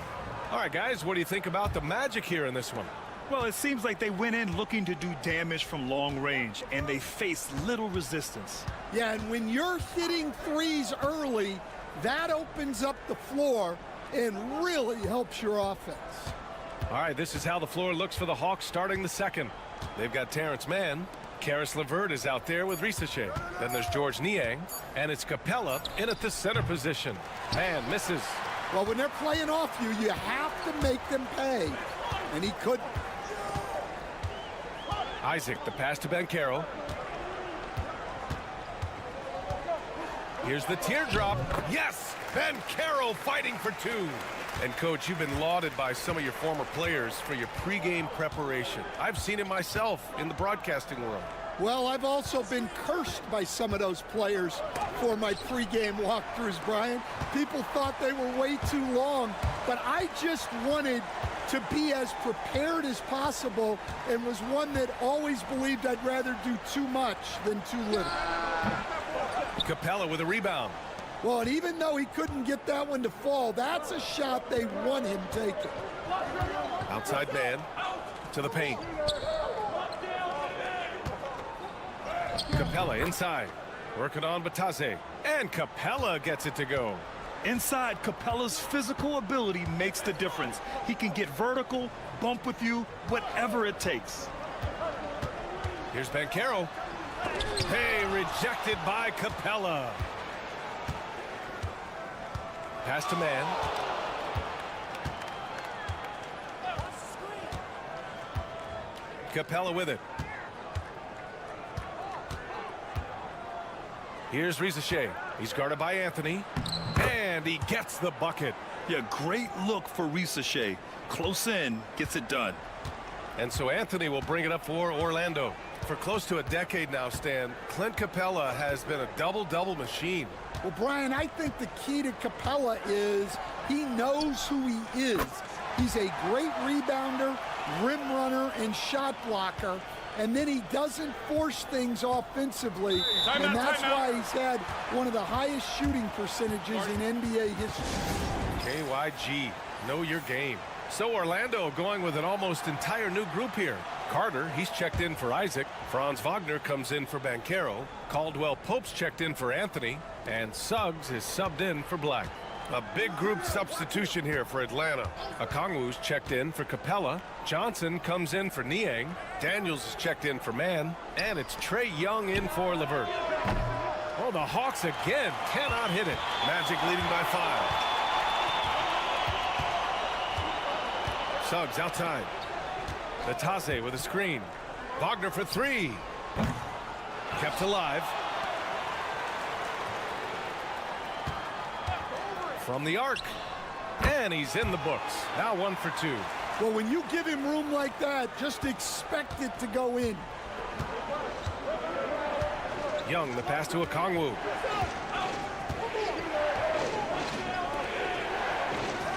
All right, guys, what do you think about the Magic here in this one? Well, it seems like they went in looking to do damage from long range, and they faced little resistance. Yeah, and when you're hitting threes early, that opens up the floor and really helps your offense. All right, this is how the floor looks for the Hawks starting the second. They've got Terrence Mann. Karis LeVert is out there with Risacher. Then there's George Niang, and it's Capella in at the center position. Mann misses. Well, when they're playing off you, you have to make them pay, and he couldn't. Isaac, the pass to Banchero. Here's the teardrop. Yes! Banchero fighting for 2. And, Coach, you've been lauded by some of your former players for your pregame preparation. I've seen it myself in the broadcasting world. Well, I've also been cursed by some of those players for my pregame walkthroughs, Brian. People thought they were way too long, but I just wanted to be as prepared as possible and was one that always believed I'd rather do too much than too little. Capella with a rebound. Well, and even though he couldn't get that one to fall, that's a shot they want him taking. Outside man to the paint. Capella inside. Working on Batase. And Capella gets it to go. Inside, Capella's physical ability makes the difference. He can get vertical, bump with you, whatever it takes. Here's Banchero. Hey, rejected by Capella. Pass to man. Capella with it. Here's Risacher. He's guarded by Anthony. And he gets the bucket. Yeah, great look for Risacher. Close in, gets it done. And so Anthony will bring it up for Orlando. For close to a decade now, Stan, Clint Capella has been a double-double machine. Well, Brian, I think the key to Capella is he knows who he is. He's a great rebounder, rim runner, and shot blocker. And then he doesn't force things offensively. And that's why he's had one of the highest shooting percentages in NBA history. KYG, know your game. So Orlando going with an almost entire new group here. Carter, he's checked in for Isaac. Franz Wagner comes in for Banchero. Caldwell Pope's checked in for Anthony. And Suggs is subbed in for Black. A big group substitution here for Atlanta. Okongwu's checked in for Capella. Johnson comes in for Niang. Daniels is checked in for Mann. And it's Trae Young in for LeVert. Oh, the Hawks again cannot hit it. Magic leading by 5. Suggs outside. Batase with a screen. Wagner for 3. Kept alive. From the arc. And he's in the books. Now 1 for 2. Well, when you give him room like that, just expect it to go in. Young, the pass to Okongwu.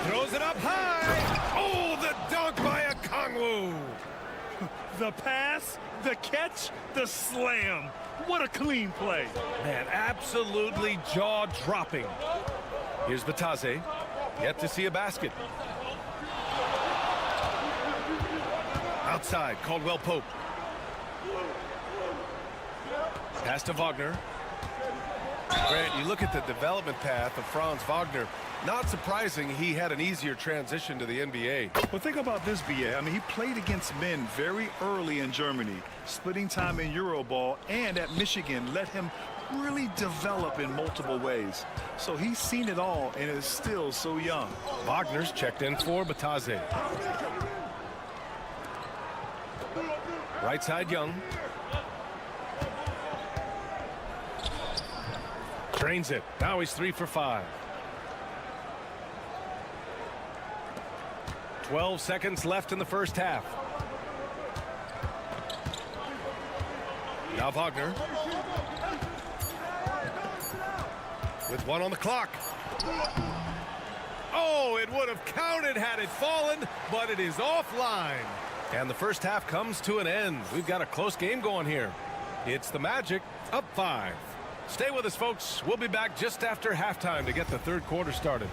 Throws it up high. Oh, the dunk by Okongwu. The pass, the catch, the slam. What a clean play. Man, absolutely jaw-dropping. Here's Batase. Yet to see a basket. Outside, Caldwell Pope. Pass to Wagner. Grant, you look at the development path of Franz Wagner. Not surprising he had an easier transition to the NBA. Well, think about this, BA. I mean, he played against men very early in Germany, splitting time in Euroball, and at Michigan let him really develop in multiple ways. So he's seen it all and is still so young. Wagner's checked in for Bataze. Right side, Young. Drains it. Now he's 3 for 5. 12 seconds left in the first half. Now Wagner. With 1 on the clock. Oh, it would have counted had it fallen, but it is offline. And the first half comes to an end. We've got a close game going here. It's the Magic up 5. Stay with us, folks. We'll be back just after halftime to get the third quarter started.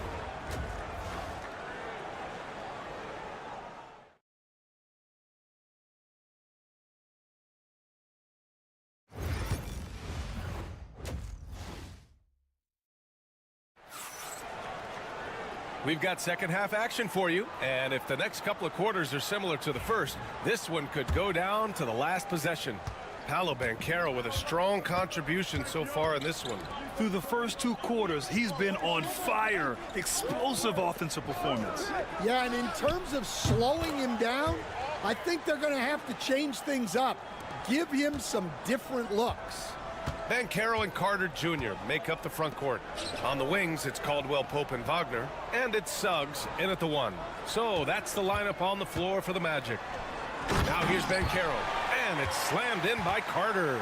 We've got second half action for you, and if the next couple of quarters are similar to the first, this one could go down to the last possession. Paolo Banchero with a strong contribution so far in this one. Through the first 2 quarters, he's been on fire. Explosive offensive performance. Yeah, and in terms of slowing him down, I think they're going to have to change things up. Give him some different looks. Banchero and Carter Jr. make up the front court. On the wings, it's Caldwell Pope and Wagner, and it's Suggs in at the 1. So that's the lineup on the floor for the Magic. Now here's Banchero, and it's slammed in by Carter.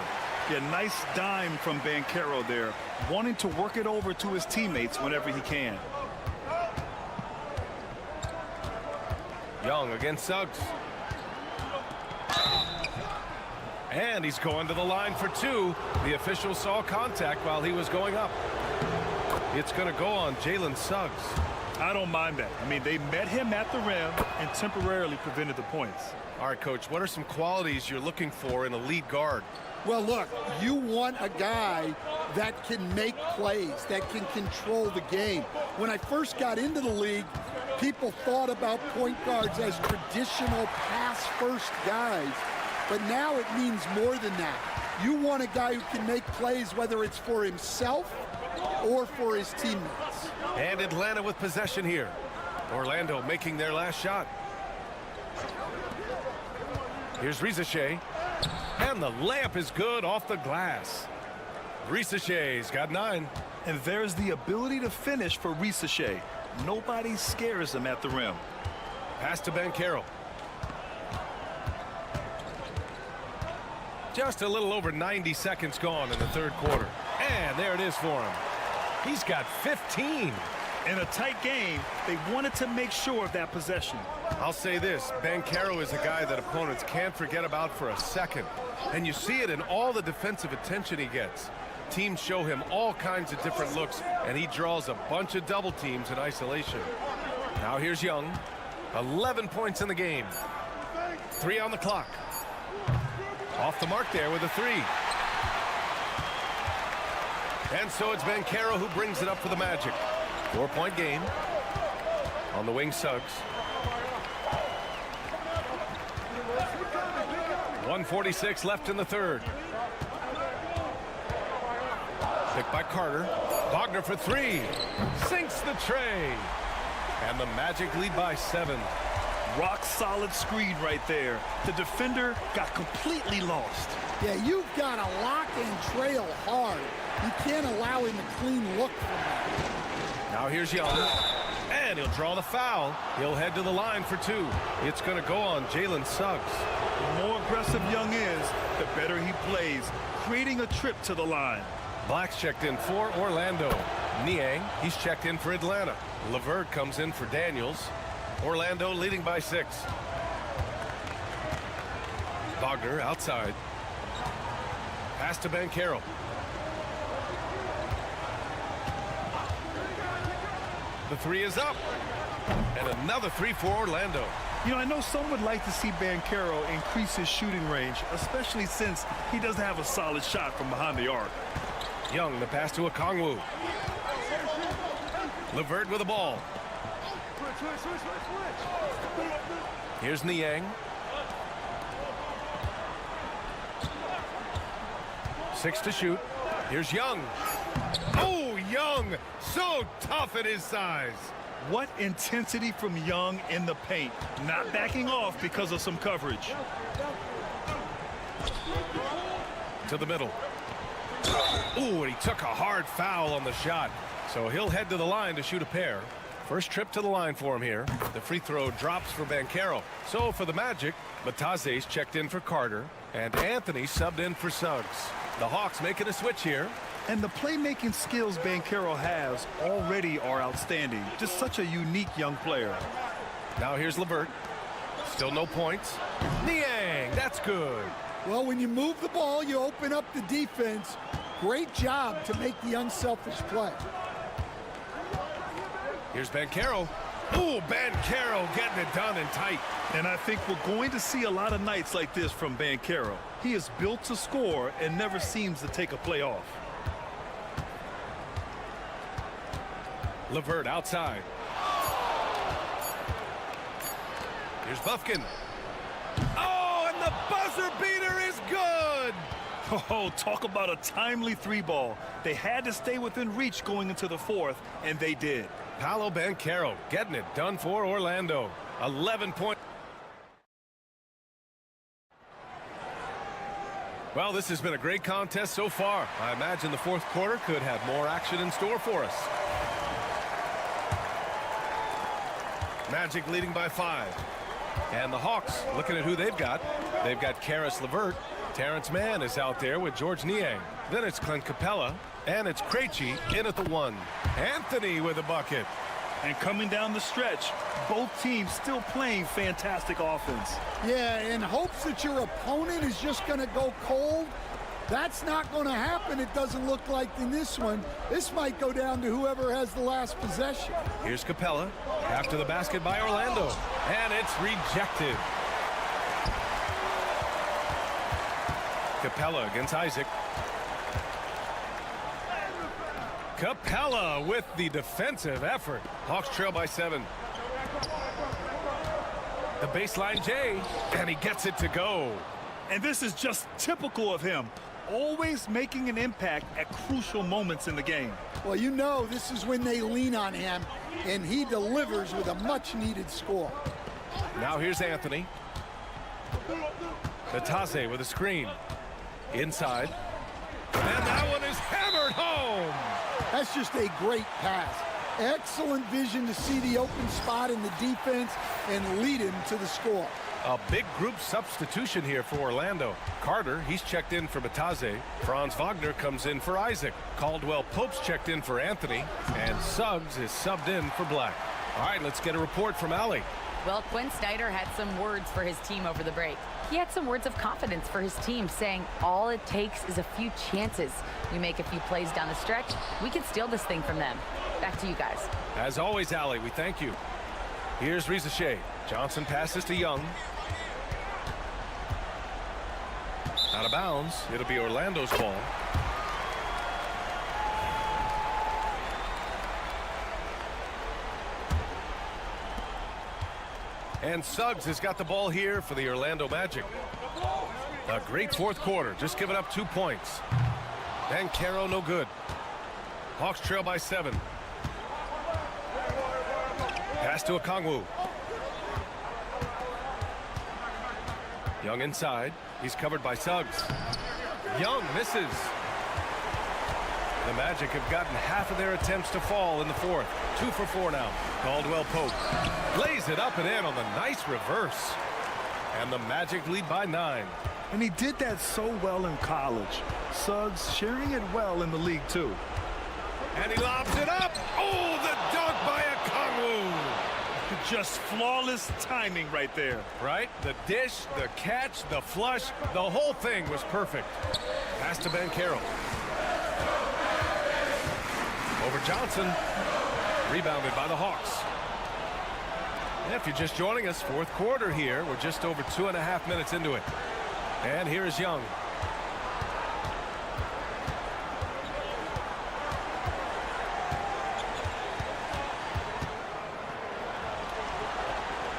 Yeah, nice dime from Banchero there, wanting to work it over to his teammates whenever he can. Young against Suggs. And he's going to the line for 2. The official saw contact while he was going up. It's going to go on Jalen Suggs. I don't mind that. I mean, they met him at the rim and temporarily prevented the points. All right, Coach, what are some qualities you're looking for in a lead guard? Well, look, you want a guy that can make plays, that can control the game. When I first got into the league, people thought about point guards as traditional pass-first guys. But now it means more than that. You want a guy who can make plays, whether it's for himself or for his teammates. And Atlanta with possession here. Orlando making their last shot. Here's Risache. And the layup is good off the glass. Risache's got 9. And there's the ability to finish for Risache. Nobody scares him at the rim. Pass to Banchero. Just a little over 90 seconds gone in the third quarter. And there it is for him. He's got 15. In a tight game, they wanted to make sure of that possession. I'll say this, Banchero is a guy that opponents can't forget about for a second. And you see it in all the defensive attention he gets. Teams show him all kinds of different looks, and he draws a bunch of double teams in isolation. Now here's Young. 11 points in the game. 3 on the clock. Off the mark there with a 3. And so it's Banchero who brings it up for the Magic. 4-point game. On the wing, Suggs. 1:46 left in the third. Picked by Carter. Wagner for 3. Sinks the tray. And the Magic lead by 7. Rock solid screen right there. The defender got completely lost. Yeah, you've got to lock and trail hard. You can't allow him a clean look from that. Now here's Young. And he'll draw the foul. He'll head to the line for 2. It's going to go on Jalen Suggs. The more aggressive Young is, the better he plays, creating a trip to the line. Black's checked in for Orlando. Niang, he's checked in for Atlanta. LeVert comes in for Daniels. Orlando leading by 6. Wagner outside. Pass to Banchero. The 3 is up. And another 3 for Orlando. You know, I know some would like to see Banchero increase his shooting range, especially since he doesn't have a solid shot from behind the arc. Young, the pass to Okongwu. LeVert with the ball. Here's Niang. 6 to shoot. Here's Young. Oh, Young, so tough at his size. What intensity from Young in the paint. Not backing off because of some coverage. To the middle. Ooh, and he took a hard foul on the shot. So he'll head to the line to shoot a pair. First trip to the line for him here. The free throw drops for Banchero. So for the Magic, Matase's checked in for Carter, and Anthony subbed in for Suggs. The Hawks making a switch here. And the playmaking skills Banchero has already are outstanding. Just such a unique young player. Now here's LeVert. Still no points. Niang, that's good. Well, when you move the ball, you open up the defense. Great job to make the unselfish play. Here's Banchero. Ooh, Banchero getting it done and tight. And I think we're going to see a lot of nights like this from Banchero. He is built to score and never seems to take a play off. LeVert outside. Here's Bufkin. Oh, and the buzzer beater is good. Oh, talk about a timely three ball. They had to stay within reach going into the fourth, and they did. Paolo Banchero getting it done for Orlando. 11 points. Well, this has been a great contest so far. I imagine the fourth quarter could have more action in store for us. Magic leading by 5. And the Hawks looking at who they've got. They've got Karis LeVert. Terrence Mann is out there with George Niang. Then it's Clint Capella. And it's Krejci in at the 1. Anthony with a bucket. And coming down the stretch, both teams still playing fantastic offense. Yeah, in hopes that your opponent is just going to go cold. That's not going to happen, it doesn't look like in this one. This might go down to whoever has the last possession. Here's Capella after the basket by Orlando. And it's rejected. Capella against Isaac. Capella with the defensive effort. Hawks trail by 7. The baseline J, and he gets it to go. And this is just typical of him. Always making an impact at crucial moments in the game. Well, you know this is when they lean on him, and he delivers with a much-needed score. Now here's Anthony. Natase with a screen. Inside. And that one is hammered home. That's just a great pass. Excellent vision to see the open spot in the defense and lead him to the score. A big group substitution here for Orlando. Carter, he's checked in for Batase. Franz Wagner comes in for Isaac. Caldwell Pope's checked in for Anthony. And Suggs is subbed in for Black. All right, let's get a report from Allie. Well, Quinn Snyder had some words for his team over the break. He had some words of confidence for his team, saying all it takes is a few chances. We make a few plays down the stretch, we can steal this thing from them. Back to you guys. As always, Allie, we thank you. Here's Risache. Johnson passes to Young. Out of bounds. It'll be Orlando's ball. And Suggs has got the ball here for the Orlando Magic. A great fourth quarter, just giving up 2 points. Banchero no good. Hawks trail by 7. Pass to Okongwu. Young inside. He's covered by Suggs. Young misses. The Magic have gotten half of their attempts to fall in the fourth. 2 for 4 now. Caldwell Pope lays it up and in on the nice reverse. And the Magic lead by 9. And he did that so well in college. Suggs sharing it well in the league, too. And he lobs it up. Oh, the dunk by Okongwu. Just flawless timing right there. Right? The dish, the catch, the flush, the whole thing was perfect. Pass to Banchero. Over Johnson. Rebounded by the Hawks. And if you're just joining us, fourth quarter here. We're just over 2.5 minutes into it. And here is Young.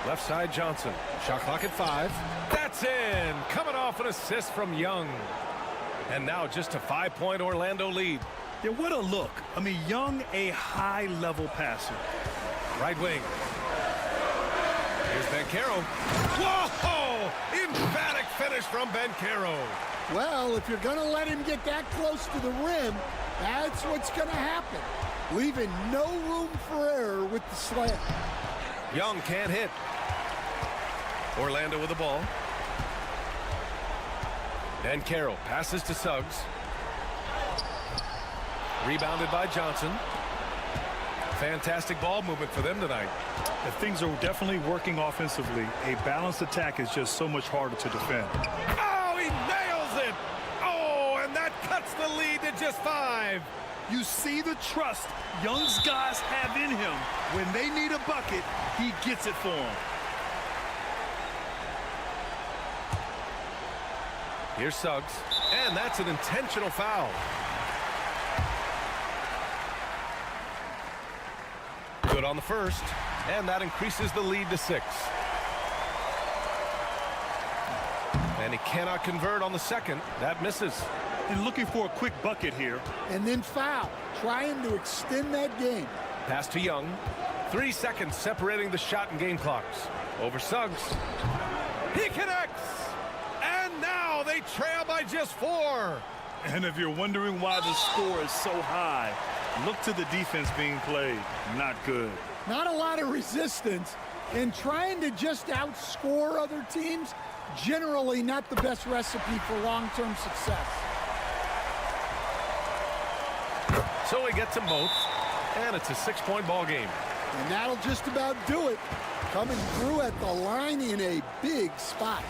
Left side Johnson. Shot clock at 5. That's in. Coming off an assist from Young. And now just a 5-point Orlando lead. Yeah, what a look. I mean, Young, a high-level passer. Right wing. Here's Banchero. Whoa! Emphatic finish from Banchero. Well, if you're going to let him get that close to the rim, that's what's going to happen. Leaving no room for error with the slam. Young can't hit. Orlando with the ball. Banchero passes to Suggs. Rebounded by Johnson. Fantastic ball movement for them tonight. And things are definitely working offensively. A balanced attack is just so much harder to defend. Oh, he nails it! Oh, and that cuts the lead to just 5. You see the trust Young's guys have in him. When they need a bucket, he gets it for them. Here's Suggs, and that's an intentional foul. Good on the first, and that increases the lead to 6. And he cannot convert on the second. That misses. And looking for a quick bucket here. And then foul, trying to extend that game. Pass to Young. 3 seconds separating the shot and game clocks. Over Suggs. He connects! And now they trail by just 4. And if you're wondering why the score is so high, look to the defense being played. Not good. Not a lot of resistance, and trying to just outscore other teams, generally not the best recipe for long-term success. So he gets them both, and it's a 6-point ball game. And that'll just about do it. Coming through at the line in a big spot.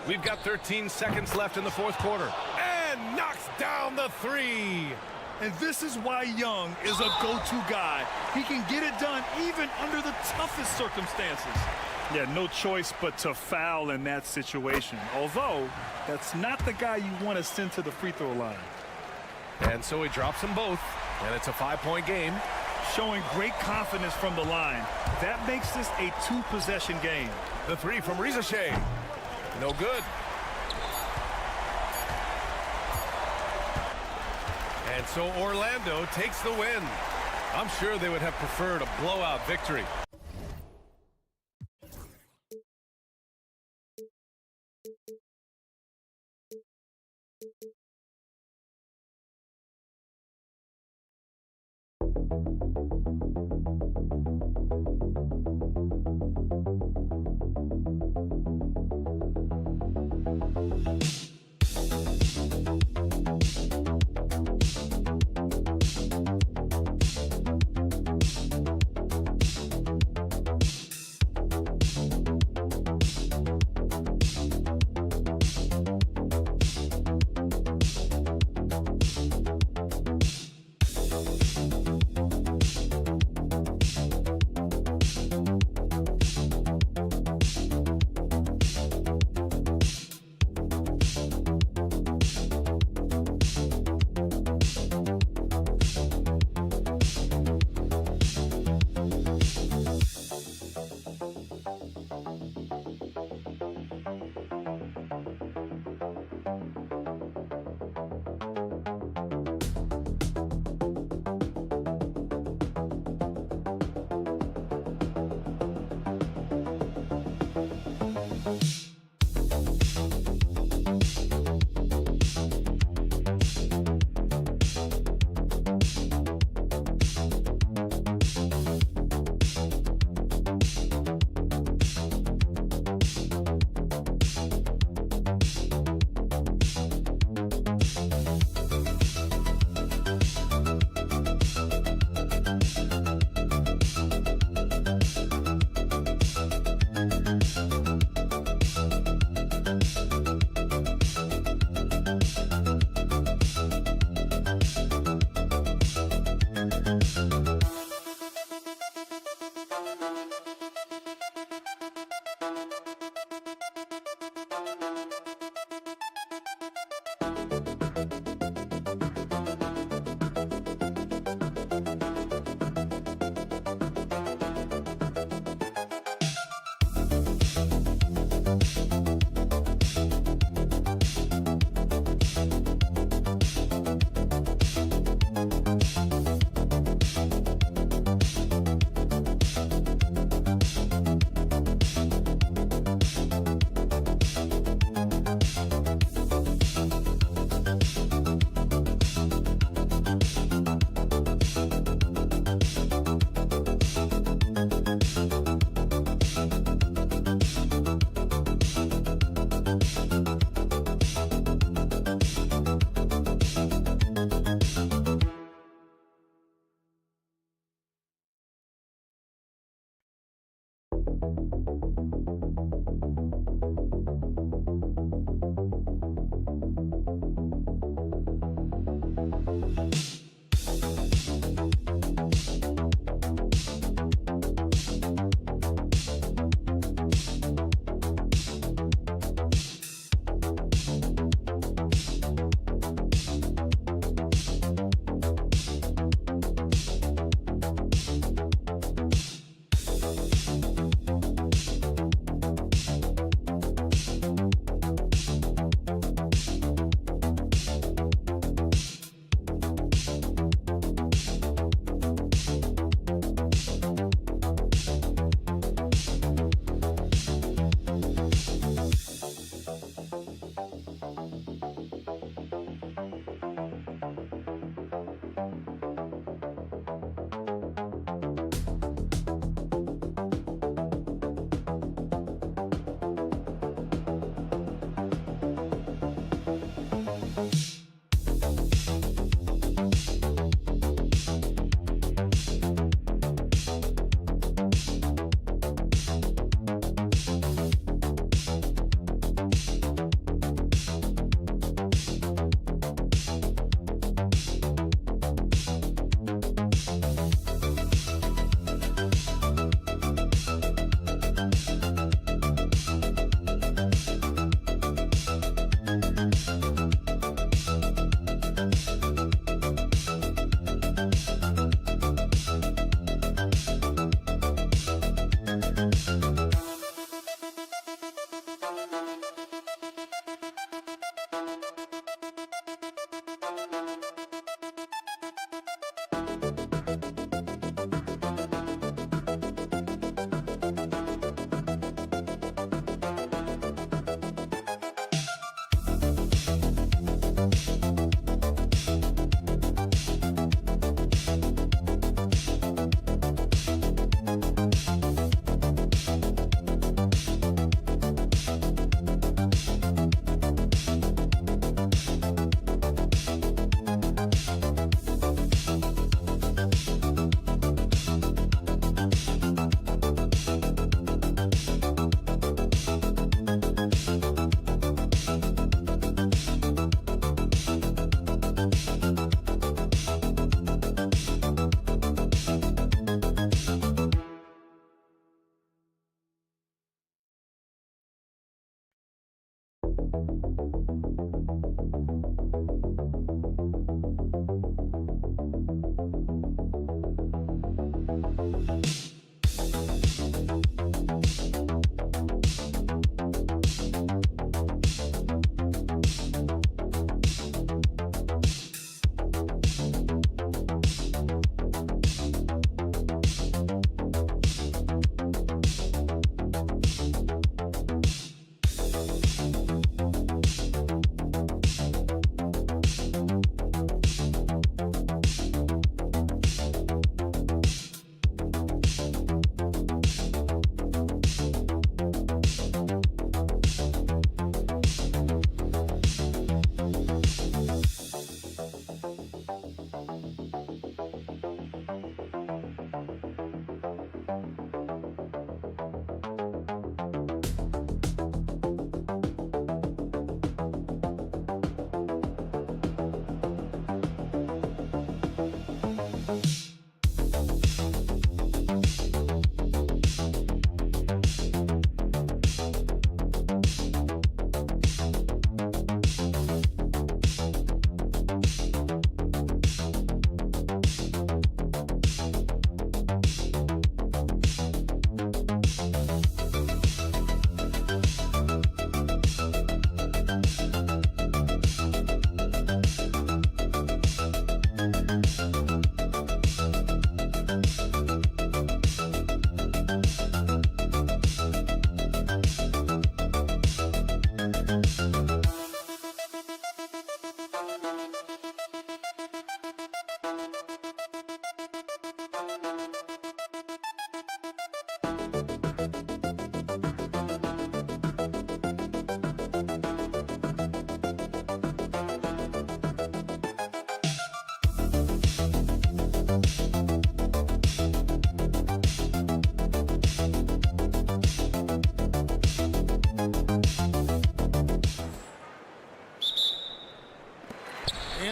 We've got 13 seconds left in the fourth quarter. And knocks down the 3. And this is why Young is a go-to guy. He can get it done even under the toughest circumstances. Yeah, no choice but to foul in that situation. Although, that's not the guy you want to send to the free throw line. And so he drops them both, and it's a 5-point game. Showing great confidence from the line. That makes this a 2-possession game. The 3 from Rizachet. No good. And so Orlando takes the win. I'm sure they would have preferred a blowout victory.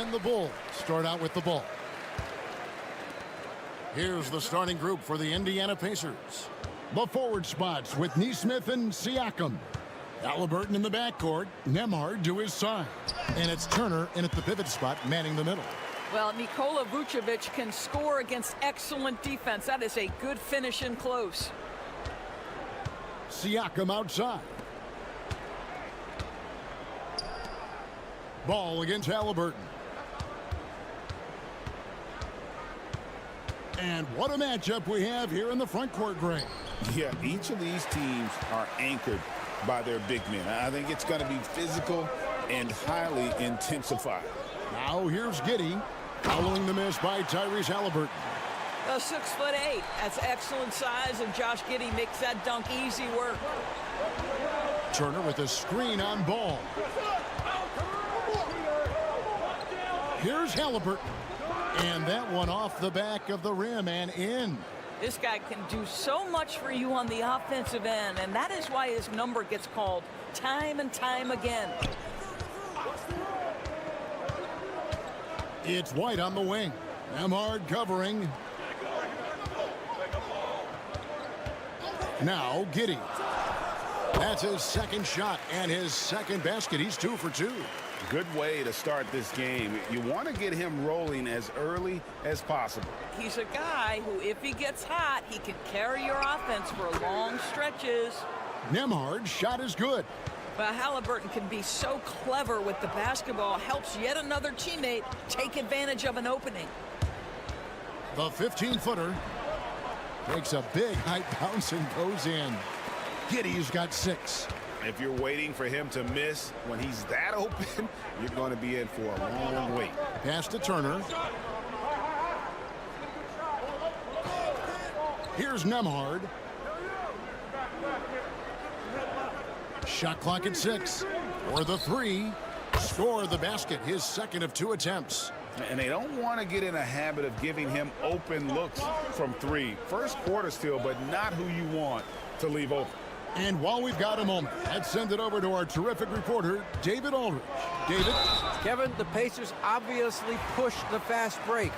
And the Bulls start out with the ball. Here's the starting group for the Indiana Pacers. The forward spots with Nesmith and Siakam. Halliburton in the backcourt, Nembhard to his side. And it's Turner in at the pivot spot, manning the middle. Well, Nikola Vucevic can score against excellent defense. That is a good finish in close. Siakam outside. Ball against Halliburton. And what a matchup we have here in the front court, Greg. Yeah, each of these teams are anchored by their big men. I think it's going to be physical and highly intensified. Now here's Giddey, following the miss by Tyrese Halliburton. 6'8". That's excellent size, and Josh Giddey makes that dunk easy work. Turner with a screen on ball. Here's Halliburton. And that one off the back of the rim and in. This guy can do so much for you on the offensive end, and that is why his number gets called time and time again. It's White on the wing. Nembhard covering. Now Giddey. That's his second shot and his second basket. He's 2 for 2. Good way to start this game. You want to get him rolling as early as possible. He's a guy who, if he gets hot, he can carry your offense for long stretches. Nembhard's shot is good. Well, Halliburton can be so clever with the basketball, helps yet another teammate take advantage of an opening. The 15-footer takes a big high bounce and goes in. Giddey's got 6. If you're waiting for him to miss when he's that open, you're going to be in for a long wait. Pass to Turner. Here's Nembhard. Shot clock at 6. For the 3. Score the basket, his second of 2 attempts. And they don't want to get in a habit of giving him open looks from 3. First quarter still, but not who you want to leave open. And while we've got a moment, let's send it over to our terrific reporter, David Aldridge. David? Kevin, the Pacers obviously pushed the fast break.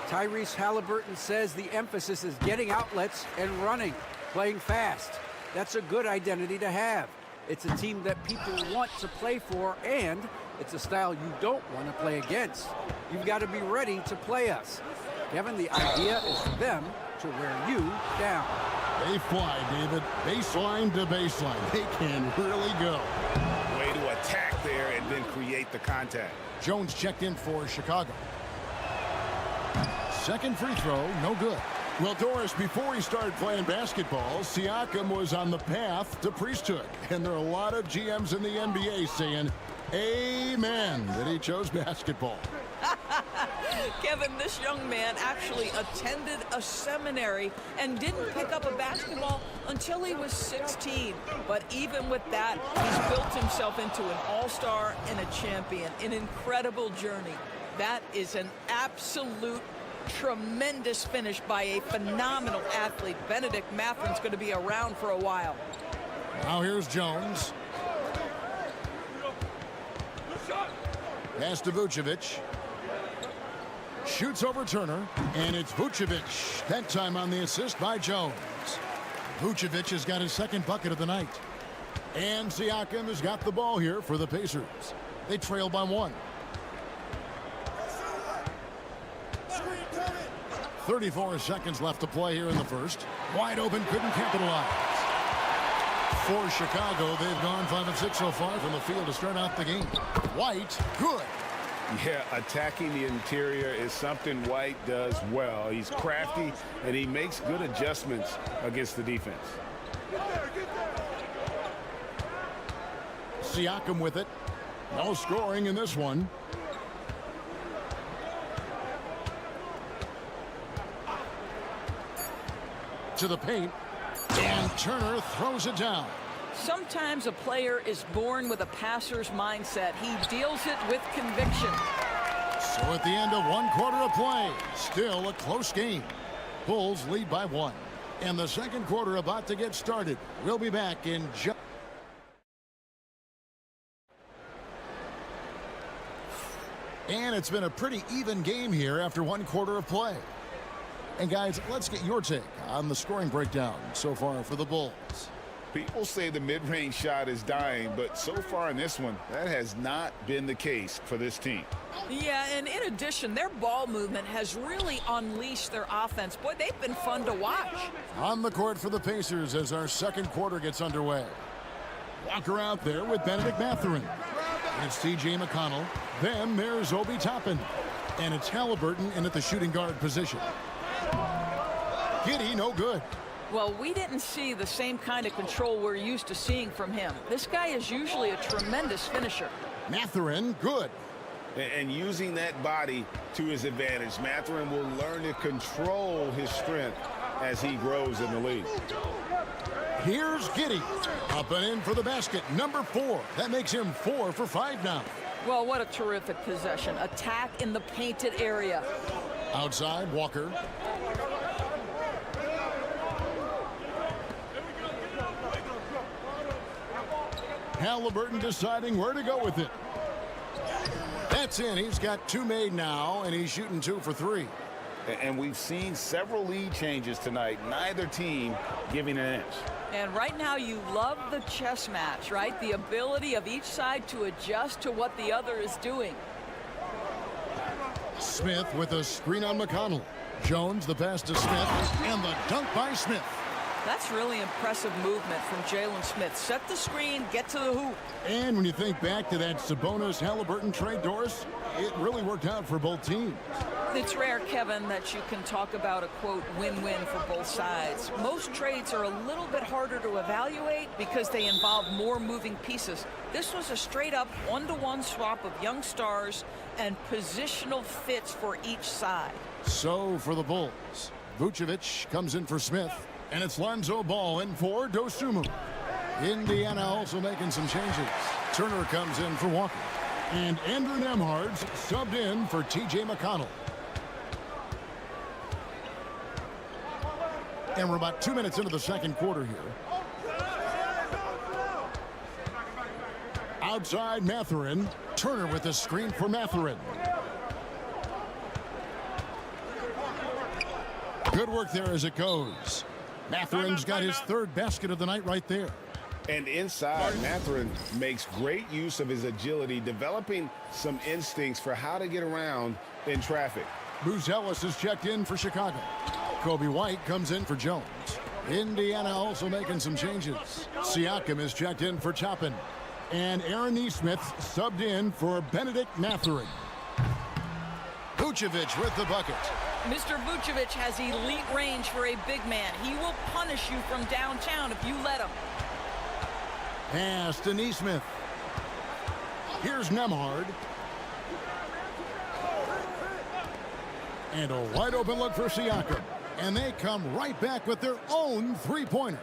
Tyrese Halliburton says the emphasis is getting outlets and running, playing fast. That's a good identity to have. It's a team that people want to play for, and it's a style you don't want to play against. You've got to be ready to play us. Kevin, the idea is for them to wear you down. They fly, David. Baseline to baseline. They can really go. Way to attack there and then create the contact. Jones checked in for Chicago. Second free throw, no good. Well, Doris, before he started playing basketball, Siakam was on the path to priesthood. And there are a lot of GMs in the NBA saying, amen, that he chose basketball. Kevin, this young man actually attended a seminary and didn't pick up a basketball until he was 16. But even with that, he's built himself into an all-star and a champion. An incredible journey. That is an absolute tremendous finish by a phenomenal athlete. Benedict Matherin's going to be around for a while. Now here's Jones. Pass to Vucevic. Shoots over Turner, and it's Vucevic. That time on the assist by Jones. Vucevic has got his second bucket of the night. And Siakam has got the ball here for the Pacers. They trail by 1. 34 seconds left to play here in the first. Wide open, couldn't capitalize. For Chicago, they've gone 5 of 6 so far from the field to start out the game. White, good. Yeah, attacking the interior is something White does well. He's crafty, and he makes good adjustments against the defense. Siakam with it. No scoring in this one. To the paint, and Turner throws it down. Sometimes a player is born with a passer's mindset. He deals it with conviction. So at the end of 1 quarter of play, still a close game. Bulls lead by 1. And the second quarter about to get started. We'll be back in just... And it's been a pretty even game here after one quarter of play. And guys, let's get your take on the scoring breakdown so far for the Bulls. People say the mid-range shot is dying, but so far in this one, that has not been the case for this team. Yeah, and in addition, their ball movement has really unleashed their offense. Boy, they've been fun to watch. On the court for the Pacers as our second quarter gets underway. Walker out there with Benedict Mathurin. It's T.J. McConnell. Then there's Obi Toppin. And it's Halliburton in at the shooting guard position. Giddey, no good. Well, we didn't see the same kind of control we're used to seeing from him. This guy is usually a tremendous finisher. Mathurin, good. And using that body to his advantage, Mathurin will learn to control his strength as he grows in the league. Here's Giddey. Up and in for the basket, number 4. That makes him 4 for 5 now. Well, what a terrific possession. Attack in the painted area. Outside, Walker. Halliburton deciding where to go with it. That's in. He's got 2 made now, and he's shooting 2 for 3. And we've seen several lead changes tonight, neither team giving an inch. And right now you love the chess match, right? The ability of each side to adjust to what the other is doing. Smith with a screen on McConnell. Jones the pass to Smith, and the dunk by Smith. That's really impressive movement from Jalen Smith. Set the screen, get to the hoop. And when you think back to that Sabonis-Halliburton trade, Doris, it really worked out for both teams. It's rare, Kevin, that you can talk about a, quote, win-win for both sides. Most trades are a little bit harder to evaluate because they involve more moving pieces. This was a straight-up one-to-one swap of young stars and positional fits for each side. So for the Bulls, Vucevic comes in for Smith. And it's Lonzo Ball in for Dosunmu. Indiana also making some changes. Turner comes in for Walker. And Andrew Nembhard's subbed in for T.J. McConnell. And we're about 2 minutes into the second quarter here. Outside Mathurin. Turner with the screen for Mathurin. Good work there as it goes. Mathurin's got his 3rd basket of the night right there. And inside, Mathurin makes great use of his agility, developing some instincts for how to get around in traffic. Bruce Ellis is checked in for Chicago. Kobe White comes in for Jones. Indiana also making some changes. Siakam is checked in for Toppin. And Aaron Nesmith subbed in for Benedict Mathurin. Vucevic with the bucket. Mr. Vucevic has elite range for a big man. He will punish you from downtown if you let him. Pass to Nesmith. Here's Nembhard. And a wide open look for Siakam. And they come right back with their own 3-pointer.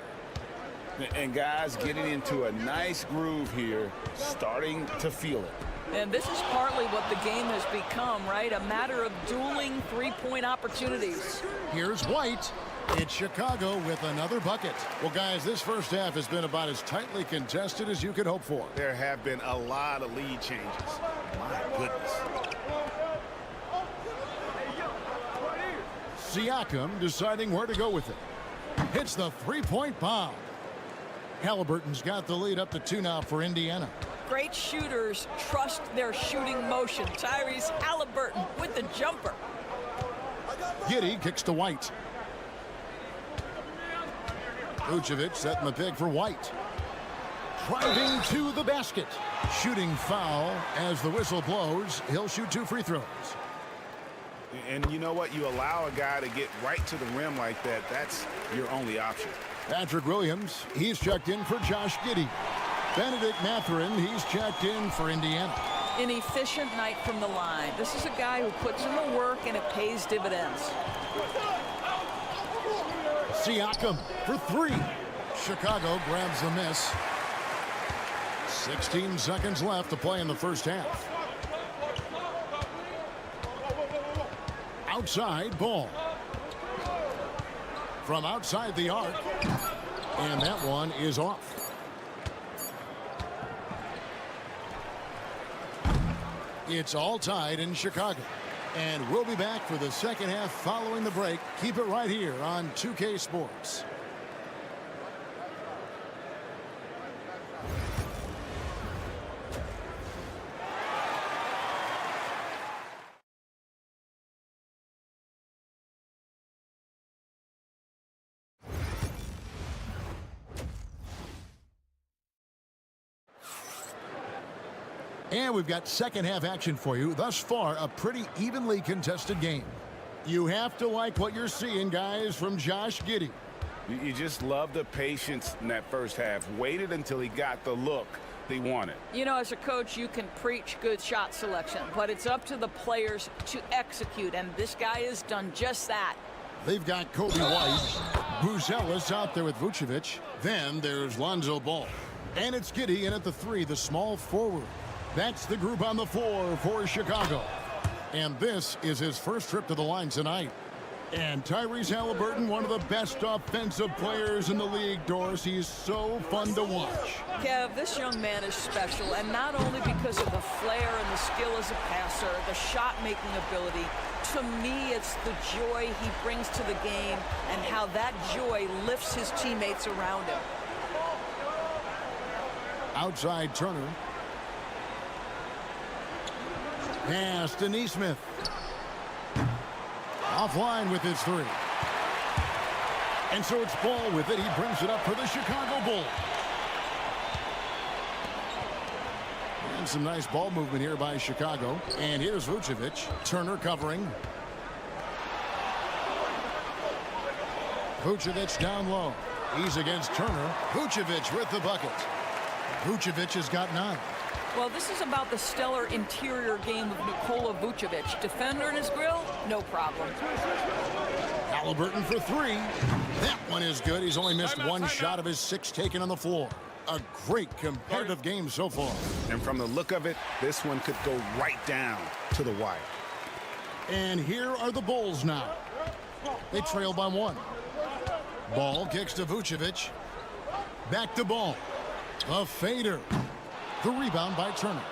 And guys getting into a nice groove here, starting to feel it. And this is partly what the game has become, right? A matter of dueling 3-point opportunities. Here's White. It's Chicago with another bucket. Well, guys, this first half has been about as tightly contested as you could hope for. There have been a lot of lead changes. My goodness. Siakam deciding where to go with it. Hits the 3-point bomb. Halliburton's got the lead up to 2 now for Indiana. Great shooters trust their shooting motion. Tyrese Halliburton with the jumper. Giddey kicks to White. Vucevic setting the pick for White. Driving to the basket. Shooting foul as the whistle blows. He'll shoot 2 free throws. And you know what? You allow a guy to get right to the rim like that. That's your only option. Patrick Williams, he's checked in for Josh Giddey. Benedict Mathurin, he's checked in for Indiana. An efficient night from the line. This is a guy who puts in the work and it pays dividends. Siakam for 3. Chicago grabs the miss. 16 seconds left to play in the first half. Outside Ball. From outside the arc. And that one is off. It's all tied in Chicago. And we'll be back for the second half following the break. Keep it right here on 2K Sports. And we've got second half action for you. Thus far, a pretty evenly contested game. You have to like what you're seeing, guys, from Josh Giddey. You just love the patience in that first half. Waited until he got the look they wanted. You know, as a coach, you can preach good shot selection, but it's up to the players to execute, and this guy has done just that. They've got Kobe White, Buzelis out there with Vucevic. Then there's Lonzo Ball. And it's Giddey in at the 3, the small forward. That's the group on the floor for Chicago. And this is his first trip to the line tonight. And Tyrese Halliburton, one of the best offensive players in the league, Doris. He's so fun to watch. Kev, this young man is special, and not only because of the flair and the skill as a passer, the shot-making ability. To me, it's the joy he brings to the game and how that joy lifts his teammates around him. Outside Turner. Pass to Nesmith. Offline with his 3. And so it's Ball with it. He brings it up for the Chicago Bulls. And some nice ball movement here by Chicago. And here's Vucevic. Turner covering. Vucevic down low. He's against Turner. Vucevic with the bucket. Vucevic has got 9. Well, this is about the stellar interior game of Nikola Vucevic. Defender in his grill, no problem. Halliburton for 3. That one is good. He's only missed one shot of his 6 taken on the floor. A great competitive game so far. And from the look of it, this one could go right down to the wire. And here are the Bulls now. They trail by 1. Ball kicks to Vucevic. Back to Ball. A fader. The rebound by Turner.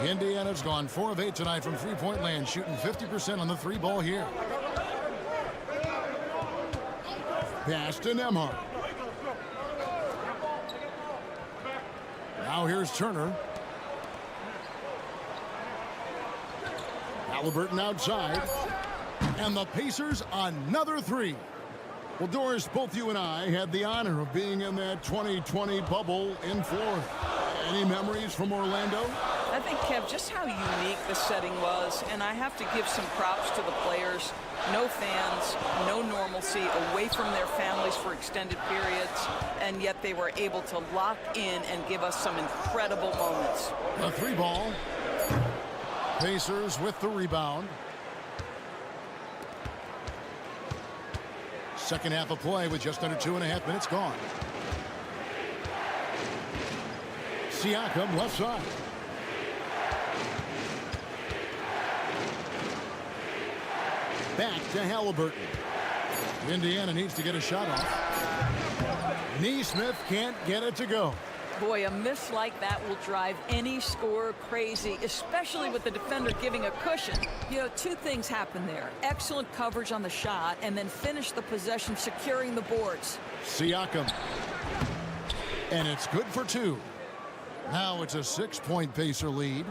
Indiana's gone 4 of 8 tonight from three-point land, shooting 50% on the 3 ball here. Pass to Nembhard. Now here's Turner. Halliburton outside. And the Pacers another 3. Well, Doris, both you and I had the honor of being in that 2020 bubble in Florida. Any memories from Orlando? I think, Kev, just how unique the setting was, and I have to give some props to the players. No fans, no normalcy, away from their families for extended periods, and yet they were able to lock in and give us some incredible moments. A 3 ball. Pacers with the rebound. Second half of play with just under 2.5 minutes gone. Siakam left side. Back to Halliburton. Indiana needs to get a shot off. Nesmith can't get it to go. Boy, a miss like that will drive any scorer crazy, especially with the defender giving a cushion. You know, 2 things happen there. Excellent coverage on the shot, and then finish the possession securing the boards. Siakam. And it's good for 2. Now it's a 6-point Pacer lead.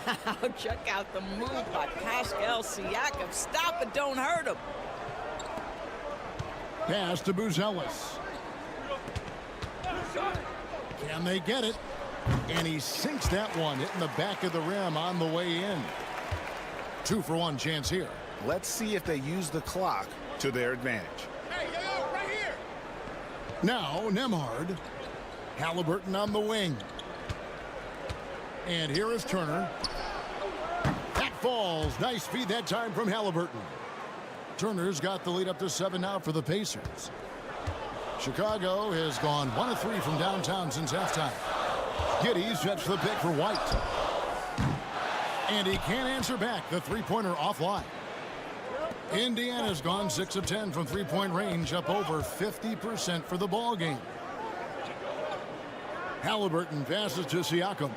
Wow, check out the move by Pascal Siakam. Stop it, don't hurt him. Pass to Buzelis. Can they get it? And he sinks that one, hitting the back of the rim on the way in. 2-for-1 chance here. Let's see if they use the clock to their advantage. Hey, yo, right here. Now Nembhard. Halliburton on the wing. And here is Turner. That falls. Nice feed that time from Halliburton. Turner's got the lead up to 7 now for the Pacers. Chicago has gone 1 of 3 from downtown since halftime. Giddey sets the pick for White. And he can't answer back. The 3-pointer offline. Indiana's gone 6 of 10 from 3-point range, up over 50% for the ball game. Halliburton passes to Siakam.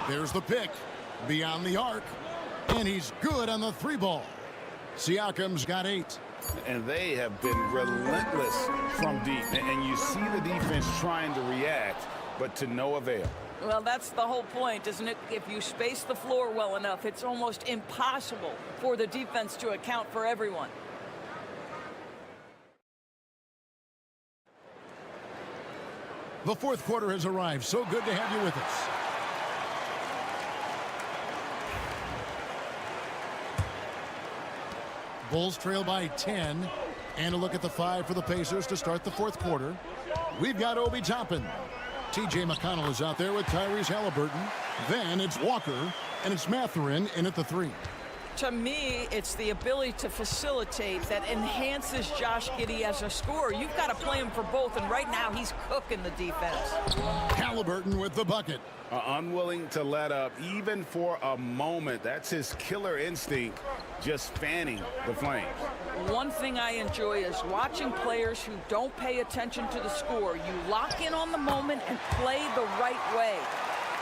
There's the pick. Beyond the arc. And he's good on the 3-ball. Siakam's got 8. And they have been relentless from deep. And you see the defense trying to react, but to no avail. Well, that's the whole point, isn't it? If you space the floor well enough, it's almost impossible for the defense to account for everyone. The fourth quarter has arrived. So good to have you with us. Bulls trail by 10. And a look at the 5 for the Pacers to start the fourth quarter. We've got Obi Toppin. T.J. McConnell is out there with Tyrese Halliburton. Then it's Walker, and it's Mathurin in at the 3. To me, it's the ability to facilitate that enhances Josh Giddey as a scorer. You've got to play him for both, and right now he's cooking the defense. Halliburton with the bucket. Unwilling to let up even for a moment. That's his killer instinct, just fanning the flames. One thing I enjoy is watching players who don't pay attention to the score. You lock in on the moment and play the right way.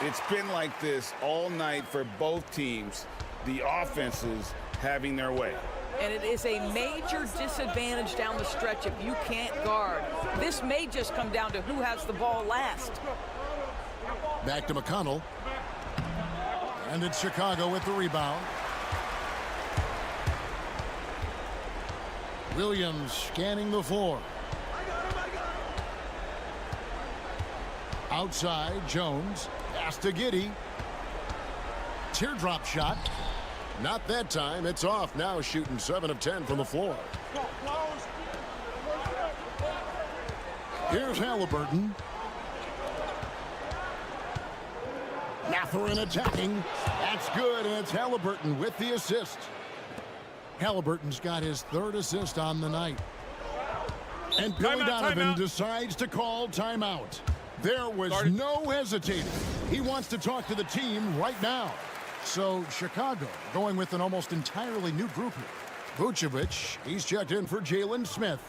It's been like this all night for both teams. The offenses having their way. And it is a major disadvantage down the stretch if you can't guard. This may just come down to who has the ball last. Back to McConnell. And it's Chicago with the rebound. Williams scanning the floor. Outside, Jones. Pass to Giddey. Teardrop shot. Not that time. It's off. Now shooting 7 of 10 from the floor. Here's Halliburton. Mathurin attacking. That's good, and it's Halliburton with the assist. Halliburton's got his 3rd assist on the night. And Billy Donovan decides to call timeout. There was no hesitating. He wants to talk to the team right now. So Chicago going with an almost entirely new group here. Vucevic, he's checked in for Jalen Smith.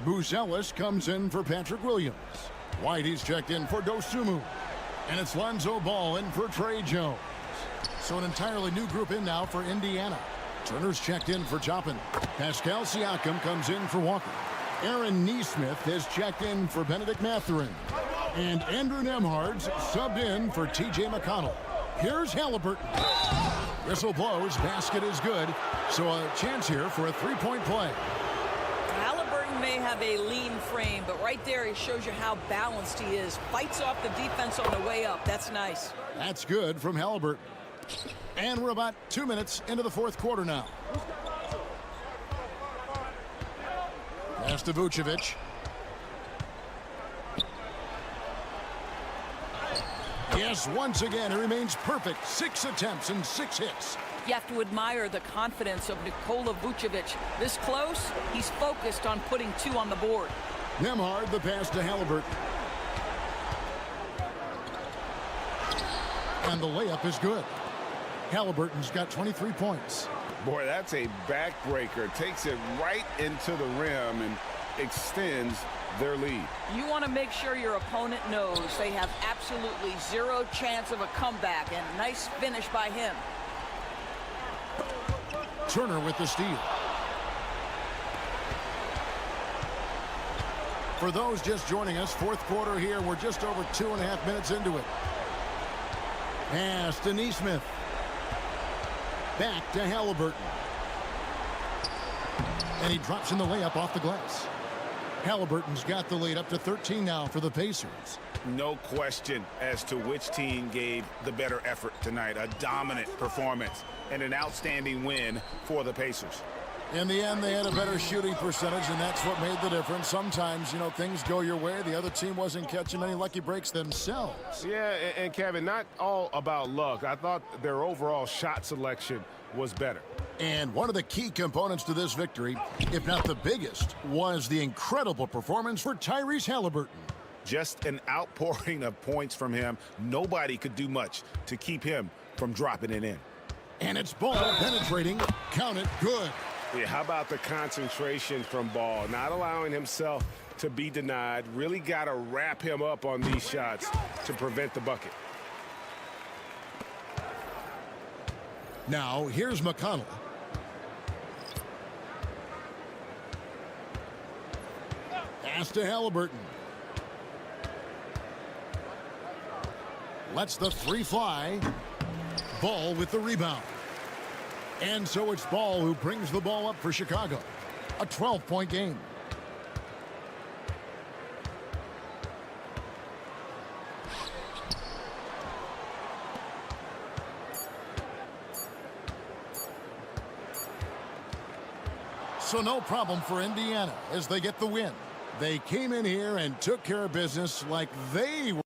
Buzelis comes in for Patrick Williams. White, he's checked in for Dosunmu. And it's Lonzo Ball in for Trey Jones. So an entirely new group in now for Indiana. Turner's checked in for Toppin. Pascal Siakam comes in for Walker. Aaron Nesmith has checked in for Benedict Mathurin. And Andrew Nembhard's subbed in for T.J. McConnell. Here's Halliburton. Whistle blows. Basket is good. So a chance here for a 3-point play. Halliburton may have a lean frame, but right there he shows you how balanced he is. Fights off the defense on the way up. That's nice. That's good from Halliburton. And we're about 2 minutes into the fourth quarter now. Pass to Vucevic. Yes, once again, he remains perfect. 6 attempts and 6 hits. You have to admire the confidence of Nikola Vucevic. This close, he's focused on putting 2 on the board. Nembhard, the pass to Halliburton. And the layup is good. Halliburton's got 23 points. Boy, that's a backbreaker. Takes it right into the rim and extends their lead. You want to make sure your opponent knows they have absolutely 0 chance of a comeback, and nice finish by him. Turner with the steal. For those just joining us, fourth quarter here. We're just over 2.5 minutes into it. Pass to Nesmith. Back to Halliburton. And he drops in the layup off the glass. Halliburton's got the lead up to 13 now for the Pacers. No question as to which team gave the better effort tonight. A dominant performance and an outstanding win for the Pacers. In the end, they had a better shooting percentage, and that's what made the difference. Sometimes, you know, things go your way. The other team wasn't catching many lucky breaks themselves. Yeah, and Kevin, not all about luck. I thought their overall shot selection was better. And one of the key components to this victory, if not the biggest, was the incredible performance for Tyrese Halliburton. Just an outpouring of points from him. Nobody could do much to keep him from dropping it in. And it's Ball penetrating. Count it good. Yeah, how about the concentration from Ball? Not allowing himself to be denied. Really got to wrap him up on these shots to prevent the bucket. Now, here's McConnell. Pass to Halliburton. Lets the three fly. Ball with the rebound. And so it's Ball who brings the ball up for Chicago. A 12-point game. So no problem for Indiana as they get the win. They came in here and took care of business like they were.